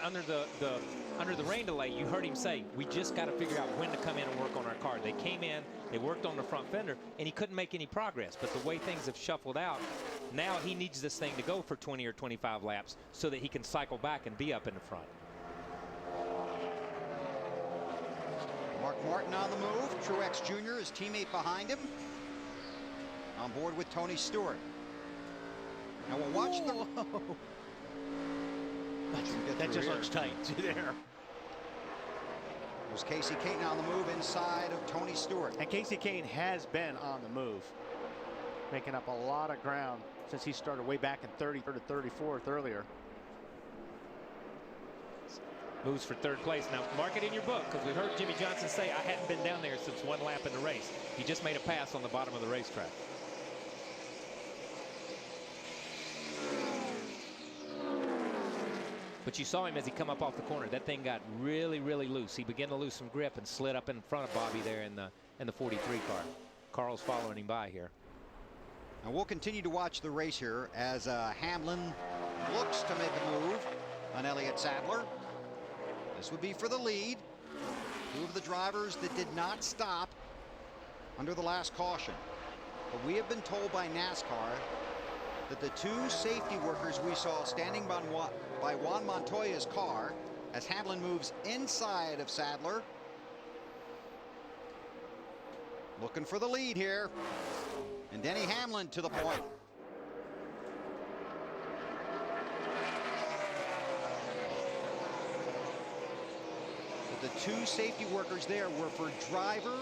the rain delay, you heard him say, we just got to figure out when to come in and work on our car. They came in, they worked on the front fender, and he couldn't make any progress. But the way things have shuffled out, now he needs this thing to go for 20 or 25 laps so that he can cycle back and be up in the front. Mark Martin on the move. Truex Jr., his teammate behind him. On board with Tony Stewart. Now we'll watch That just looks tight. See there. There's Casey Caton on the move inside of Tony Stewart. And Casey Caton has been on the move, making up a lot of ground since he started way back in 33rd to 34th earlier. Moves for 3rd place. Now, mark it in your book, because we heard Jimmy Johnson say, I hadn't been down there since 1 lap in the race. He just made a pass on the bottom of the racetrack. But you saw him as he come up off the corner. That thing got really, really loose. He began to lose some grip and slid up in front of Bobby there in the 43 car. Carl's following him by here. And we'll continue to watch the race here as Hamlin looks to make a move on Elliott Sadler. This would be for the lead. 2 of the drivers that did not stop under the last caution. But we have been told by NASCAR that the 2 safety workers we saw standing by Juan Montoya's car as Hamlin moves inside of Sadler. Looking for the lead here. And Denny Hamlin to the point. But the 2 safety workers there were for driver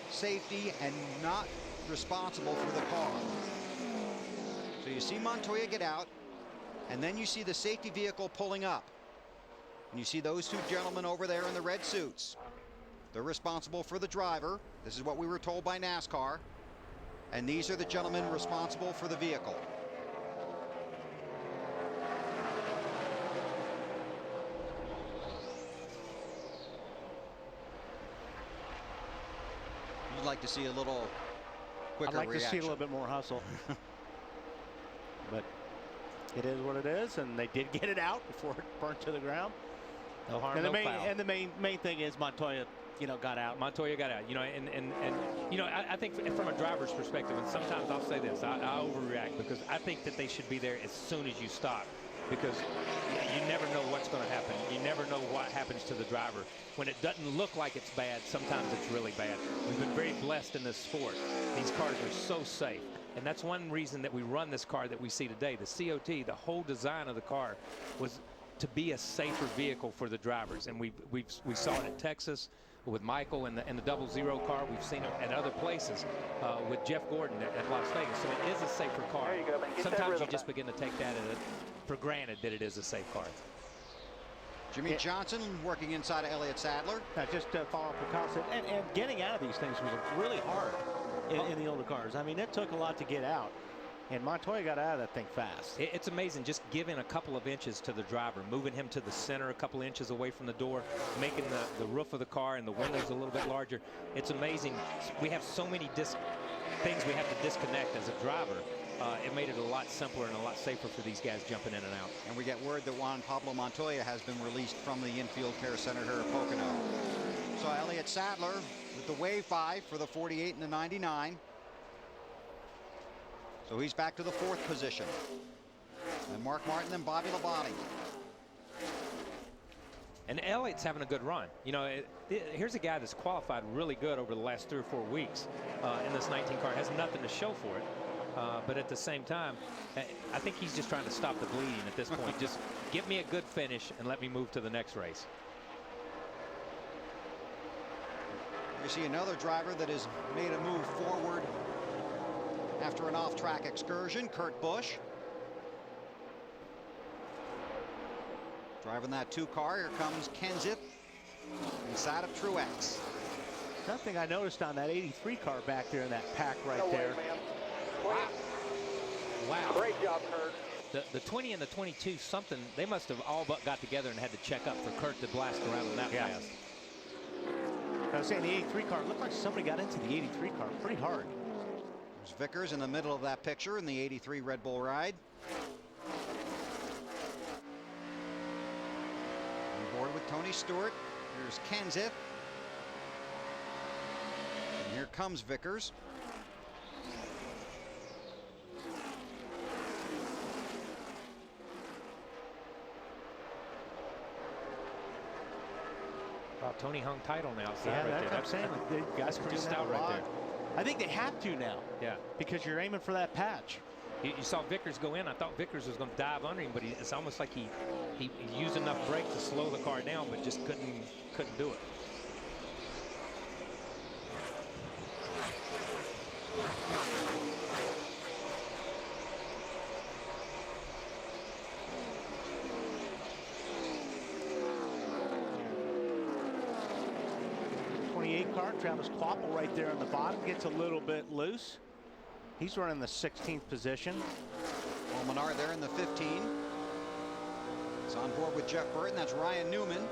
safety and not responsible for the car. So you see Montoya get out, and then you see the safety vehicle pulling up. And you see those 2 gentlemen over there in the red suits. They're responsible for the driver. This is what we were told by NASCAR. And these are the gentlemen responsible for the vehicle. You'd like to see a little quicker reaction. I'd like to see a little bit more hustle. But it is what it is, and they did get it out before it burnt to the ground. No harm, and no foul. And the main thing is Montoya, got out. Montoya got out. I think from a driver's perspective, and sometimes I'll say this, I overreact because I think that they should be there as soon as you stop, because you never know what's going to happen. You never know what happens to the driver. When it doesn't look like it's bad, sometimes it's really bad. We've been very blessed in this sport. These cars are so safe. And that's one reason that we run this car that we see today. The COT, the whole design of the car was to be a safer vehicle for the drivers. And we saw it in Texas with Michael and the 00 car. We've seen it at other places with Jeff Gordon at Las Vegas. So it is a safer car. There you go, man. Sometimes you just begin to take that for granted that it is a safe car. Jimmy Johnson working inside of Elliott Sadler. Just to follow up what Kyle said, and getting out of these things was really hard in the older cars. I mean, it took a lot to get out. And Montoya got out of that thing fast. It's amazing, just giving a couple of inches to the driver, moving him to the center a couple inches away from the door, making the roof of the car and the windows a little bit larger. It's amazing. We have so many things we have to disconnect as a driver. It made it a lot simpler and a lot safer for these guys jumping in and out. And we get word that Juan Pablo Montoya has been released from the infield care center here at Pocono. Saw Elliott Sadler with the wave 5 for the 48 and the 99. So he's back to the 4th position. And Mark Martin and Bobby Labonte. And Elliott's having a good run. You know, here's a guy that's qualified really good over the last 3 or 4 weeks in this 19 car. Has nothing to show for it. But at the same time, I think he's just trying to stop the bleeding at this point. Just give me a good finish and let me move to the next race. You see another driver that has made a move forward after an off-track excursion, Kurt Busch. Driving that 2 car, here comes Kenseth inside of Truex. Something I noticed on that 83 car back there in that pack right there. Wow. Great job, Kurt. The 20 and the 22, something, they must have all but got together and had to check up for Kurt to blast around in that fast. I was saying the 83 car, it looked like somebody got into the 83 car pretty hard. There's Vickers in the middle of that picture in the 83 Red Bull ride. On board with Tony Stewart. Here's Kenseth. And here comes Vickers. Wow, Tony hung tight on the outside Yeah, right that's there. what I'm saying. The guys pretty doing that stout a right lot. there. I think they have to now. Yeah. Because you're aiming for that patch. You saw Vickers go in. I thought Vickers was going to dive under him, but it's almost like he used enough brake to slow the car down, but just couldn't do it. Car, Travis Kvapil right there on the bottom gets a little bit loose. He's running the 16th position. Paul Menard there in the 15. He's on board with Jeff Burton. That's Ryan Newman.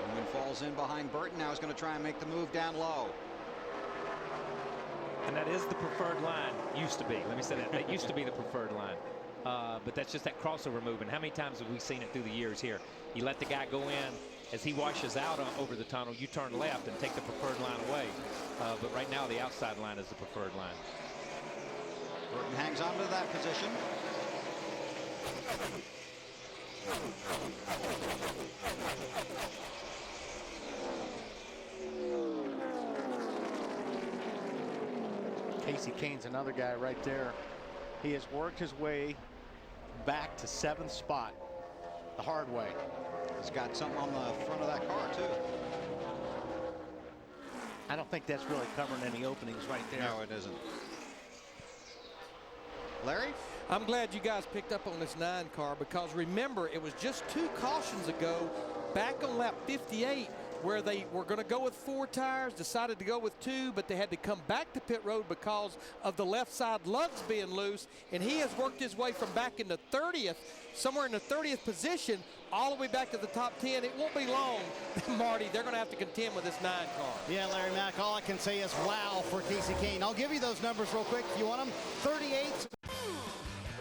Newman falls in behind Burton. Now he's going to try and make the move down low. And that is the preferred line. Used to be. Let me say that. That used to be the preferred line. But that's just that crossover move. And how many times have we seen it through the years here? You let the guy go in. As he washes out over the tunnel, you turn left and take the preferred line away. But right now, the outside line is the preferred line. Burton hangs on to that position. Casey Kane's another guy right there. He has worked his way back to 7th spot the hard way. He's got something on the front of that car, too. I don't think that's really covering any openings right there. No, it isn't. Larry? I'm glad you guys picked up on this 9 car, because remember, it was just 2 cautions ago back on lap 58 where they were going to go with 4 tires, decided to go with 2, but they had to come back to pit road because of the left side lugs being loose, and he has worked his way from back in the 30th, somewhere in the 30th position, all the way back to the top 10. It won't be long, Marty. They're going to have to contend with this 9 car. Yeah, Larry Mack, all I can say is wow for Casey Kane. I'll give you those numbers real quick if you want them. 38.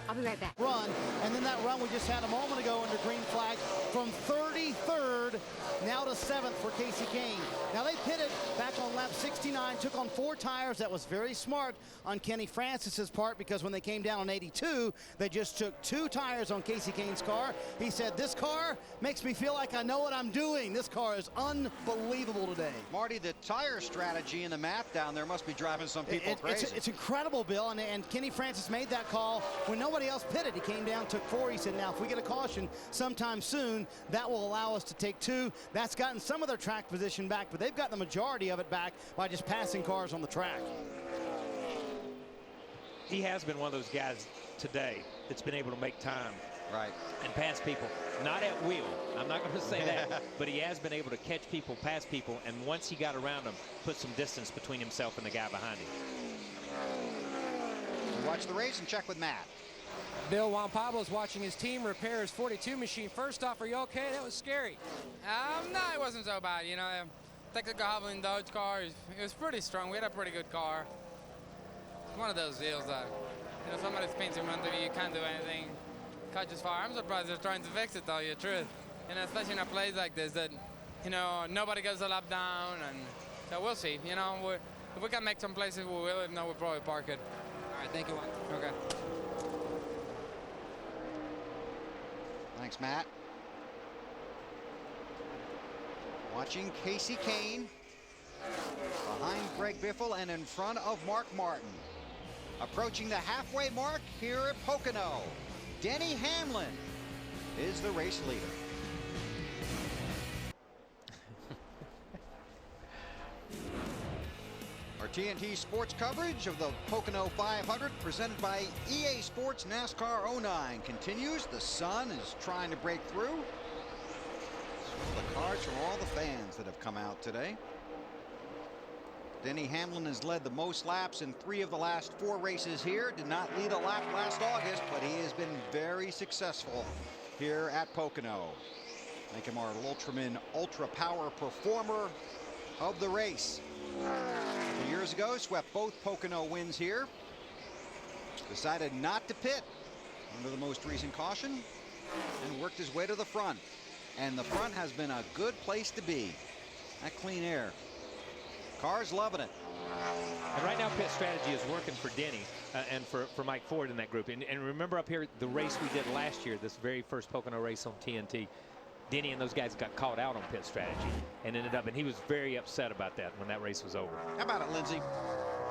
I'll be right back. Run, and then that run we just had a moment ago under green flag from 33rd now to 7th for Casey Kane. Now they pitted back on lap 69, took on 4 tires. That was very smart on Kenny Francis's part, because when they came down on 82, they just took 2 tires on Casey Kane's car. He said, this car makes me feel like I know what I'm doing. This car is unbelievable today. Marty, the tire strategy in the map down there must be driving some people crazy. It's incredible, Bill, and Kenny Francis made that call when nobody else pitted. He came down, took 4. He said, now if we get a caution sometime soon, that will allow us to take 2. That's gotten some of their track position back, but they've got the majority of it back by just passing cars on the track. He has been one of those guys today that's been able to make time. Right. And pass people. Not at will. I'm not going to say that. But he has been able to catch people, pass people, and once he got around them, put some distance between himself and the guy behind him. Watch the race and check with Matt. Bill, Juan Pablo's watching his team repair his 42 machine. First off, are you okay? That was scary. No, it wasn't so bad. You know, technical Hovland Dodge car, it was pretty strong. We had a pretty good car. It's one of those deals that, you know, somebody spins in front of you, you can't do anything. Catches fire. I'm surprised they're trying to fix it, though, the truth. You know, especially in a place like this that, you know, nobody goes a lap down, and so we'll see. You know, if we can make some places, we will. If not, we'll probably park it. All right, thank you, Juan. Okay. Thanks, Matt. Watching Casey Kane behind Greg Biffle and in front of Mark Martin. Approaching the halfway mark here at Pocono, Denny Hamlin is the race leader. Our TNT sports coverage of the Pocono 500 presented by EA Sports NASCAR 09 continues. The sun is trying to break through. The cards from all the fans that have come out today. Denny Hamlin has led the most laps in 3 of the last 4 races here. Did not lead a lap last August, but he has been very successful here at Pocono. Make him our Ultraman Ultra Power Performer of the race. 2 years ago, swept both Pocono wins here. Decided not to pit under the most recent caution and worked his way to the front. And the front has been a good place to be. That clean air. Cars loving it. And right now, pit strategy is working for Denny and for Mike Ford in that group. And remember up here, the race we did last year, this very first Pocono race on TNT, Denny and those guys got caught out on pit strategy and ended up, and he was very upset about that when that race was over. How about it, Lindsay?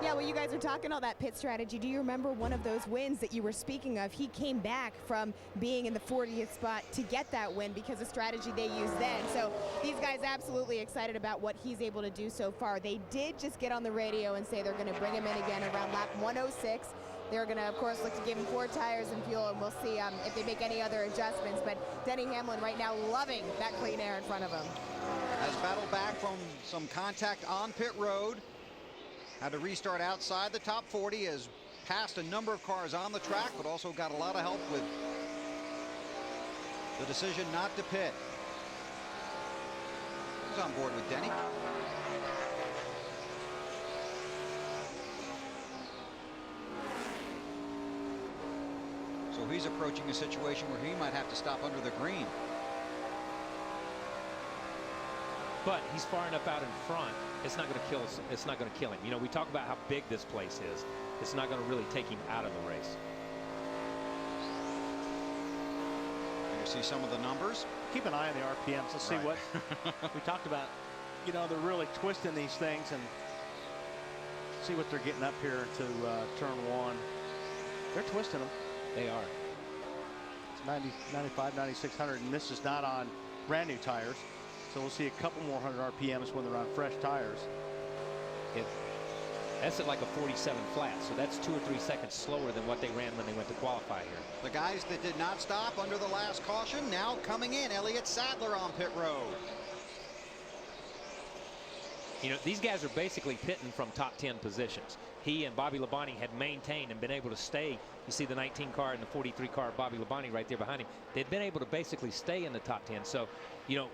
Yeah, well, you guys are talking all that pit strategy. Do you remember one of those wins that you were speaking of? He came back from being in the 40th spot to get that win because of strategy they used then. So these guys absolutely excited about what he's able to do so far. They did just get on the radio and say they're going to bring him in again around lap 106. They're going to, of course, look to give him 4 tires and fuel, and we'll see if they make any other adjustments. But Denny Hamlin right now loving that clean air in front of him. Has battled back from some contact on pit road. Had to restart outside the top 40. Has passed a number of cars on the track, but also got a lot of help with the decision not to pit. He's on board with Denny. So he's approaching a situation where he might have to stop under the green. But he's far enough out in front, it's not going to kill us. It's not going to kill him. You know, we talk about how big this place is. It's not going to really take him out of the race. You see some of the numbers. Keep an eye on the RPMs. Let's see what we talked about. You know, they're really twisting these things, and see what they're getting up here to turn 1. They're twisting them. They are. It's 90, 95, 9600, and this is not on brand new tires. So we'll see a couple more 100 RPMs when they're on fresh tires. That's at like a 47 flat, so that's 2 or 3 seconds slower than what they ran when they went to qualify here. The guys that did not stop under the last caution now coming in. Elliott Sadler on pit road. You know, these guys are basically pitting from top 10 positions. He and Bobby Labonte had maintained and been able to stay. You see the 19 car and the 43 car, Bobby Labonte right there behind him. They've been able to basically stay in the top 10. So, you know,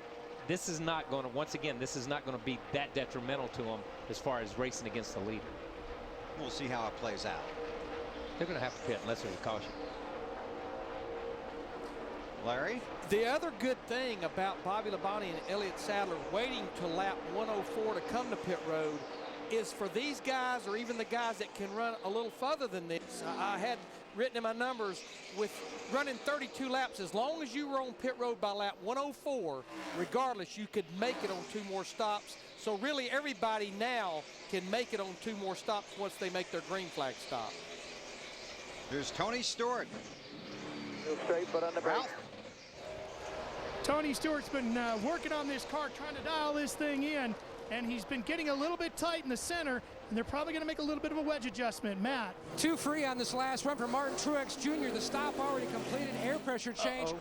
this is not going to, once again, this is not going to be that detrimental to them as far as racing against the leader. We'll see how it plays out. They're going to have to pit unless there's a caution. Larry? The other good thing about Bobby Labonte and Elliott Sadler waiting to lap 104 to come to pit road is for these guys, or even the guys that can run a little further than this. I had written in my numbers with running 32 laps, as long as you were on pit road by lap 104, regardless, you could make it on 2 more stops. So really everybody now can make it on 2 more stops once they make their green flag stop. Here's Tony Stewart. Straight, but on the brake. Tony Stewart's been working on this car, trying to dial this thing in, and he's been getting a little bit tight in the center, and they're probably going to make a little bit of a wedge adjustment. Matt. 2 free on this last run for Martin Truex Jr. The stop already completed, air pressure change,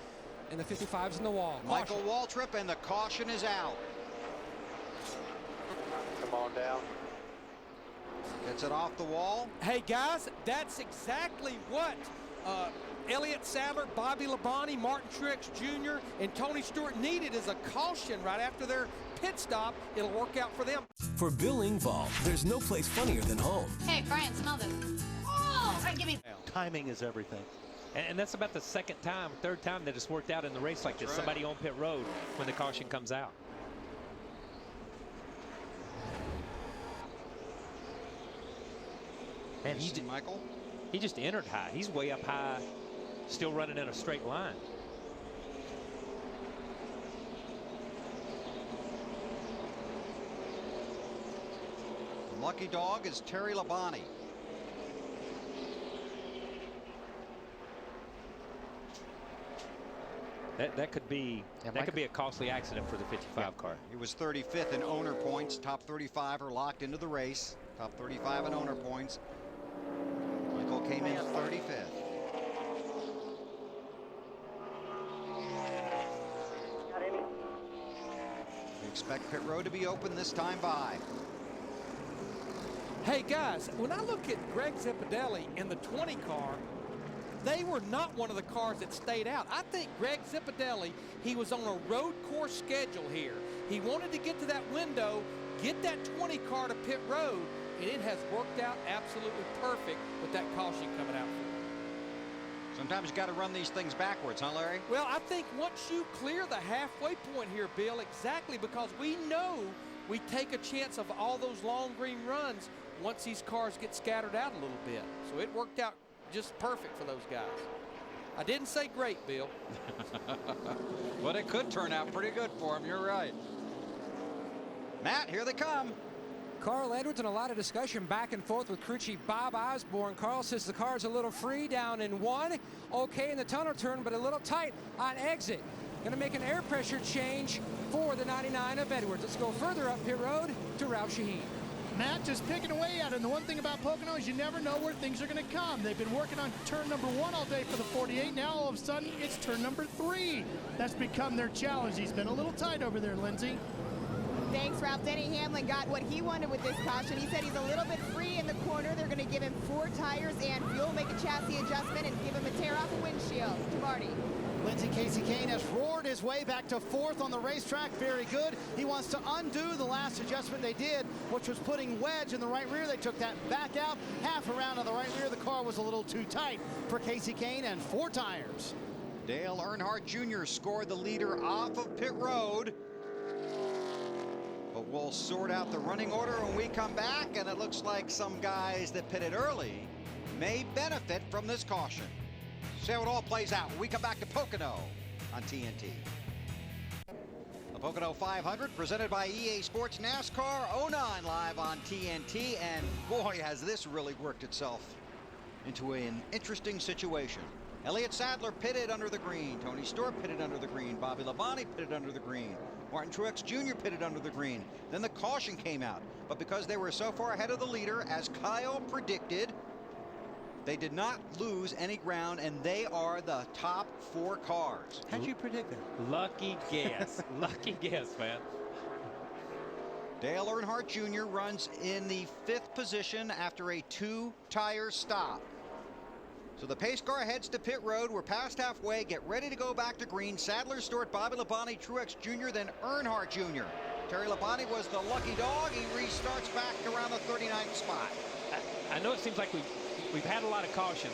and the 55's in the wall. Michael Waltrip, and the caution is out. Come on down. Gets it off the wall. Hey guys, that's exactly what Elliott Sadler, Bobby Labonte, Martin Truex Jr., and Tony Stewart needed as a caution right after their pit stop. It'll work out for them. For Bill Engvall, there's no place funnier than home. Hey, Brian, smell this. give me. Timing is everything. And that's about the third time that it's worked out in the race like this. Right. Somebody on pit road when the caution comes out. And he just entered high. He's way up high, still running in a straight line. The lucky dog is Terry Labonte. That could be a costly accident for the 55 car. He was 35th in owner points. Top 35 are locked into the race. Top 35 in owner points. Michael came in 35th. We expect pit road to be open this time by. Hey guys, when I look at Greg Zipadelli in the 20 car, they were not one of the cars that stayed out. I think Greg Zipadelli, he was on a road course schedule here. He wanted to get to that window, get that 20 car to pit road, and it has worked out absolutely perfect with that caution coming out for him. Sometimes you got to run these things backwards, huh, Larry? Well, I think once you clear the halfway point here, Bill, exactly, because we know we take a chance of all those long green runs once these cars get scattered out a little bit. So it worked out just perfect for those guys. I didn't say great, Bill. But it could turn out pretty good for him. You're right. Matt, here they come. Carl Edwards and a lot of discussion back and forth with crew chief Bob Osborne. Carl says the car's a little free down in one. Okay in the tunnel turn, but a little tight on exit. Going to make an air pressure change for the 99 of Edwards. Let's go further up pit road to Ralph Shaheen. Matt just picking away at it. And the one thing about Pocono is you never know where things are going to come. They've been working on turn number 1 all day for the 48. Now all of a sudden it's turn number 3. That's become their challenge. He's been a little tight over there, Lindsay. Thanks, Ralph. Denny Hamlin got what he wanted with this caution. He said he's a little bit free in the corner. They're going to give him 4 tires and fuel, make a chassis adjustment, and give him a tear off a windshield. To Marty. Lindsey Casey Kane has roared his way back to 4th on the racetrack. Very good. He wants to undo the last adjustment they did, which was putting wedge in the right rear. They took that back out. Half around on the right rear. The car was a little too tight for Casey Kane and 4 tires. Dale Earnhardt Jr. scored the leader off of pit road. But we'll sort out the running order when we come back, and it looks like some guys that pitted early may benefit from this caution. See how it all plays out when we come back to Pocono on TNT. The Pocono 500 presented by EA Sports NASCAR 09 live on TNT. And boy, has this really worked itself into an interesting situation. Elliott Sadler pitted under the green. Tony Stewart pitted under the green. Bobby Labonte pitted under the green. Martin Truex Jr. pitted under the green. Then the caution came out. But because they were so far ahead of the leader, as Kyle predicted, they did not lose any ground, and they are the top 4 cars. How'd you predict that? Lucky guess. Lucky guess, man. Dale Earnhardt Jr. runs in the 5th position after a 2-tire stop. So the pace car heads to pit road. We're past halfway. Get ready to go back to green. Sadler, Stewart, Bobby Labonte, Truex Jr., then Earnhardt Jr. Terry Labonte was the lucky dog. He restarts back around the 39th spot. I know it seems like we've had a lot of cautions,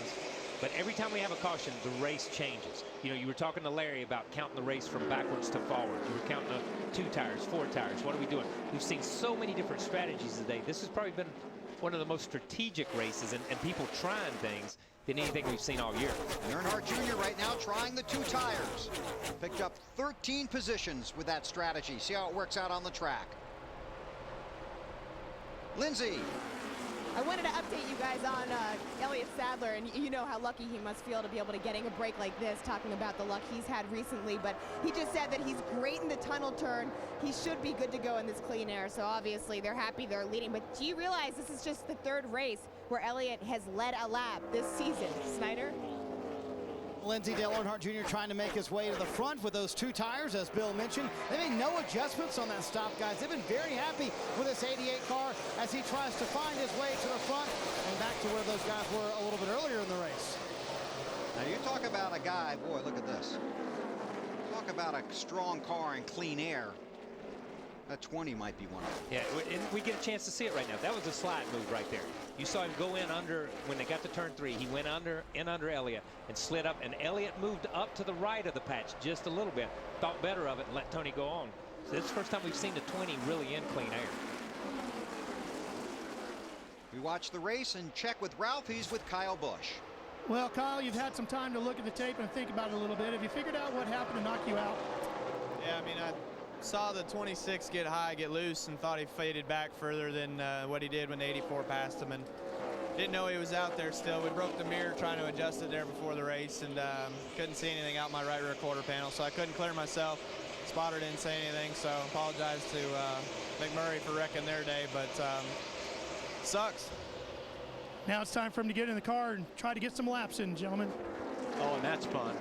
but every time we have a caution, the race changes. You know, you were talking to Larry about counting the race from backwards to forward. You were counting 2 tires, 4 tires. What are we doing? We've seen so many different strategies today. This has probably been one of the most strategic races and people trying things than anything we've seen all year. And Earnhardt Jr. right now trying the 2 tires. Picked up 13 positions with that strategy. See how it works out on the track. Lindsay. I wanted to update you guys on Elliott Sadler, and you know how lucky he must feel to be able to getting a break like this, talking about the luck he's had recently. But he just said that he's great in the tunnel turn. He should be good to go in this clean air. So obviously they're happy they're leading. But do you realize this is just the 3rd race where Elliott has led a lap this season? Snyder? Lindsey, Dale Earnhardt Jr. trying to make his way to the front with those 2 tires, as Bill mentioned. They made no adjustments on that stop, guys. They've been very happy with this 88 car as he tries to find his way to the front and back to where those guys were a little bit earlier in the race. Now you talk about a guy, boy, look at this. Talk about a strong car in clean air. A 20 might be one of them. Yeah, and we get a chance to see it right now. That was a slide move right there. You saw him go in under, when they got to turn 3, he went under Elliott and slid up, and Elliott moved up to the right of the patch just a little bit, thought better of it, and let Tony go on. So this is the first time we've seen the 20 really in clean air. We watch the race and check with Ralph. He's with Kyle Busch. Well, Kyle, you've had some time to look at the tape and think about it a little bit. Have you figured out what happened to knock you out? Yeah, I mean, I saw the 26 get high, get loose, and thought he faded back further than what he did when the 84 passed him, and didn't know he was out there still. We broke the mirror trying to adjust it there before the race, and couldn't see anything out my right rear quarter panel, so I couldn't clear myself. Spotter didn't say anything, so apologize to McMurray for wrecking their day, but sucks. Now it's time for him to get in the car and try to get some laps in, gentlemen. Oh, and that's fun.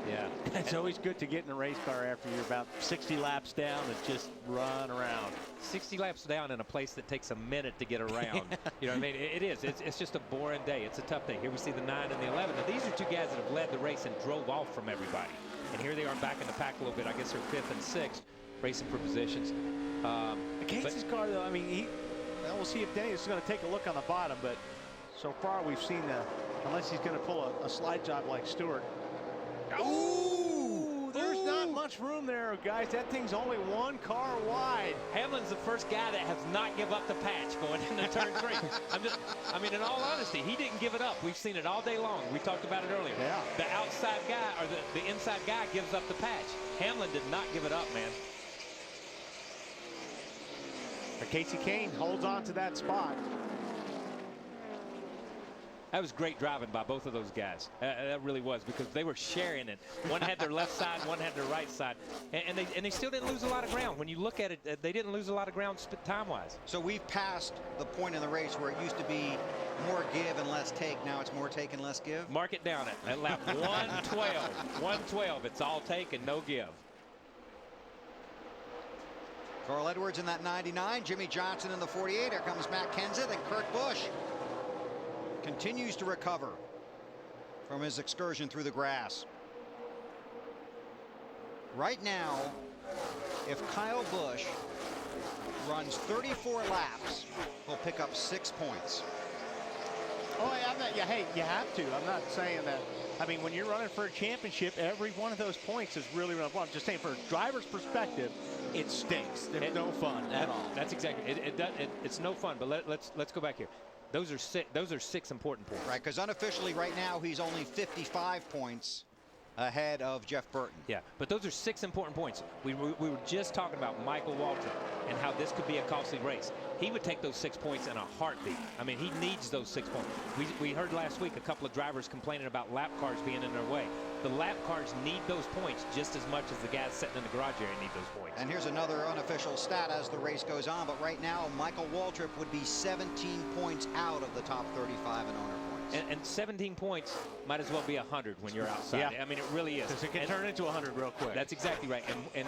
Yeah. It's always good to get in a race car after you're about 60 laps down and just run around. 60 laps down in a place that takes a minute to get around. You know what I mean? It is. It's just a boring day. It's a tough day. Here we see the 9 and the 11. Now, these are two guys that have led the race and drove off from everybody. And here they are back in the pack a little bit. I guess they're 5th and 6th, racing for positions. Casey's car, though, I mean, we'll see if Denny is going to take a look on the bottom, but so far we've seen unless he's going to pull a slide job like Stewart. Ooh, there's not much room there, guys. That thing's only one car wide. Hamlin's the first guy that has not give up the patch going into turn 3. I mean, in all honesty, he didn't give it up. We've seen it all day long. We talked about it earlier. Yeah. The outside guy or the inside guy gives up the patch. Hamlin did not give it up, man. Casey Kane holds on to that spot. That was great driving by both of those guys. That really was, because they were sharing it. One had their left side, one had their right side. And they still didn't lose a lot of ground. When you look at it, they didn't lose a lot of ground time-wise. So we've passed the point in the race where it used to be more give and less take. Now it's more take and less give. Mark it down at lap 112. 112. It's all take and no give. Carl Edwards in that 99. Jimmy Johnson in the 48. Here comes Matt Kenseth and Kurt Busch. Continues to recover from his excursion through the grass. Right now, if Kyle Busch runs 34 laps, he'll pick up 6 points. Oh, yeah, hey, you have to. I'm not saying that. I mean, when you're running for a championship, every one of those points is really, really fun. I'm just saying, from a driver's perspective, it stinks. There's no fun at all. That's exactly it. It's no fun. But let's go back here. Those are 6 important points. Right, because unofficially right now he's only 55 points ahead of Jeff Burton. Yeah, but those are 6 important points. We were just talking about Michael Waltrip and how this could be a costly race. He would take those 6 points in a heartbeat. I mean, he needs those 6 points. We heard last week a couple of drivers complaining about lap cars being in their way. The lap cars need those points just as much as the guys sitting in the garage area need those points. And here's another unofficial stat as the race goes on, but right now Michael Waltrip would be 17 points out of the top 35 in owner points. And 17 points might as well be 100 when you're outside. Yeah. I mean, it really is. Because it can turn into 100 real quick. That's exactly right. And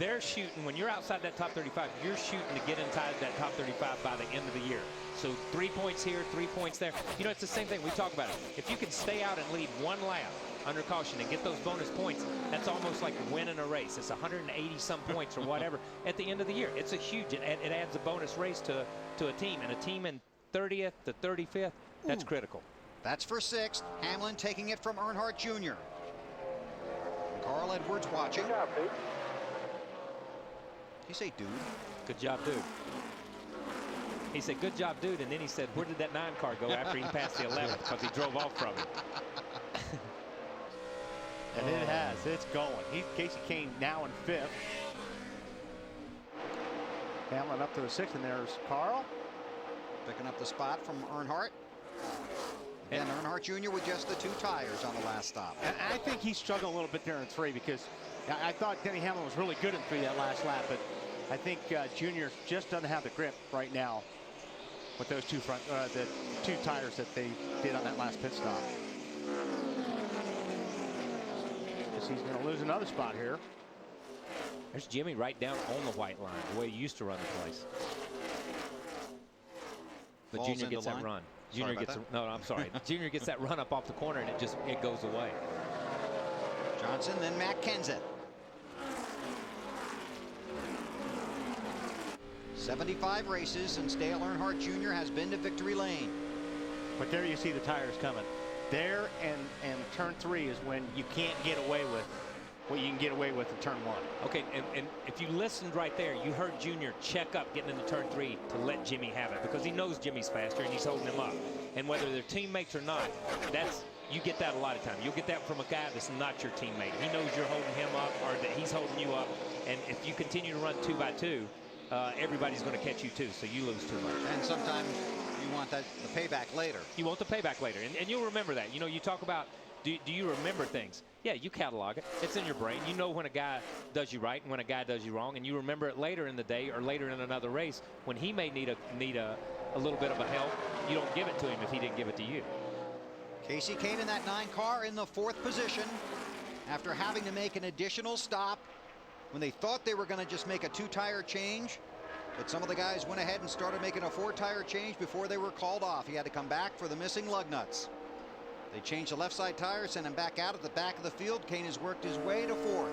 they're shooting, when you're outside that top 35, you're shooting to get inside that top 35 by the end of the year. So 3 points here, 3 points there. You know, it's the same thing. We talk about it. If you can stay out and lead 1 lap under caution and get those bonus points, that's almost like winning a race. It's 180 some points or whatever at the end of the year. It's a huge, it adds a bonus race to a team, and a team in 30th to 35th, that's critical. That's for 6th. Hamlin taking it from Earnhardt Jr. Carl Edwards watching. Good job, dude. Did he say dude? Good job, dude. He said, good job, dude, and then he said, where did that 9 car go after he passed the 11th? Because he drove off from it. And it has. It's going. Casey Kane now in 5th. Hamlin up to the 6th, and there's Carl. Picking up the spot from Earnhardt. And Earnhardt Jr. with just the 2 tires on the last stop. And I think he struggled a little bit there in 3, because I thought Denny Hamlin was really good in 3 that last lap, but I think Jr. just doesn't have the grip right now with those the 2 tires that they did on that last pit stop. Because he's going to lose another spot here. There's Jimmy right down on the white line, the way he used to run the place. But Falls Junior gets that line. run. Junior gets no, I'm sorry. Junior gets that run up off the corner, and it goes away. Johnson, then Matt Kenseth. 75 races since Dale Earnhardt Jr. has been to victory lane. But there you see the tires coming. There and turn 3 is when you can't get away with what you can get away with in turn 1. Okay, and if you listened right there, you heard Junior check up getting into turn 3 to let Jimmy have it, because he knows Jimmy's faster and he's holding him up. And whether they're teammates or not, you get that a lot of times. You'll get that from a guy that's not your teammate. He knows you're holding him up or that he's holding you up. And if you continue to run 2 by 2, everybody's going to catch you too, so you lose too much. And sometimes you want the payback later. You want the payback later, and you'll remember that. You know, you talk about, do you remember things? Yeah, you catalog it. It's in your brain. You know when a guy does you right and when a guy does you wrong, and you remember it later in the day or later in another race when he may need a little bit of a help. You don't give it to him if he didn't give it to you. Kasey Kahne in that 9 car in the 4th position after having to make an additional stop when they thought they were going to just make a 2-tire change. But some of the guys went ahead and started making a 4-tire change before they were called off. He had to come back for the missing lug nuts. They changed the left side tire, sent him back out at the back of the field. Kahne has worked his way to 4th.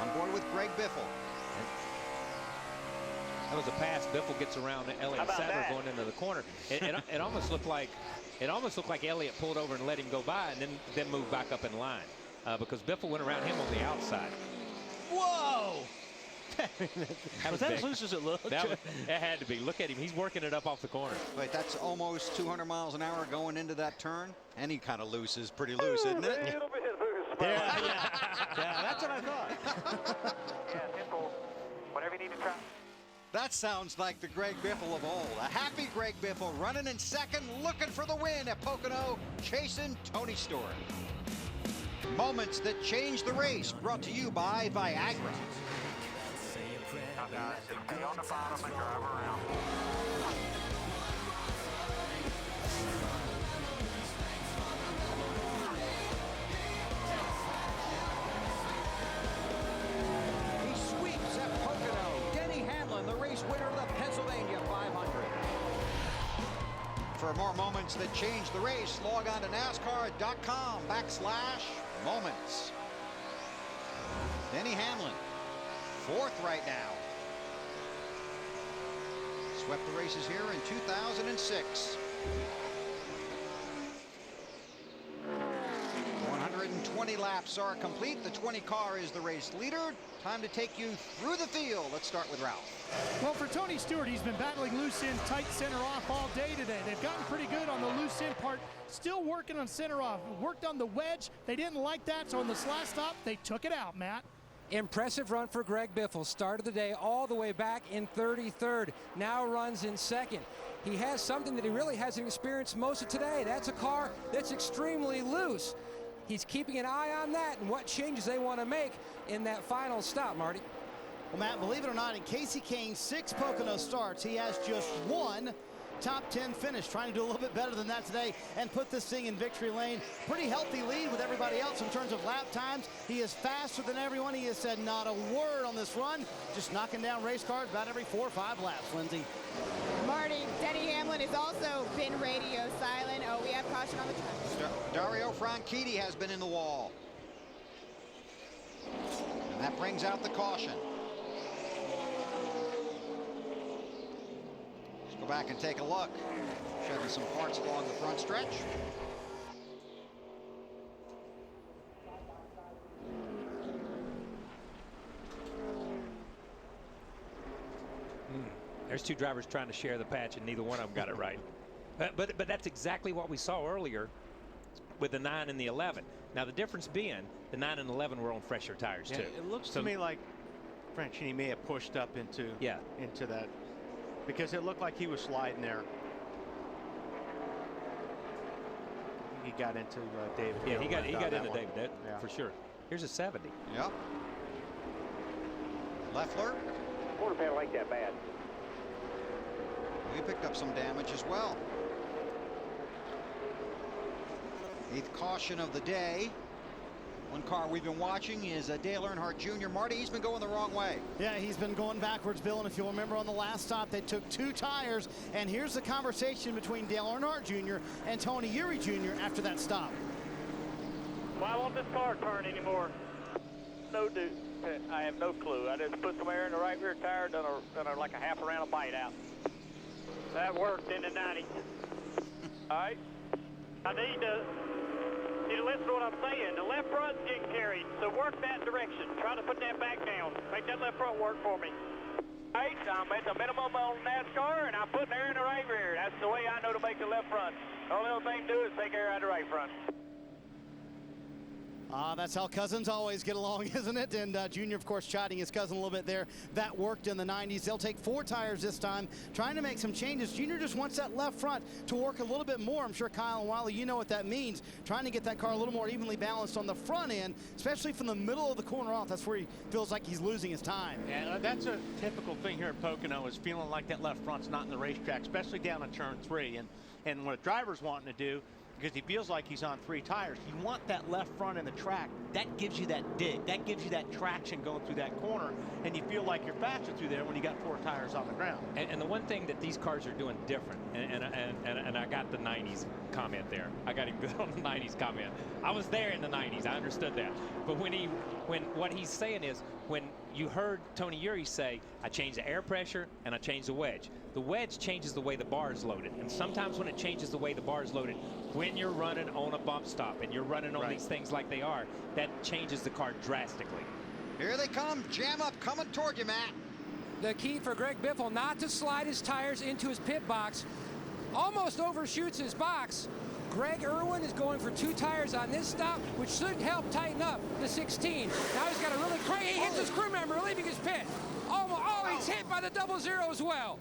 On board with Greg Biffle. That was a pass. Biffle gets around Elliott Sadler going into the corner. It almost looked like Elliott pulled over and let him go by, and then moved back up in line because Biffle went around him on the outside. Whoa! Was that as loose as it looked? It had to be. Look at him. He's working it up off the corner. Wait, that's almost 200 miles an hour going into that turn. Any kind of loose is pretty loose, isn't it? A little bit loose. Yeah, that's what I thought. Yeah, simple. Whatever you need to try. That sounds like the Greg Biffle of old. A happy Greg Biffle running in 2nd, looking for the win at Pocono, chasing Tony Stewart. Moments that changed the race, brought to you by Viagra. Now guys, just stay on the bottom and drive around. He sweeps at Pocono. Denny Hamlin, the race winner of the Pennsylvania 500. For more moments that changed the race, log on to NASCAR.com/moments. Denny Hamlin, 4th right now. Swept the races here in 2006. 120 laps are complete. The 20 car is the race leader. Time to take you through the field. Let's start with Ralph. Well, for Tony Stewart, he's been battling loose in, tight center off all day today. They've gotten pretty good on the loose in part. Still working on center off. Worked on the wedge. They didn't like that, so on this last stop, they took it out, Matt. Impressive run for Greg Biffle. Started the day all the way back in 33rd. Now runs in 2nd. He has something that he really hasn't experienced most of today. That's a car that's extremely loose. He's keeping an eye on that and what changes they want to make in that final stop, Marty. Well, Matt, believe it or not, in Kasey Kahne's 6 Pocono starts, he has just 1 top 10 finish, trying to do a little bit better than that today and put this thing in victory lane. Pretty healthy lead with everybody else in terms of lap times. He is faster than everyone. He has said not a word on this run, just knocking down race cars about every 4 or 5 laps, Lindsay. Marty, Denny Hamlin has also been radio silent. Oh, we have caution on the track. Dario Franchitti has been in the wall. And that brings out the caution. Let's go back and take a look. Shedding some parts along the front stretch. There's 2 drivers trying to share the patch, and neither one of them got it right. But that's exactly what we saw earlier with the 9 and the 11. Now the difference being the 9 and 11 were on fresher tires too. It looks to me like Franchitti may have pushed up into that, because it looked like he was sliding there. He got into David. Yeah, he got into one. David for sure. Here's a 70. Yep. Leffler. Quarter panel ain't that bad. He picked up some damage as well. 8th caution of the day. One car we've been watching is Dale Earnhardt Jr. Marty, he's been going the wrong way. Yeah, he's been going backwards, Bill, and if you'll remember on the last stop, they took 2 tires, and here's the conversation between Dale Earnhardt Jr. and Tony Eury Jr. after that stop. Why won't this car turn anymore? I have no clue. I just put some air in the right rear tire, done like a half a round of bite out. That worked in the 90. All right. I need to listen to what I'm saying. The left front's getting carried, so work that direction. Try to put that back down. Make that left front work for me. All right, I'm at the minimum on NASCAR, and I'm putting air in the right rear. That's the way I know to make the left front. The only other thing to do is take air out of the right front. That's how cousins always get along, isn't it? And Junior, of course, chiding his cousin a little bit there. That worked in the 90s. They'll take 4 tires this time, trying to make some changes. Junior just wants that left front to work a little bit more. I'm sure Kyle and Wiley, you know what that means. Trying to get that car a little more evenly balanced on the front end, especially from the middle of the corner off. That's where he feels like he's losing his time. Yeah, that's a typical thing here at Pocono, is feeling like that left front's not in the racetrack, especially down on turn 3. And what a driver's wanting to do, because he feels like he's on 3 tires, you want that left front in the track. That gives you that dig. That gives you that traction going through that corner, and you feel like you're faster through there when you got 4 tires on the ground. And the one thing that these cars are doing different, and I got the 90s comment there. I got him good on the 90s comment. I was there in the 90s. I understood that. But what he's saying is, when you heard Tony Eury say, I changed the air pressure and I changed the wedge. The wedge changes the way the bar is loaded. And sometimes when it changes the way the bar is loaded, when you're running on a bump stop and you're running on these things like they are, that changes the car drastically. Here they come. Jam up coming toward you, Matt. The key for Greg Biffle, not to slide his tires into his pit box. Almost overshoots his box. Greg Irwin is going for 2 tires on this stop, which should help tighten up the 16. Now he's got a really crazy, he hits his crew member leaving his pit. Oh, he's hit by the 00 as well.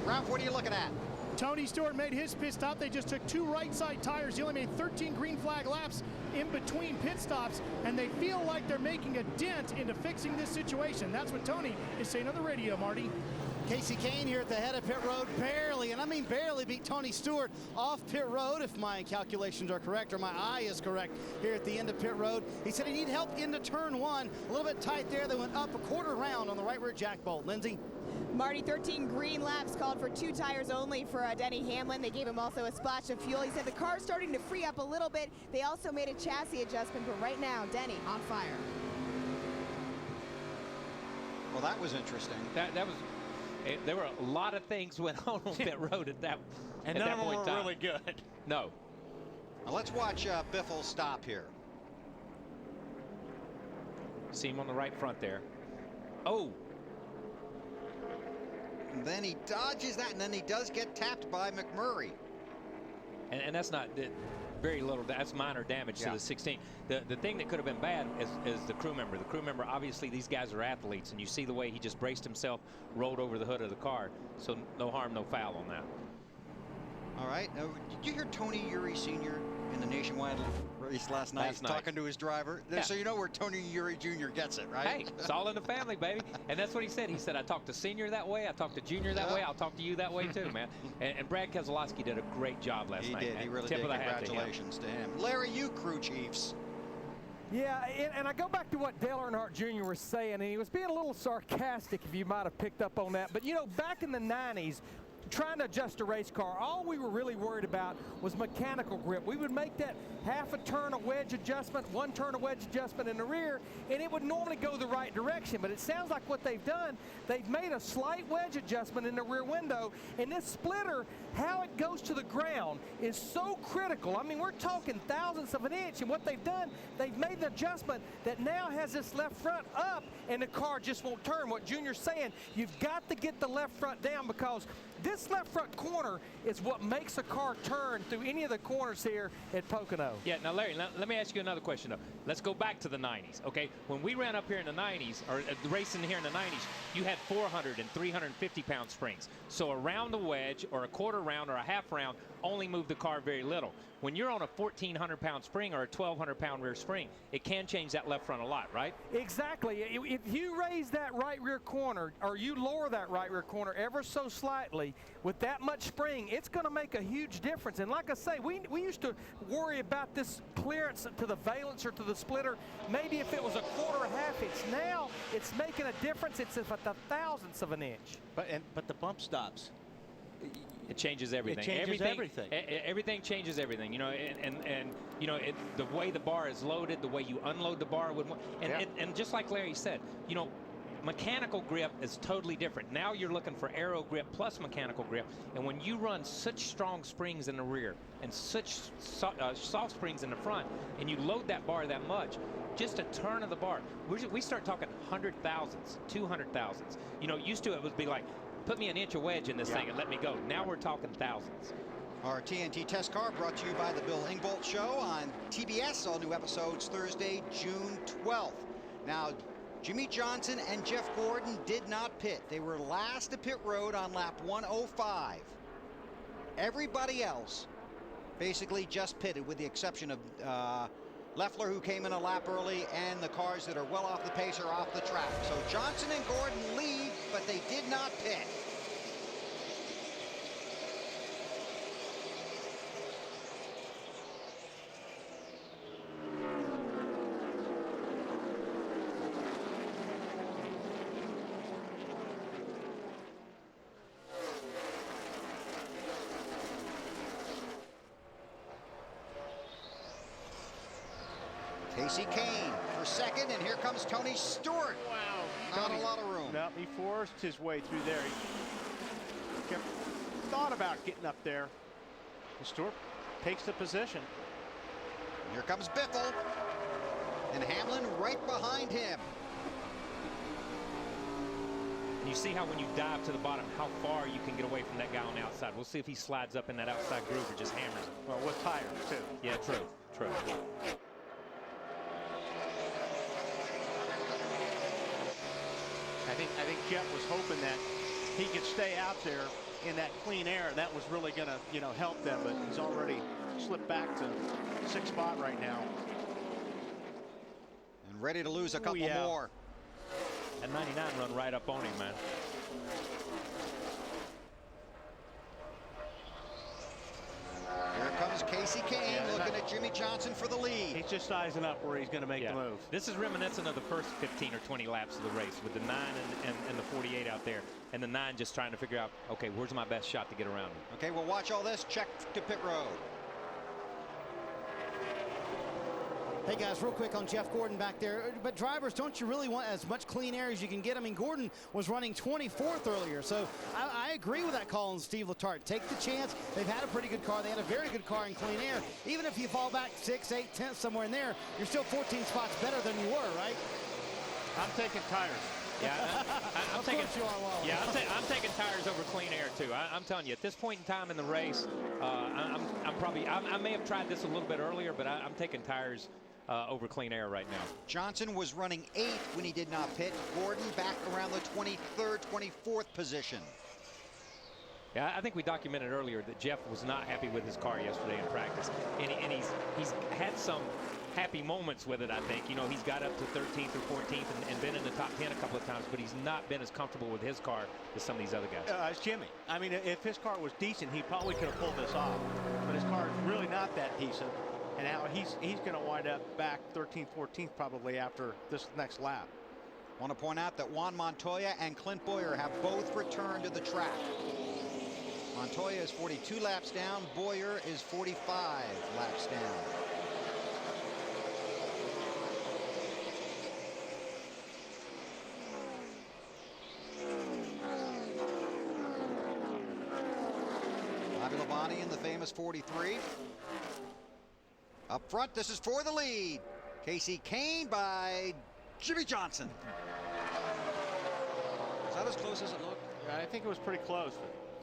Ralph, what are you looking at? Tony Stewart made his pit stop. They just took 2 right side tires. He only made 13 green flag laps in between pit stops, and they feel like they're making a dent into fixing this situation. That's what Tony is saying on the radio, Marty. Casey Kane here at the head of pit road, barely, and I mean barely, beat Tony Stewart off pit road, if my calculations are correct, or my eye is correct, here at the end of pit road. He said he needed help into turn 1. A little bit tight there. They went up a quarter round on the right rear jack bolt. Lindsay? Marty, 13 green laps called for 2 tires only for Denny Hamlin. They gave him also a splash of fuel. He said the car's starting to free up a little bit. They also made a chassis adjustment, but right now, Denny on fire. Well, that was interesting. That was... There were a lot of things went on pit road at that and none of them were really good. No. Now let's watch Biffle stop here. See him on the right front there. Oh. And then he dodges that, and then he does get tapped by McMurray. And that's not very little. That's minor damage to the 16. The thing that could have been bad is the crew member. The crew member, obviously, these guys are athletes, and you see the way he just braced himself, rolled over the hood of the car. So no harm, no foul on that. All right. Now, did you hear Tony Eury Sr. in the Nationwide race last night talking to his driver? Yeah. So you know where Tony Eury Jr. gets it, right? Hey, it's all in the family, baby. And that's what he said. He said, I talked to Senior that way, I talked to Junior that way, I'll talk to you that way too, man. And Brad Keselowski did a great job last night. He did. He really did. Congratulations to him. Larry, you crew chiefs. Yeah, and I go back to what Dale Earnhardt Jr. was saying, and he was being a little sarcastic, if you might have picked up on that. But, you know, back in the 90s, trying to adjust a race car, all we were really worried about was mechanical grip. We would make that half a turn a wedge adjustment, 1 turn a wedge adjustment in the rear, and it would normally go the right direction. But it sounds like what they've done, they've made a slight wedge adjustment in the rear window, and this splitter, how it goes to the ground, is so critical. I mean, we're talking thousandths of an inch, and what they've done, they've made an adjustment that now has this left front up, and the car just won't turn. What Junior's saying, you've got to get the left front down, because this left front corner is what makes a car turn through any of the corners here at Pocono. Yeah, now Larry, let me ask you another question though. Let's go back to the 90s, okay? When we ran up here in the 90s, or racing here in the 90s, you had 400 and 350 pound springs. So around the wedge or a quarter round or a half round only moved the car very little. When you're on a 1,400 pound spring or a 1,200 pound rear spring, it can change that left front a lot, right? Exactly. If you raise that right rear corner, or you lower that right rear corner ever so slightly, with that much spring, it's going to make a huge difference. And like I say, we used to worry about this clearance to the valence or to the splitter, maybe if it was a quarter or half inch. Now it's making a difference. It's at the thousandths of an inch. But the bump stops. It changes everything. It changes everything. Everything changes everything. You know, and you know, the way the bar is loaded, the way you unload the bar, and just like Larry said, you know, mechanical grip is totally different. Now you're looking for aero grip plus mechanical grip, and when you run such strong springs in the rear and such soft springs in the front, and you load that bar that much, just a turn of the bar, we start talking 100,000s, 200,000s. You know, used to it would be like, put me an inch of wedge in this thing and let me go. Now we're talking thousands. Our TNT test car brought to you by the Bill Engvall Show on TBS. All new episodes Thursday, June 12th. Now, Jimmy Johnson and Jeff Gordon did not pit. They were last to pit road on lap 105. Everybody else basically just pitted, with the exception of Leffler, who came in a lap early, and the cars that are well off the pace are off the track. So Johnson and Gordon lead, but they did not pit. Casey Kane for second, and here comes Tony Stewart. Wow. Not a lot of room. No, he forced his way through there. He thought about getting up there. And Stewart takes the position. Here comes Biffle, and Hamlin right behind him. And you see how when you dive to the bottom, how far you can get away from that guy on the outside. We'll see if he slides up in that outside groove or just hammers him. Well, with tires, too. Yeah, true. I think Jeff was hoping that he could stay out there in that clean air. That was really going to, you know, help them, but he's already slipped back to 6th spot right now. And ready to lose a couple more. And 99 run right up on him, man. Here comes Casey Kane looking at Jimmy Johnson for the lead. He's just sizing up where he's going to make the move. This is reminiscent of the first 15 or 20 laps of the race, with the 9 and the 48 out there, and the 9 just trying to figure out, okay, where's my best shot to get around him. Okay, we'll watch all this. Check to pit road. Hey guys, real quick on Jeff Gordon back there. But drivers, don't you really want as much clean air as you can get? I mean, Gordon was running 24th earlier, so I agree with that call on Steve Letarte. Take the chance. They've had a pretty good car. They had a very good car in clean air. Even if you fall back 6, 8, 10 somewhere in there, you're still 14 spots better than you were, right? I'm taking tires. Yeah, I'm of taking. course you are, Wallace. Yeah, I'm taking tires over clean air too. I'm telling you, at this point in time in the race, I may have tried this a little bit earlier, but I'm taking tires over clean air right now. Johnson was running 8th when he did not pit. Gordon back around the 23rd, 24th position. Yeah, I think we documented earlier that Jeff was not happy with his car yesterday in practice, and he's had some happy moments with it. I think, you know, he's got up to 13th or 14th and been in the top 10 a couple of times, but he's not been as comfortable with his car as some of these other guys. It's Jimmy. I mean, if his car was decent, he probably could have pulled this off, but his car is really not that decent. And now he's going to wind up back 13th, 14th probably after this next lap. Want to point out that Juan Montoya and Clint Bowyer have both returned to the track. Montoya is 42 laps down. Bowyer is 45 laps down. Bobby Labonte in the famous 43. Up front, this is for the lead. Casey Kane by Jimmy Johnson. Is that as close as it looked? I think it was pretty close.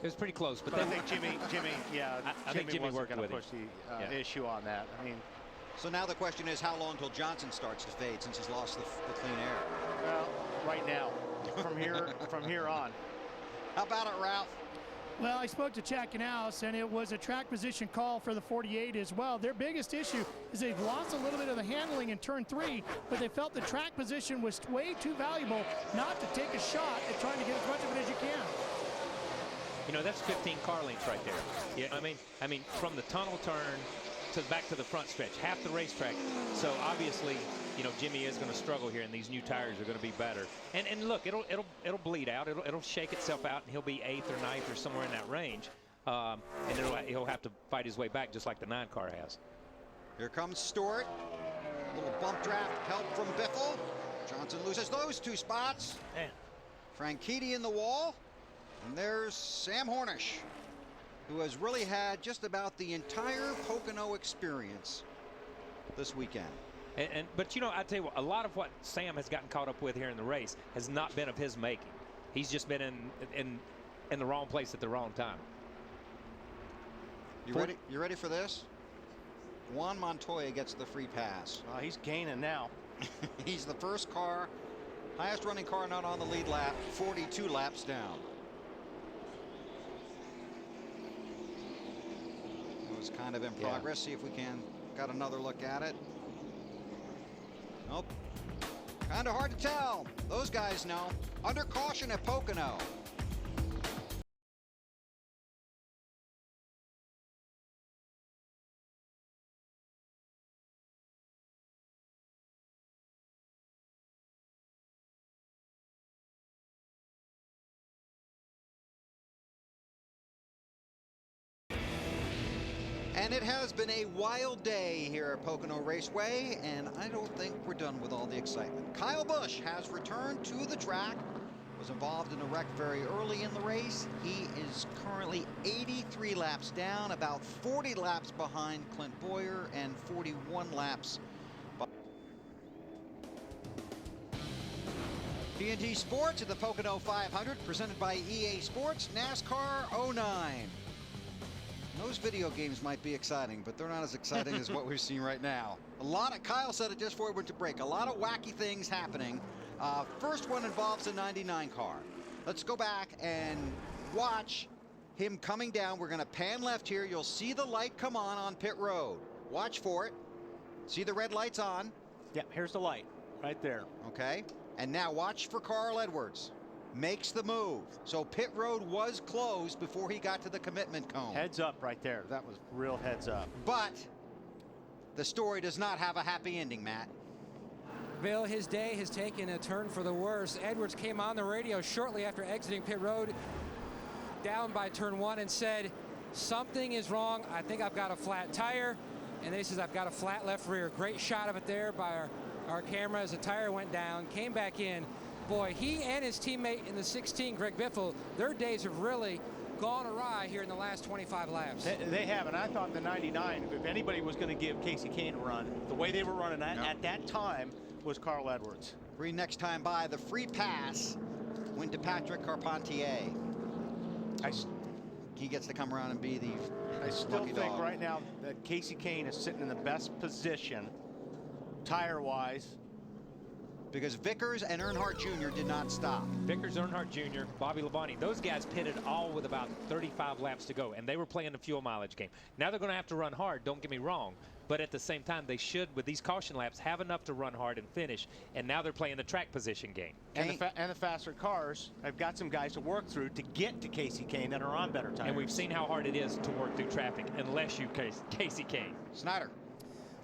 It was pretty close, but I think Jimmy, I think Jimmy wasn't worked going to with push the issue on that. I mean, so now the question is, how long until Johnson starts to fade, since he's lost the clean air? Well, right now, from here on. How about it, Ralph? Well, I spoke to Chad Canals, and it was a track position call for the 48 as well. Their biggest issue is they've lost a little bit of the handling in turn 3, but they felt the track position was way too valuable not to take a shot at trying to get as much of it as you can. You know, that's 15 car lengths right there. Yeah, I mean, from the tunnel turn back to the front stretch, half the racetrack. So obviously, you know, Jimmy is going to struggle here, and these new tires are going to be better. And look, it'll bleed out. It'll shake itself out, and he'll be 8th or 9th or somewhere in that range. And he'll have to fight his way back, just like the 9 car has. Here comes Stewart. A little bump draft help from Biffle. Johnson loses those 2 spots. Man. Franchitti in the wall. And there's Sam Hornish, who has really had just about the entire Pocono experience this weekend. But, you know, I tell you what, a lot of what Sam has gotten caught up with here in the race has not been of his making. He's just been in the wrong place at the wrong time. You ready? You ready for this? Juan Montoya gets the free pass. He's gaining now. He's the first car, highest running car not on the lead lap, 42 laps down. It was kind of in progress. See if we got another look at it. Nope. Kind of hard to tell. Those guys know. Under caution at Pocono. And it has been a wild day here at Pocono Raceway, and I don't think we're done with all the excitement. Kyle Busch has returned to the track, was involved in a wreck very early in the race. He is currently 83 laps down, about 40 laps behind Clint Boyer, and 41 laps behind TNT Sports at the Pocono 500, presented by EA Sports, NASCAR 09. Those video games might be exciting, but they're not as exciting as what we've seen right now. A lot of, Kyle said it just before we went to break, a lot of wacky things happening. First one involves a 99 car. Let's go back and watch him coming down. We're going to pan left here. You'll see the light come on pit road. Watch for it. See the red lights on? Yep, here's the light right there. Okay. And now watch for Carl Edwards. Makes the move. So pit road was closed before he got to the commitment cone. Heads up right there. That was real heads up. But the story does not have a happy ending, Matt. Bill, his day has taken a turn for the worse. Edwards came on the radio shortly after exiting pit road, down by turn 1, and said, something is wrong. I think I've got a flat tire. And then he says, I've got a flat left rear. Great shot of it there by our camera as the tire went down, came back in. Boy, he and his teammate in the 16, Greg Biffle, their days have really gone awry here in the last 25 laps. They have, and I thought the 99, if anybody was going to give Casey Kane a run, the way they were running at that time was Carl Edwards. Free next time by, the free pass went to Patrick Carpentier. He gets to come around and be the I still lucky think dog. right now that Casey Kane is sitting in the best position, tire-wise, because Vickers and Earnhardt Jr. did not stop. Vickers, Earnhardt Jr., Bobby Labonte, those guys pitted all with about 35 laps to go, and they were playing the fuel mileage game. Now they're going to have to run hard, don't get me wrong, but at the same time, they should, with these caution laps, have enough to run hard and finish, and now they're playing the track position game. And the faster cars have got some guys to work through to get to Casey Kane that are on better tires. And we've seen how hard it is to work through traffic unless you Casey Kane. Snyder.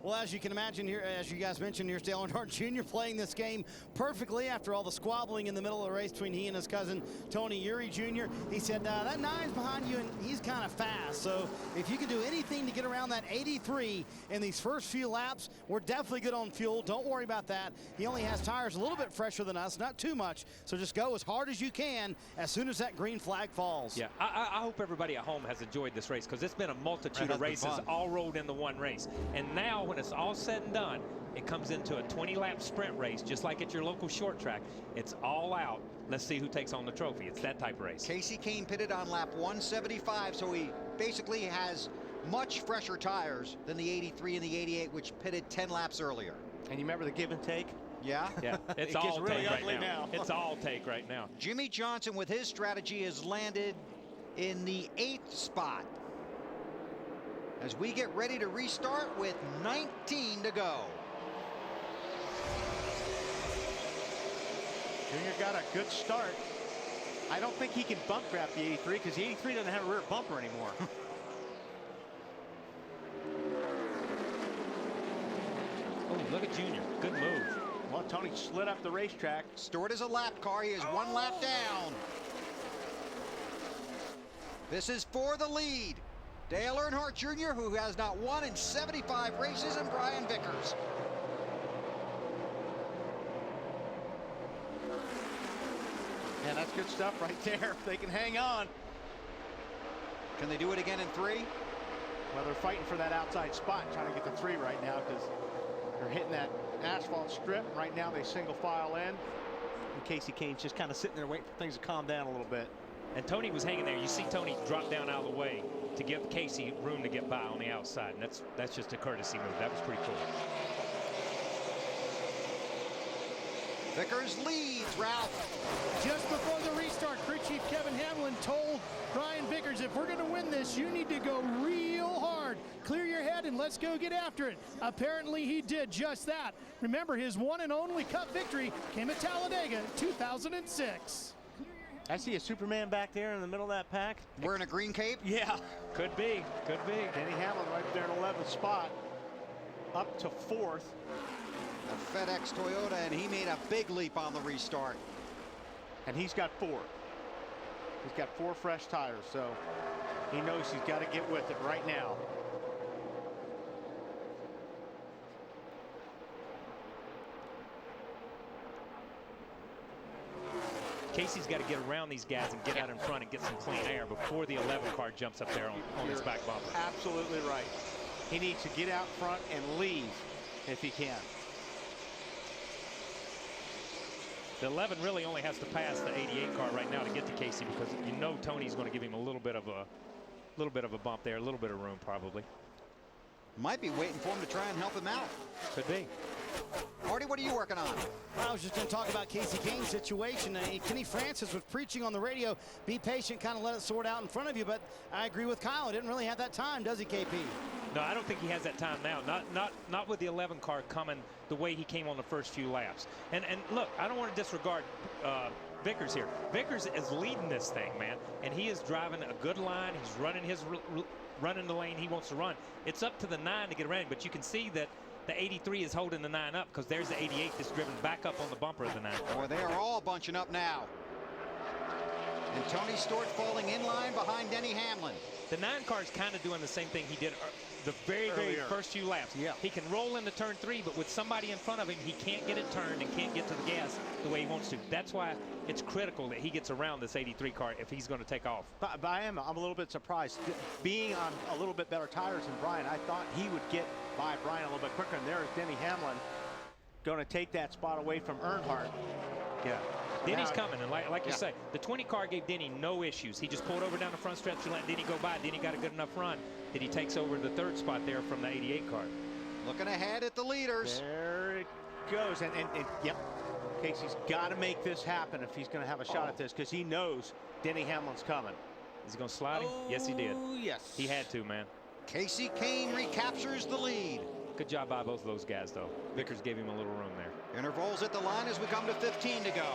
Well, as you can imagine here, as you guys mentioned, here's Dale Earnhardt Jr. playing this game perfectly after all the squabbling in the middle of the race between he and his cousin, Tony Eury Jr. He said, that 9's behind you, and he's kind of fast. So if you can do anything to get around that 83 in these first few laps, we're definitely good on fuel. Don't worry about that. He only has tires a little bit fresher than us, not too much. So just go as hard as you can as soon as that green flag falls. Yeah, I hope everybody at home has enjoyed this race, because it's been a multitude of races all rolled into one race. And now, when it's all said and done, it comes into a 20-lap sprint race, just like at your local short track. It's all out. Let's see who takes on the trophy. It's that type of race. Casey Kane pitted on lap 175, so he basically has much fresher tires than the 83 and the 88, which pitted 10 laps earlier. And you remember the give and take? Yeah. Yeah, it's it all gets really take ugly right now. It's all take right now. Jimmy Johnson, with his strategy, has landed in the 8th spot as we get ready to restart with 19 to go. Junior got a good start. I don't think he can bump grab the 83 because the 83 doesn't have a rear bumper anymore. Look at Junior. Good move. Well, Tony slid up the racetrack. Stewart is a lap car. He is 1 lap down. This is for the lead. Dale Earnhardt Jr., who has not won in 75 races, and Brian Vickers. Yeah, that's good stuff right there. If they can hang on. Can they do it again in 3? Well, they're fighting for that outside spot, trying to get to 3 right now because they're hitting that asphalt strip. Right now they single file in. And Casey Kane's just kind of sitting there waiting for things to calm down a little bit. And Tony was hanging there. You see Tony drop down out of the way to give Casey room to get by on the outside. And that's just a courtesy move. That was pretty cool. Vickers leads, Ralph. Just before the restart, crew chief Kevin Hamlin told Brian Vickers, if we're going to win this, you need to go real hard. Clear your head and let's go get after it. Apparently he did just that. Remember, his one and only Cup victory came at Talladega in 2006. I see a Superman back there in the middle of that pack. Wearing a green cape? Yeah. Could be. Could be. Denny Hamlin right there in 11th spot. Up to 4th. A FedEx Toyota, and he made a big leap on the restart. And he's got 4. He's got 4 fresh tires, so he knows he's got to get with it right now. Casey's got to get around these guys and get out in front and get some clean air before the 11 car jumps up there on his back bumper. Absolutely right. He needs to get out front and leave if he can. The 11 really only has to pass the 88 car right now to get to Casey, because you know Tony's going to give him a little bit of a bump there, a little bit of room probably. Might be waiting for him to try and help him out. Could be. Marty, what are you working on? I was just going to talk about Casey Kane's situation. Kenny Francis was preaching on the radio, be patient, kind of let it sort out in front of you, but I agree with Kyle. He didn't really have that time, does he, KP? No, I don't think he has that time now. Not with the 11 car coming the way he came on the first few laps. And look, I don't want to disregard Vickers here. Vickers is leading this thing, man, and he is driving a good line. He's running the lane he wants to run. It's up to the 9 to get around, but you can see that the 83 is holding the 9 up, because there's the 88 that's driven back up on the bumper of the 9. Boy, they are all bunching up now. And Tony Stewart falling in line behind Denny Hamlin. The 9 car is kind of doing the same thing he did the very first few laps. Yeah. He can roll into turn 3, but with somebody in front of him, he can't get it turned and can't get to the gas the way he wants to. That's why it's critical that he gets around this 83 car if he's going to take off. But I'm a little bit surprised. Being on a little bit better tires than Brian, I thought he would get by Brian a little bit quicker. And there's Denny Hamlin going to take that spot away from Earnhardt. Yeah. Denny's coming, and like you say, the 20 car gave Denny no issues. He just pulled over down the front stretch and let Denny go by. Denny got a good enough run that he takes over the 3rd spot there from the 88 car. Looking ahead at the leaders. There it goes, and yep, Casey's got to make this happen if he's going to have a shot at this, because he knows Denny Hamlin's coming. Is he going to slide him? Yes, he did. Oh, yes. He had to, man. Casey Kane recaptures the lead. Good job by both of those guys, though. Vickers gave him a little room there. Intervals at the line as we come to 15 to go.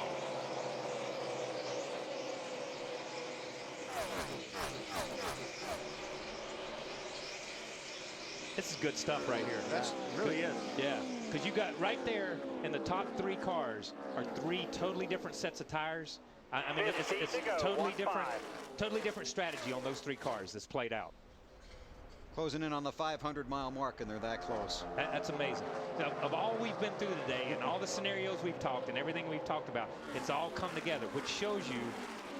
This is good stuff right here. That's really is. Yeah, because you got right there in the top 3 cars are 3 totally different sets of tires. I mean, it's totally different strategy on those 3 cars that's played out. Closing in on the 500-mile mark, and they're that close. That's amazing. Of all we've been through today and all the scenarios we've talked and everything we've talked about, it's all come together, which shows you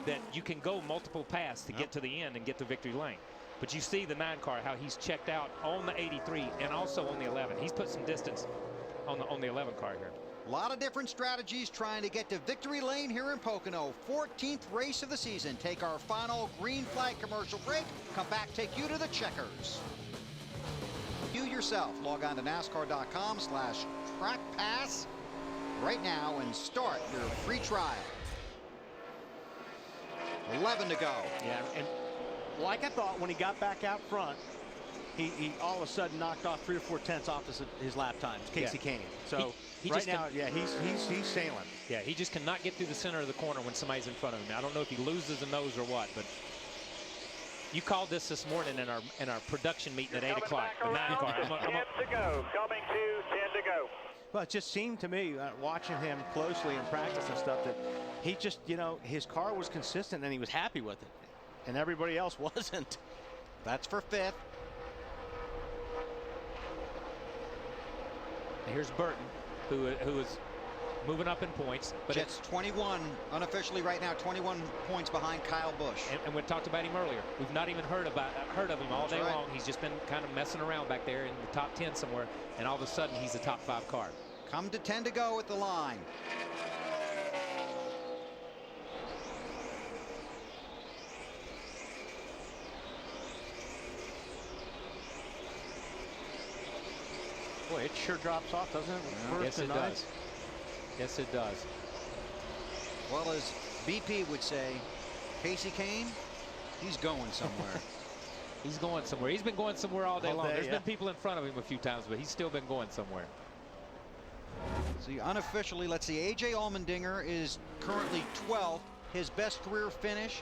that you can go multiple paths to get to the end and get to victory lane. But you see the 9 car, how he's checked out on the 83 and also on the 11. He's put some distance on the 11 car here. A lot of different strategies trying to get to victory lane here in Pocono. 14th race of the season. Take our final green flag commercial break. Come back, take you to the checkers. You yourself log on to NASCAR.com/trackpass right now and start your free trial. 11 to go. Yeah, and like I thought, when he got back out front, he all of a sudden knocked off 3 or 4 tenths off his lap times, Casey Kane. So right now, he's sailing. Yeah, he just cannot get through the center of the corner when somebody's in front of him. I don't know if he loses a nose or what, but you called this morning in our production meeting at 8 o'clock. The 9 car. 10 to go. Coming to 10 to go. it just seemed to me, watching him closely in practice and stuff, that he just, his car was consistent and he was happy with it. And everybody else wasn't. That's for 5th. Here's Burton, who is moving up in points. But Jets 21 unofficially right now, 21 points behind Kyle Busch. And we talked about him earlier. We've not even heard of him all day long. He's just been kind of messing around back there in the top 10 somewhere, and all of a sudden he's a top 5 car. Come to 10 to go at the line. Boy, it sure drops off, doesn't it? Yes, it does. Yes, it does. Well, as BP would say, Kasey Kahne, he's going somewhere. He's going somewhere. He's been going somewhere all day long. There's yeah. been people in front of him a few times, but he's still been going somewhere. See, unofficially, let's see, A.J. Allmendinger is currently 12th. His best career finish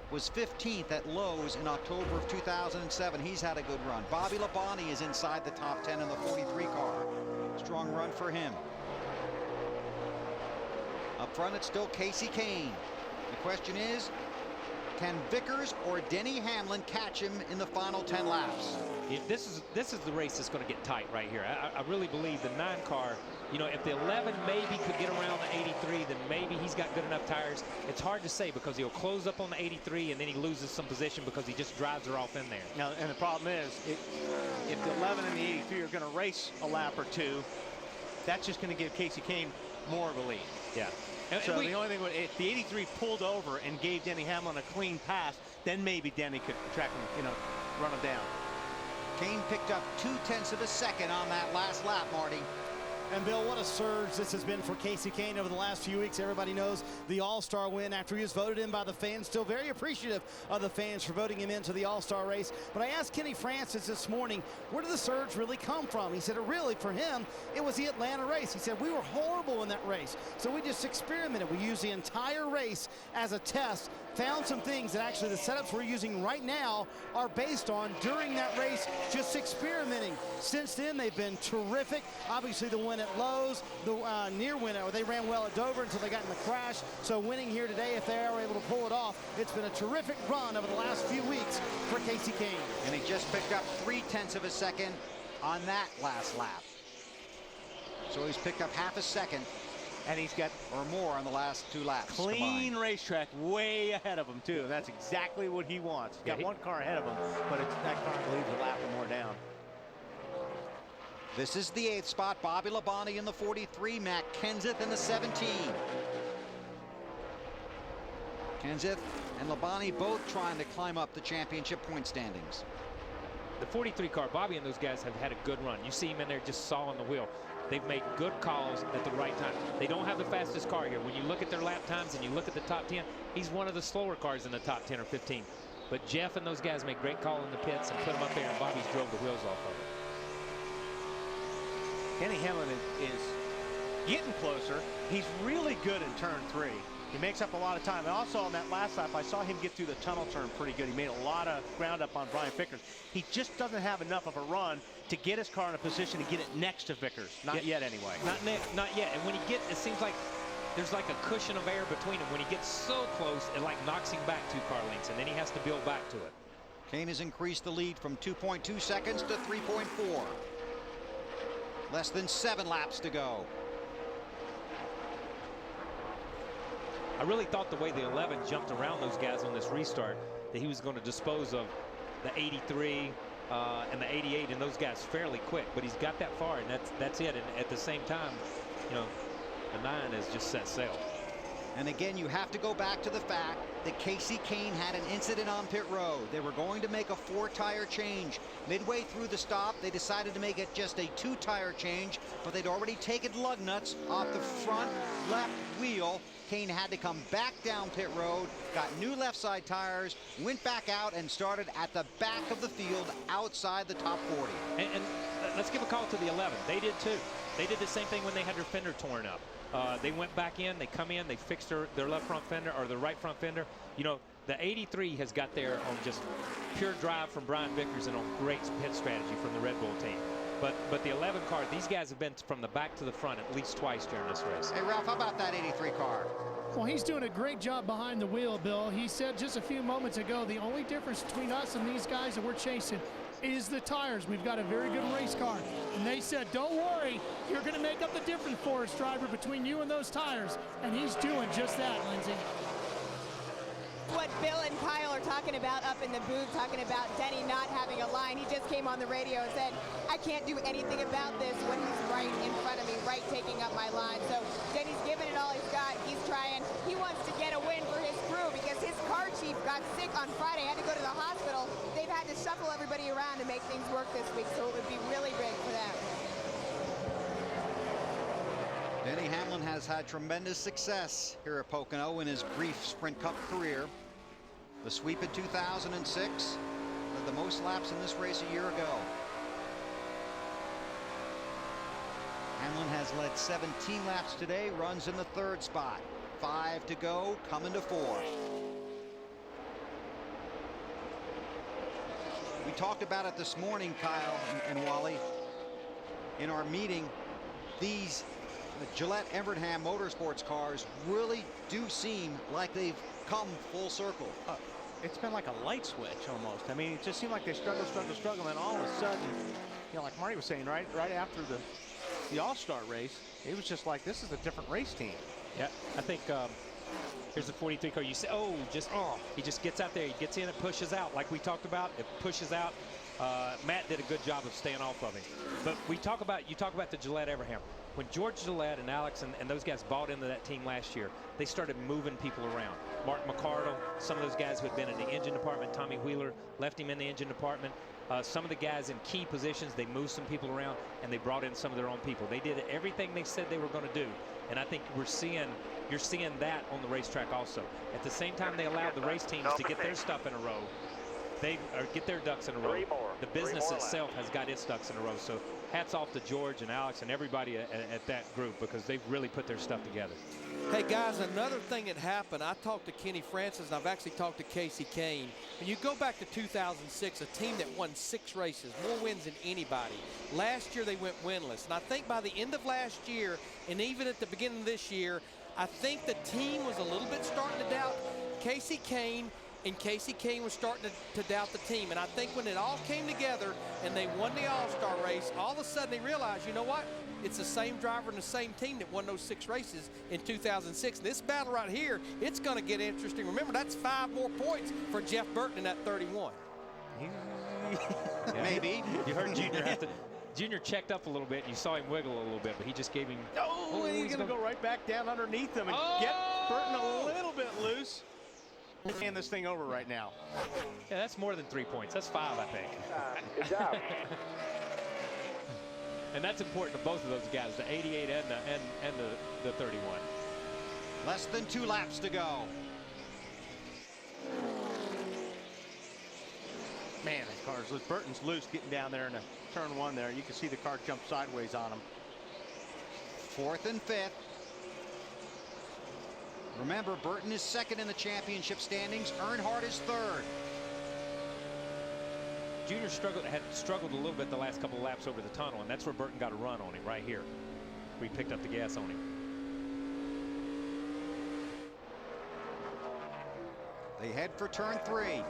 was 15th at Lowe's in October of 2007. He's had a good run. Bobby Labonte is inside the top 10 in the 43 car. Strong run for him. Up front, it's still Kasey Kahne. The question is, can Vickers or Denny Hamlin catch him in the final 10 laps? This is the race that's going to get tight right here. I really believe the 9 car, if the 11 maybe could get around the 83, then maybe he's got good enough tires. It's hard to say because he'll close up on the 83 and then he loses some position because he just drives her off in there. Now, and the problem is, if the 11 and the 83 are going to race a lap or two, that's just going to give Kasey Kahne more of a lead. Yeah. So the only thing, if the 83 pulled over and gave Denny Hamlin a clean pass, then maybe Denny could track him, run him down. Kahne picked up 0.2 of a second on that last lap, Marty. And Bill, what a surge this has been for Kasey Kahne over the last few weeks. Everybody knows the All-Star win after he was voted in by the fans. Still very appreciative of the fans for voting him into the All-Star race. But I asked Kenny Francis this morning, where did the surge really come from? He said, really, for him, it was the Atlanta race. He said, we were horrible in that race. So we just experimented. We used the entire race as a test, found some things that actually the setups we're using right now are based on during that race, just experimenting. Since then, they've been terrific. Obviously, the win at Lowe's, the near win, they ran well at Dover until they got in the crash. So winning here today, if they are able to pull it off, it's been a terrific run over the last few weeks for Kasey Kahne. And he just picked up 0.3 of a second on that last lap. So he's picked up half a second. And he's got or more on the last 2 laps. Clean combined. Racetrack way ahead of him, too. That's exactly what he wants. He's got one car ahead of him, but that car, I believe, is a lap or more down. This is the 8th spot. Bobby Labonte in the 43, Matt Kenseth in the 17. Kenseth and Labonte both trying to climb up the championship point standings. The 43 car, Bobby and those guys have had a good run. You see him in there just sawing the wheel. They've made good calls at the right time. They don't have the fastest car here. When you look at their lap times and you look at the top 10, he's one of the slower cars in the top 10 or 15. But Jeff and those guys make great call in the pits and put him up there, and Bobby's drove the wheels off of it. Denny Hamlin is getting closer. He's really good in turn 3. He makes up a lot of time. And also on that last lap, I saw him get through the tunnel turn pretty good. He made a lot of ground up on Brian Vickers. He just doesn't have enough of a run to get his car in a position to get it next to Vickers. Not yet, anyway. Not yet. And when he gets, it seems like there's like a cushion of air between them. When he gets so close, it like knocks him back 2 car lengths, and then he has to build back to it. Kahne has increased the lead from 2.2 seconds to 3.4. Less than 7 laps to go. I really thought the way the 11 jumped around those guys on this restart that he was going to dispose of the 83 and the 88 and those guys fairly quick, but he's got that far, and that's it. And at the same time, the 9 has just set sail. And again, you have to go back to the fact that Kasey Kahne had an incident on pit road. They were going to make a 4-tire change. Midway through the stop, they decided to make it just a 2-tire change, but they'd already taken lug nuts off the front left wheel. Kahne had to come back down pit road, got new left side tires, went back out, and started at the back of the field outside the top 40. And let's give a call to the 11. They did too. They did the same thing when they had their fender torn up. They went back in, they come in, they fixed their left front fender or their right front fender. The 83 has got there on just pure drive from Brian Vickers and on great pit strategy from the Red Bull team. But the 11 car, these guys have been from the back to the front at least twice during this race. Hey, Ralph, how about that 83 car? Well, he's doing a great job behind the wheel, Bill. He said just a few moments ago, the only difference between us and these guys that we're chasing is the tires. We've got a very good race car. And they said, don't worry, you're going to make up the difference for us, driver, between you and those tires. And he's doing just that, Lindsay. What Bill and Kyle are talking about up in the booth, talking about Denny not having a line. He just came on the radio and said, I can't do anything about this when he's right in front of me, right taking up my line. So Denny's giving it all he's got. He's trying. He wants to get a win for his crew because his car chief got sick on Friday, had to go to the hospital. They've had to shuffle everybody around to make things work this week, so it would be really big for them. Denny Hamlin has had tremendous success here at Pocono in his brief Sprint Cup career. The sweep in 2006, led the most laps in this race a year ago. Hamlin has led 17 laps today, runs in the 3rd spot. 5 to go, coming to 4. We talked about it this morning, Kyle and Wally, in our meeting. These Gillette Evernham Motorsports cars really do seem like they've come full circle. It's been like a light switch almost. I mean, it just seemed like they struggled, and then all of a sudden, you know, like Marty was saying, right after the All-Star race, it was just like, this is a different race team. Yeah, I think here's the 43 car. You say, he just gets out there, he gets in and pushes out, like we talked about. It pushes out. Matt did a good job of staying off of him. But you talk about the Gillette Evernham. When George Gillette and Alex and those guys bought into that team last year, they started moving people around. Mark McCardle, some of those guys who had been in the engine department, Tommy Wheeler left him in the engine department. Some of the guys in key positions, they moved some people around and they brought in some of their own people. They did everything they said they were going to do. And I think you're seeing that on the racetrack also. At the same time they allowed the race teams to get their stuff in a row, get their ducks in a row. The business itself has got its ducks in a row. So hats off to George and Alex and everybody at that group, because they've really put their stuff together. Hey guys, another thing that happened, I talked to Kenny Francis and I've actually talked to Casey Kane. And you go back to 2006, a team that won 6 races, more wins than anybody. Last year they went winless. And I think by the end of last year, and even at the beginning of this year, I think the team was a little bit starting to doubt Casey Kane, and Casey Kane was starting to doubt the team. And I think when it all came together and they won the All-Star race, all of a sudden they realized, you know what? It's the same driver and the same team that won those 6 races in 2006. This battle right here, it's going to get interesting. Remember, that's 5 more points for Jeff Burton in that 31. Maybe. You heard Junior checked up a little bit, and you saw him wiggle a little bit, but he just gave him... Oh, and he's going to go right back down underneath him and get Burton a little bit loose. Hand this thing over right now. Yeah, that's more than 3 points. That's 5, I think. Good job. And that's important to both of those guys, the 88 and the 31. Less than 2 laps to go. Man, that car's loose. Burton's loose getting down there in turn 1 there. You can see the car jump sideways on him. 4th and 5th. Remember, Burton is 2nd in the championship standings. Earnhardt is 3rd. Junior had struggled a little bit the last couple of laps over the tunnel, and that's where Burton got a run on him right here. We picked up the gas on him. They head for turn 3.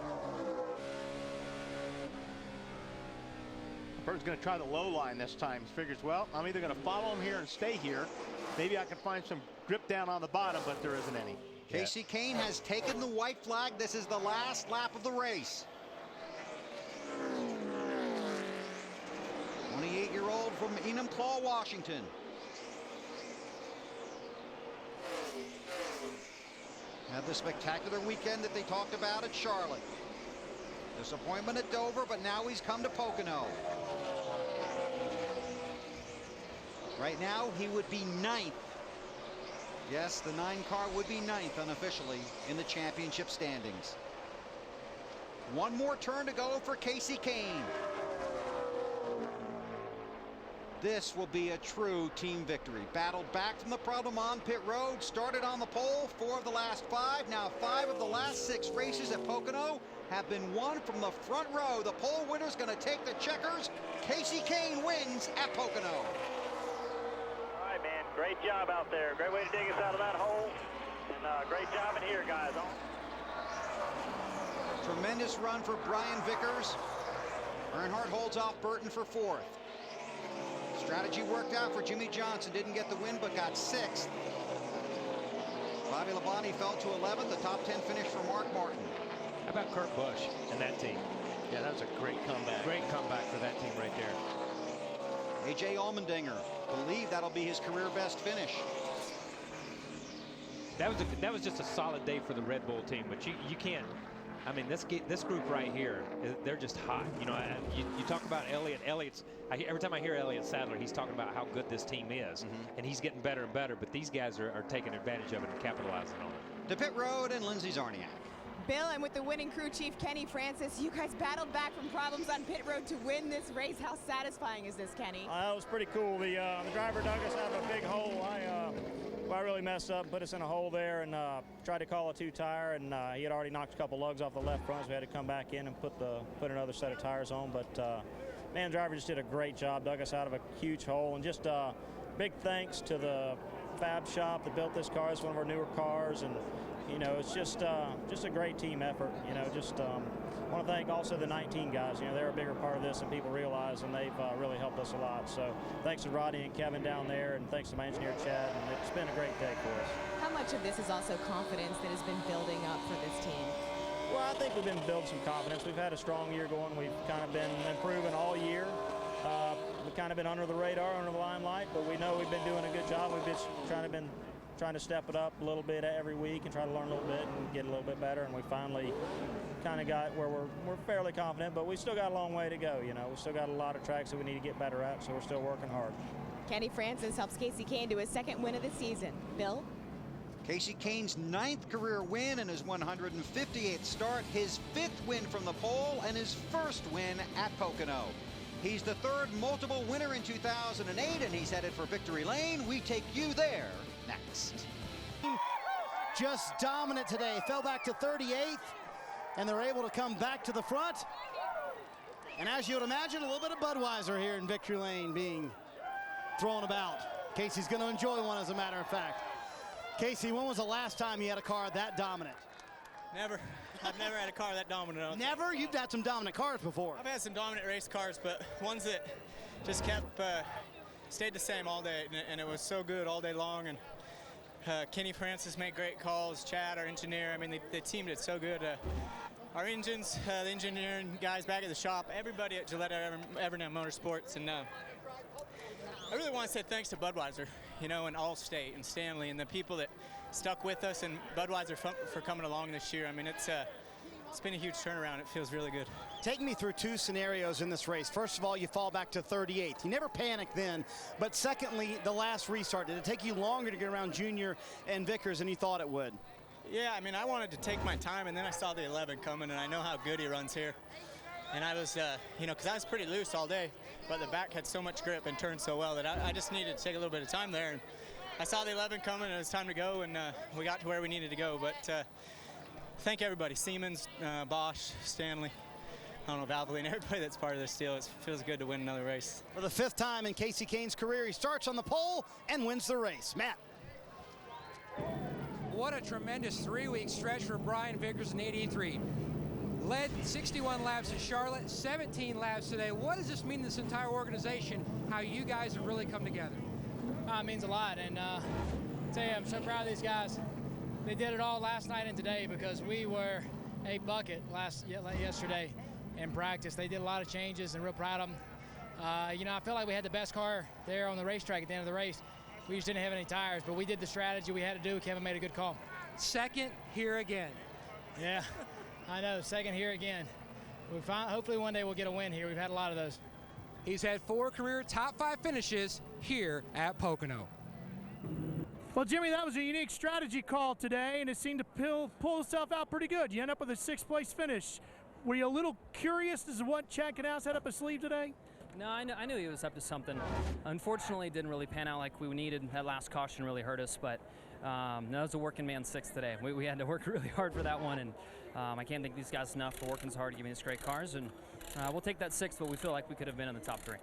Burton's going to try the low line this time. He figures, well, I'm either going to follow him here and stay here. Maybe I can find some grip down on the bottom, but there isn't any. Casey Kane has taken the white flag. This is the last lap of the race. 28-year-old from Enumclaw, Washington. Had the spectacular weekend that they talked about at Charlotte. Disappointment at Dover, but now he's come to Pocono. Right now, he would be 9th. Yes, the 9 car would be 9th unofficially in the championship standings. 1 more turn to go for Casey Kane. This will be a true team victory. Battled back from the problem on pit road, started on the pole, 4 of the last 5, now 5 of the last 6 races at Pocono. have been won from the front row. The pole winner's going to take the checkers. Casey Kane wins at Pocono. All right, man. Great job out there. Great way to dig us out of that hole. And great job in here, guys. Tremendous run for Brian Vickers. Earnhardt holds off Burton for 4th. Strategy worked out for Jimmy Johnson. Didn't get the win, but got 6th. Bobby Labonte fell to 11th. The top 10 finish for Mark Martin. How about Kurt Busch and that team? Yeah, that was a great comeback. Great comeback for that team right there. A.J. Allmendinger believe that'll be his career best finish. That was just a solid day for the Red Bull team, but you can't. I mean, this group right here, they're just hot. You know, you talk about Elliott. Every time I hear Elliott Sadler, he's talking about how good this team is, and he's getting better and better. But these guys are taking advantage of it and capitalizing on it. To pit road and Lindsey Zarniak. Bill, and with the winning crew chief Kenny Francis, you guys battled back from problems on pit road to win this race. How satisfying is this, Kenny? That was pretty cool. The driver dug us out of a big hole. I really messed up, put us in a hole there, and tried to call a 2-tire, and he had already knocked a couple lugs off the left front, so we had to come back in and put another set of tires on. But man, the driver just did a great job, dug us out of a huge hole, and just big thanks to the fab shop that built this car. It's one of our newer cars, and you know, it's just a great team effort. You know, just want to thank also the 19 guys. You know, they're a bigger part of this than people realize, and they've really helped us a lot. So thanks to Rodney and Kevin down there, and thanks to my engineer Chad. And it's been a great day for us. How much of this is also confidence that has been building up for this team? Well, I think we've been building some confidence. We've had a strong year going. We've kind of been improving all year. We've kind of been under the radar, under the limelight, but we know we've been doing a good job. We've just trying to step it up a little bit every week and try to learn a little bit and get a little bit better. And we finally kind of got where we're fairly confident, but we still got a long way to go. You know, we still got a lot of tracks that we need to get better at, so we're still working hard. Kenny Francis helps Casey Kane to his 2nd win of the season. Bill? Casey Kane's 9th career win and his 158th start, his 5th win from the pole, and his 1st win at Pocono. He's the 3rd multiple winner in 2008, and he's headed for victory lane. We take you there next. Just dominant today. Fell back to 38th, and they're able to come back to the front. And as you would imagine, a little bit of Budweiser here in victory lane being thrown about. Casey's going to enjoy one, as a matter of fact. Casey, when was the last time you had a car that dominant? Never. I've never had a car that dominant. Never? You've had some dominant cars before. I've had some dominant race cars, but ones that just stayed the same all day, and it was so good all day long. And Kenny Francis made great calls. Chad, our engineer, I mean, the team did so good. Our engines, the engineering guys back at the shop, everybody at Gillette Evernham Motorsports, and I really want to say thanks to Budweiser, you know, and Allstate and Stanley and the people that stuck with us, and Budweiser for coming along this year. I mean, it's been a huge turnaround. It feels really good. Take me through 2 scenarios in this race. First of all, you fall back to 38th. You never panicked then, but secondly, the last restart. Did it take you longer to get around Junior and Vickers than you thought it would? Yeah, I mean, I wanted to take my time, and then I saw the 11 coming, and I know how good he runs here. And I was, you know, because I was pretty loose all day, but the back had so much grip and turned so well that I just needed to take a little bit of time there. And I saw the 11 coming, and it was time to go, and we got to where we needed to go. But thank everybody, Siemens, Bosch, Stanley, I don't know, Valvoline, everybody that's part of this deal. It feels good to win another race. For the 5th time in Casey Kane's career, he starts on the pole and wins the race. Matt. What a tremendous 3-week stretch for Brian Vickers in 83. Led 61 laps at Charlotte, 17 laps today. What does this mean to this entire organization, how you guys have really come together? It means a lot, and I tell you, I'm so proud of these guys. They did it all last night and today because we were a bucket yesterday in practice. They did a lot of changes, and real proud of them. You know, I feel like we had the best car there on the racetrack at the end of the race. We just didn't have any tires, but we did the strategy we had to do. Kevin made a good call. 2nd here again. Yeah, I know, 2nd here again. Hopefully one day we'll get a win here. We've had a lot of those. He's had 4 career top 5 finishes here at Pocono. Well, Jimmy, that was a unique strategy call today, and it seemed to pull itself out pretty good. You end up with a 6th place finish. Were you a little curious as to what Chad Knaus had up his sleeve today? No, I knew he was up to something. Unfortunately, it didn't really pan out like we needed. That last caution really hurt us, but that was a working man 6 today. We had to work really hard for that one, and I can't thank these guys enough for working so hard to give me these great cars, and we'll take that 6, but we feel like we could have been in the top 3.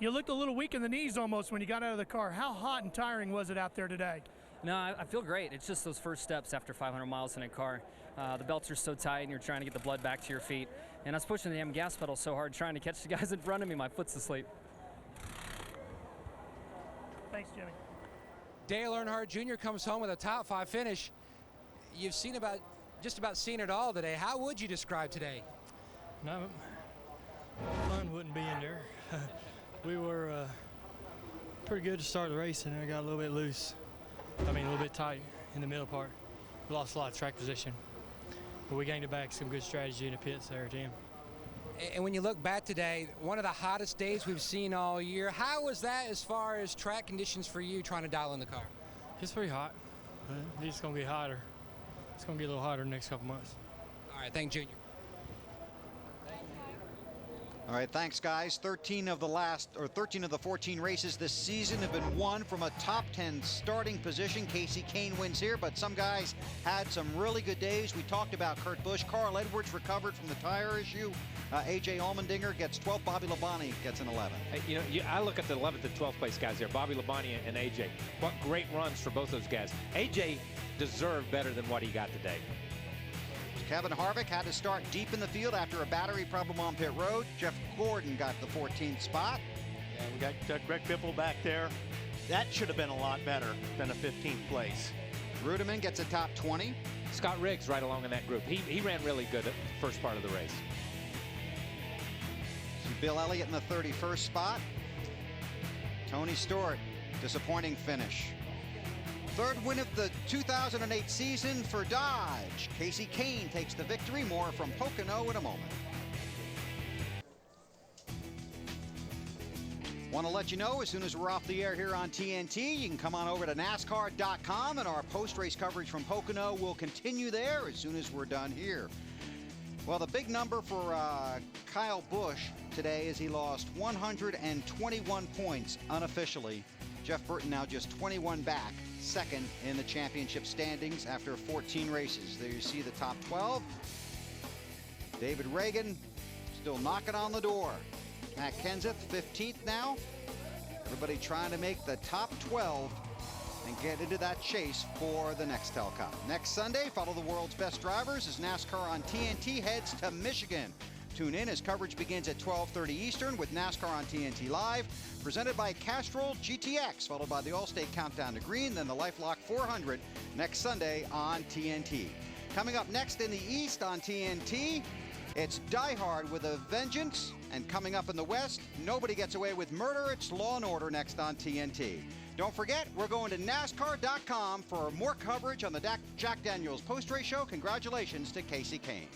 You looked a little weak in the knees almost when you got out of the car. How hot and tiring was it out there today? No, I feel great. It's just those first steps after 500 miles in a car. The belts are so tight and you're trying to get the blood back to your feet. And I was pushing the damn gas pedal so hard trying to catch the guys in front of me. My foot's asleep. Thanks, Jimmy. Dale Earnhardt Jr. comes home with a top 5 finish. You've seen just about seen it all today. How would you describe today? No, fun wouldn't be in there. We were pretty good to start the race, and then it got a little bit loose. I mean, a little bit tight in the middle part. We lost a lot of track position, but we gained it back. Some good strategy in the pits there, Tim. And when you look back today, one of the hottest days we've seen all year. How was that as far as track conditions for you trying to dial in the car? It's pretty hot. It's going to get hotter. It's going to get a little hotter in the next couple months. All right, thank Junior. All right, thanks, guys. 13 of the 14 races this season have been won from a top 10 starting position. Casey Kane wins here, but some guys had some really good days. We talked about Kurt Busch. Carl Edwards recovered from the tire issue. A.J. Allmendinger gets 12th. Bobby Labonte gets an 11th. Hey, I look at the 11th and 12th place guys there, Bobby Labonte and A.J. What great runs for both those guys. A.J. deserved better than what he got today. Kevin Harvick had to start deep in the field after a battery problem on pit road. Jeff Gordon got the 14th spot. Yeah, we got Greg Biffle back there. That should have been a lot better than a 15th place. Ruderman gets a top 20. Scott Riggs right along in that group. He ran really good at the first part of the race. Bill Elliott in the 31st spot. Tony Stewart, disappointing finish. Third win of the 2008 season for Dodge. Casey Kane takes the victory. More from Pocono in a moment. Want to let you know, as soon as we're off the air here on TNT, you can come on over to NASCAR.com, and our post-race coverage from Pocono will continue there as soon as we're done here. Well, the big number for Kyle Busch today is he lost 121 points unofficially. Jeff Burton now just 21 back, second in the championship standings after 14 races. There you see the top 12. David Reagan still knocking on the door. Matt Kenseth, 15th now. Everybody trying to make the top 12 and get into that chase for the Nextel Cup. Next Sunday, follow the world's best drivers as NASCAR on TNT heads to Michigan. Tune in as coverage begins at 12:30 Eastern with NASCAR on TNT Live, presented by Castrol GTX, followed by the Allstate Countdown to Green, then the LifeLock 400 next Sunday on TNT. Coming up next in the East on TNT, it's Die Hard with a Vengeance, and coming up in the West, Nobody Gets Away with Murder. It's Law and Order next on TNT. Don't forget, we're going to NASCAR.com for more coverage on the Jack Daniels post-race show. Congratulations to Casey Kane.